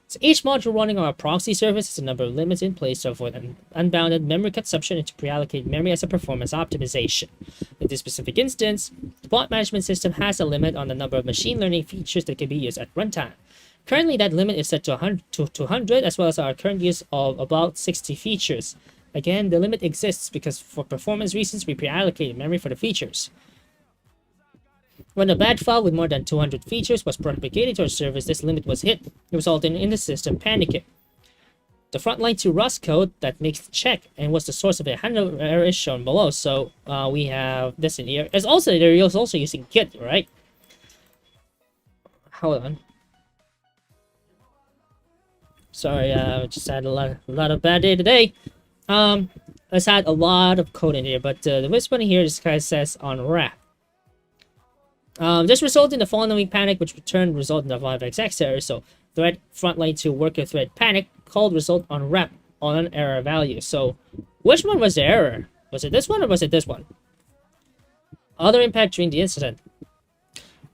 So each module running on a proxy service has a number of limits in place to avoid an unbounded memory consumption and to pre-allocate memory as a performance optimization. In this specific instance, the bot management system has a limit on the number of machine learning features that can be used at runtime. Currently, that limit is set to 200, as well as our current use of about 60 features. Again, the limit exists because for performance reasons, we pre-allocated memory for the features. When a bad file with more than 200 features was propagated to our service, this limit was hit, resulting in the system panicking. The frontline to Rust code that makes the check and was the source of a handle error is shown below. So we have this in here. They're also using Git, right? Hold on. Sorry, just had a lot of bad day today. Let's add a lot of code in here, but this one here just kind of says on wrap. This resulted in the following panic, which returned result in the 5xx error. So thread frontline to worker thread panic called result on wrap on an error value. So which one was the error? Was it this one or was it this one? Other impact during the incident.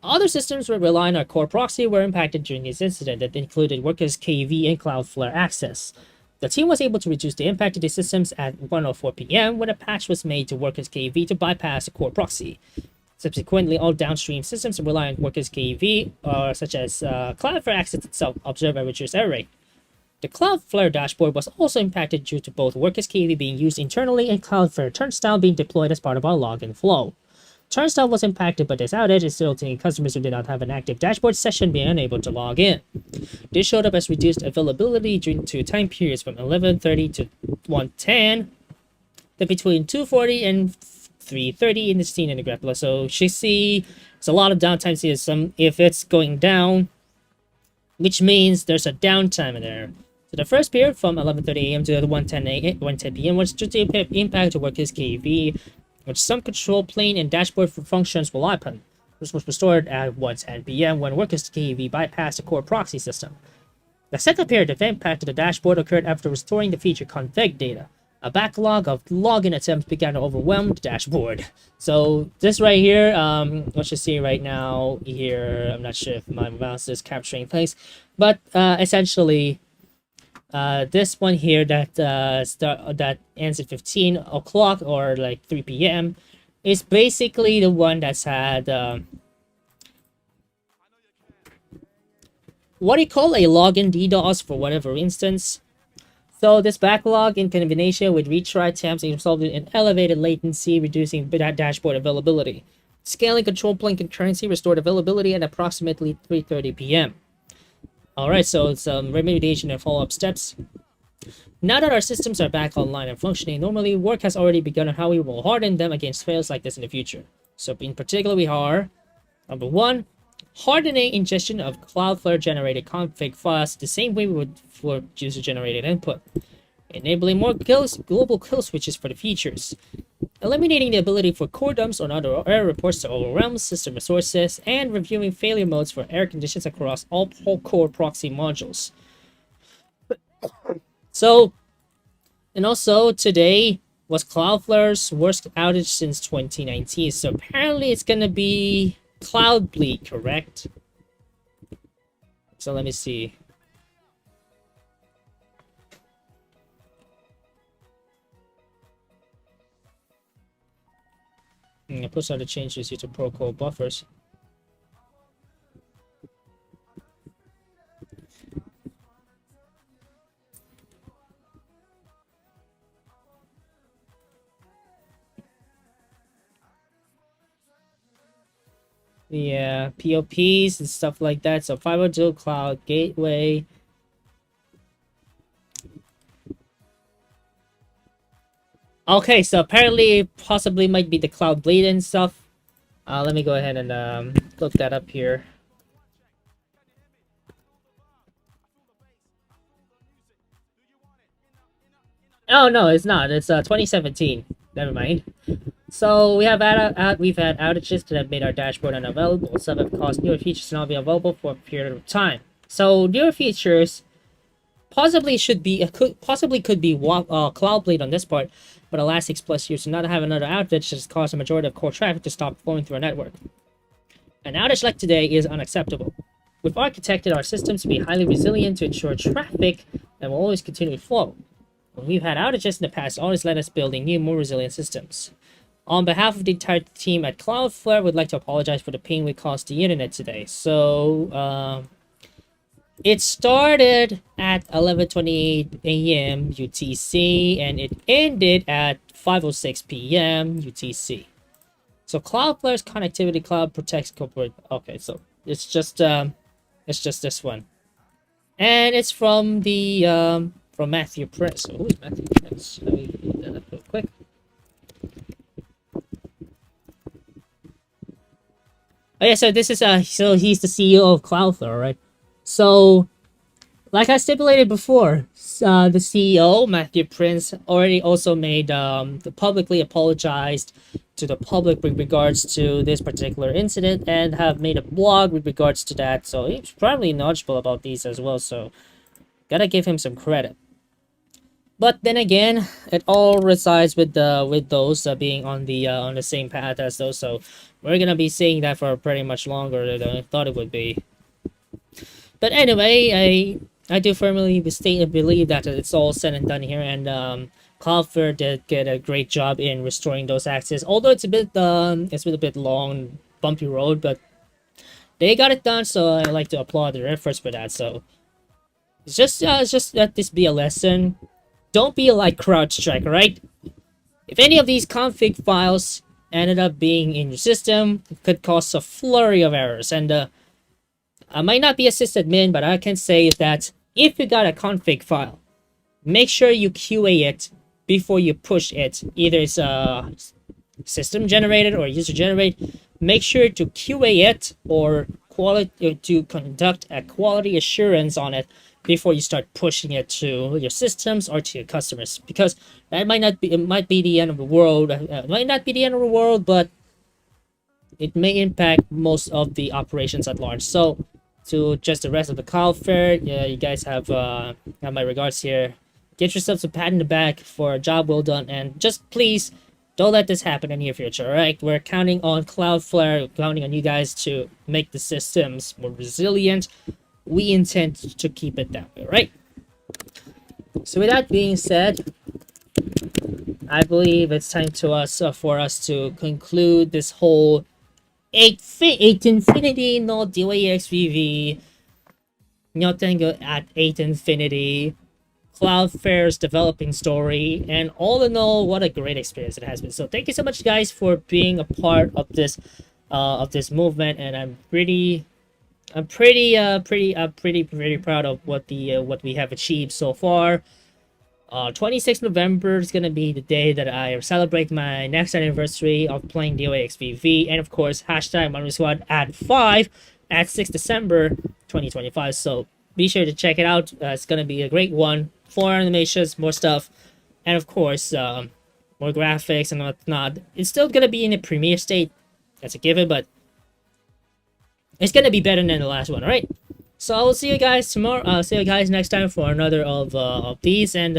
Other systems that rely on our core proxy were impacted during this incident that included workers KV and Cloudflare access. The team was able to reduce the impact of these systems at 1:04 p.m. when a patch was made to workers KV to bypass the core proxy. Subsequently, all downstream systems that rely on workers KV, such as Cloudflare access itself, observe a reduced error rate. The Cloudflare dashboard was also impacted due to both workers KV being used internally and Cloudflare turnstile being deployed as part of our login flow. Turnstile was impacted by this outage, resulting in customers who did not have an active dashboard session being unable to log in. This showed up as reduced availability during two time periods from 11:30 to 1:10, then between 2:40 and 3:30 in the scene in the graph below. So you see there's a lot of downtime here. If it's going down, which means there's a downtime in there. So the first period from 11:30 a.m. to 1:10 p.m. was due to impact to workers KV, which some control plane and dashboard functions rely upon. This was restored at 1:10 p.m. when workers KV bypassed the core proxy system. The second period of impact to the dashboard occurred after restoring the feature config data. A backlog of login attempts began to overwhelm the dashboard. So this right here, what you see right now here, I'm not sure if my mouse is capturing things, but essentially, this one here that ends at 15 o'clock or like 3 p.m. is basically the one that's had what do you call a login DDoS for whatever instance. So this backlog in combination with retry attempts resulted in elevated latency, reducing dashboard availability. Scaling control plane concurrency restored availability at approximately 3:30 p.m. Alright, so it's remediation and follow-up steps. Now that our systems are back online and functioning normally, work has already begun on how we will harden them against fails like this in the future. So in particular, we are, number one, hardening ingestion of Cloudflare generated config files the same way we would for user generated input. Enabling more global kill switches for the features. Eliminating the ability for core dumps or other error reports to overwhelm system resources, and reviewing failure modes for error conditions across all core proxy modules. So, and also today was Cloudflare's worst outage since 2019. So apparently it's gonna be Cloud Bleed, correct? So let me see. I push out the changes due to protocol buffers. Yeah, POPs and stuff like that. So 502 Cloud Gateway. Okay, so apparently possibly might be the Cloud Bleed and stuff. Let me go ahead and look that up here. Oh no, it's not. It's 2017. Never mind. So we've had outages that have made our dashboard unavailable. Some have caused newer features to not be available for a period of time. So newer features possibly could be Cloud Bleed on this part, but the last 6+ years to not have another outage has caused the majority of core traffic to stop flowing through our network. An outage like today is unacceptable. We've architected our systems to be highly resilient to ensure traffic that will always continue to flow. When we've had outages in the past, always led us building new, more resilient systems. On behalf of the entire team at Cloudflare, we'd like to apologize for the pain we caused the internet today. So, it started at 11:28 a.m. UTC, and it ended at 5:06 p.m. UTC. So Cloudflare's connectivity cloud protects corporate. Okay, so it's just this one, and it's from the from Matthew Prince. So who's Matthew Prince? Let me read that up real quick. Oh yeah, so this is so he's the CEO of Cloudflare, right? So, like I stipulated before, the CEO Matthew Prince already also made publicly apologized to the public with regards to this particular incident, and have made a blog with regards to that. So he's probably knowledgeable about these as well. So, gotta give him some credit. But then again, it all resides with those being on the same path as those. So we're gonna be seeing that for pretty much longer than I thought it would be. But anyway, I do firmly believe that it's all said and done here, and Cloudflare did get a great job in restoring those access. Although it's been a bit long, bumpy road, but they got it done. So I like to applaud their efforts for that. So it's just let this be a lesson. Don't be like CrowdStrike, right? If any of these config files ended up being in your system, it could cause a flurry of errors. And I might not be a sysadmin, but I can say that if you got a config file, make sure you QA it before you push it. Either it's system generated or user generated. Make sure to QA it or to conduct a quality assurance on it before you start pushing it to your systems or to your customers, because that might be the end of the world. It might not be the end of the world, but it may impact most of the operations at large. So to just the rest of the Cloudflare, yeah, you guys have my regards here. Get yourself some pat in the back for a job well done, and just please don't let this happen in the near future. All right, we're counting on Cloudflare, counting on you guys to make the systems more resilient. We intend to keep it that way, right? So with that being said, I believe it's time to us for us to conclude this whole 8nfinity no DOAXVV Tengu at 8nfinity Cloudflare's developing story, and all in all, what a great experience it has been. So thank you so much, guys, for being a part of this movement, and I'm pretty proud of what we have achieved so far. 26th November is gonna be the day that I celebrate my next anniversary of playing DOAXVV, and of course hashtag Money Squad at 5 at 6 December 2025. So be sure to check it out. It's gonna be a great one. 4 animations, more stuff, and of course more graphics and whatnot. It's still gonna be in a premiere state, that's a given, but it's gonna be better than the last one. All right. So I will see you guys tomorrow. See you guys next time for another of these, and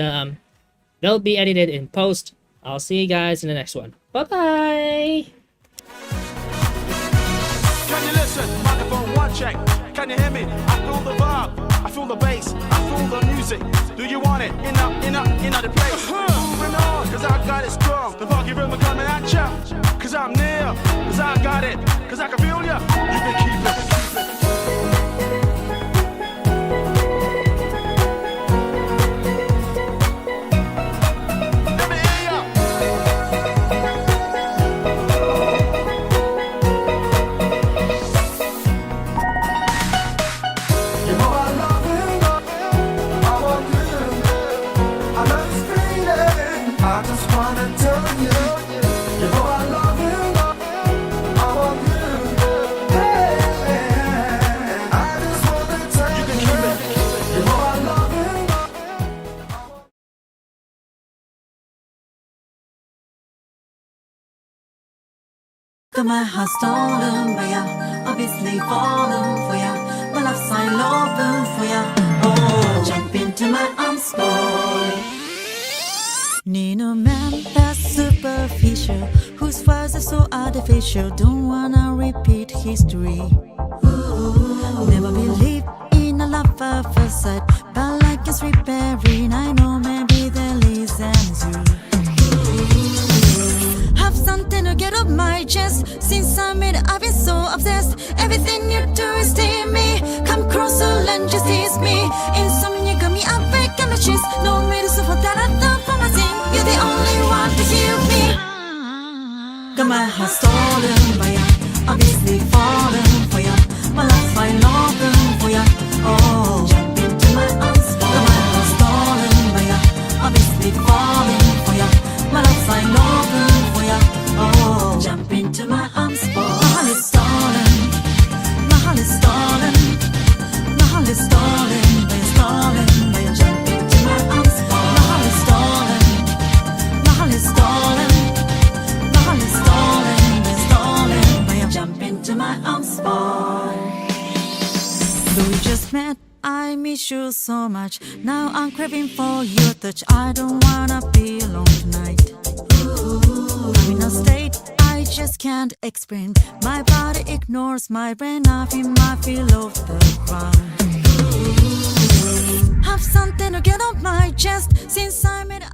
they'll be edited in post. I'll see you guys in the next one. Bye bye. Can you listen? Microphone one check. Can you hear me? I feel the vibe. I feel the bass. I feel the music. Do you want it? In the place. Moving on, cause I got it strong. The funky rhythm coming at ya. Cause I'm near. Cause I got it. Cause I can feel ya. You can keep it. Let me hear ya. You know I love you, I want you. I love this feeling, I just wanna tell you. You know I love you, I want you. Hey, I just wanna tell you. You know I love you. Got my heart stolen by ya, obviously fallen for ya. My love sign open for ya. Oh, jump into my arms, boy. Need a man that's superficial, whose words are so artificial. Don't wanna repeat history. Never believe in a love at first sight, but like it's repairing. I know maybe there is an answer. Have something to get off my chest. Since I made it, I've been so obsessed. Everything you do is steam me. Come closer and just tease me. Insomnia got me awake on the sheets. No medicine for that, I don't promising. You're the only one to heal me. Got my heart stolen by ya, obviously fallen for ya. My life I open for ya. Oh, jump into my arms. Got my heart stolen by ya, obviously falling for ya. My life I open for ya. Oh, jump into my arms, boy. My heart is stolen. My heart is stolen. My heart is stolen. By ya, stolen. By ya, jump into my arms, boy. My heart is stolen. My heart is stolen. My heart is stolen. By ya, stolen. By ya, jump into my arms, boy. Though we just met, I miss you so much. Now I'm craving for your touch. I don't wanna be alone tonight. I'm in a state I just can't explain. My body ignores my brain. I feel my feel off the ground. Have something to get off my chest. Since I made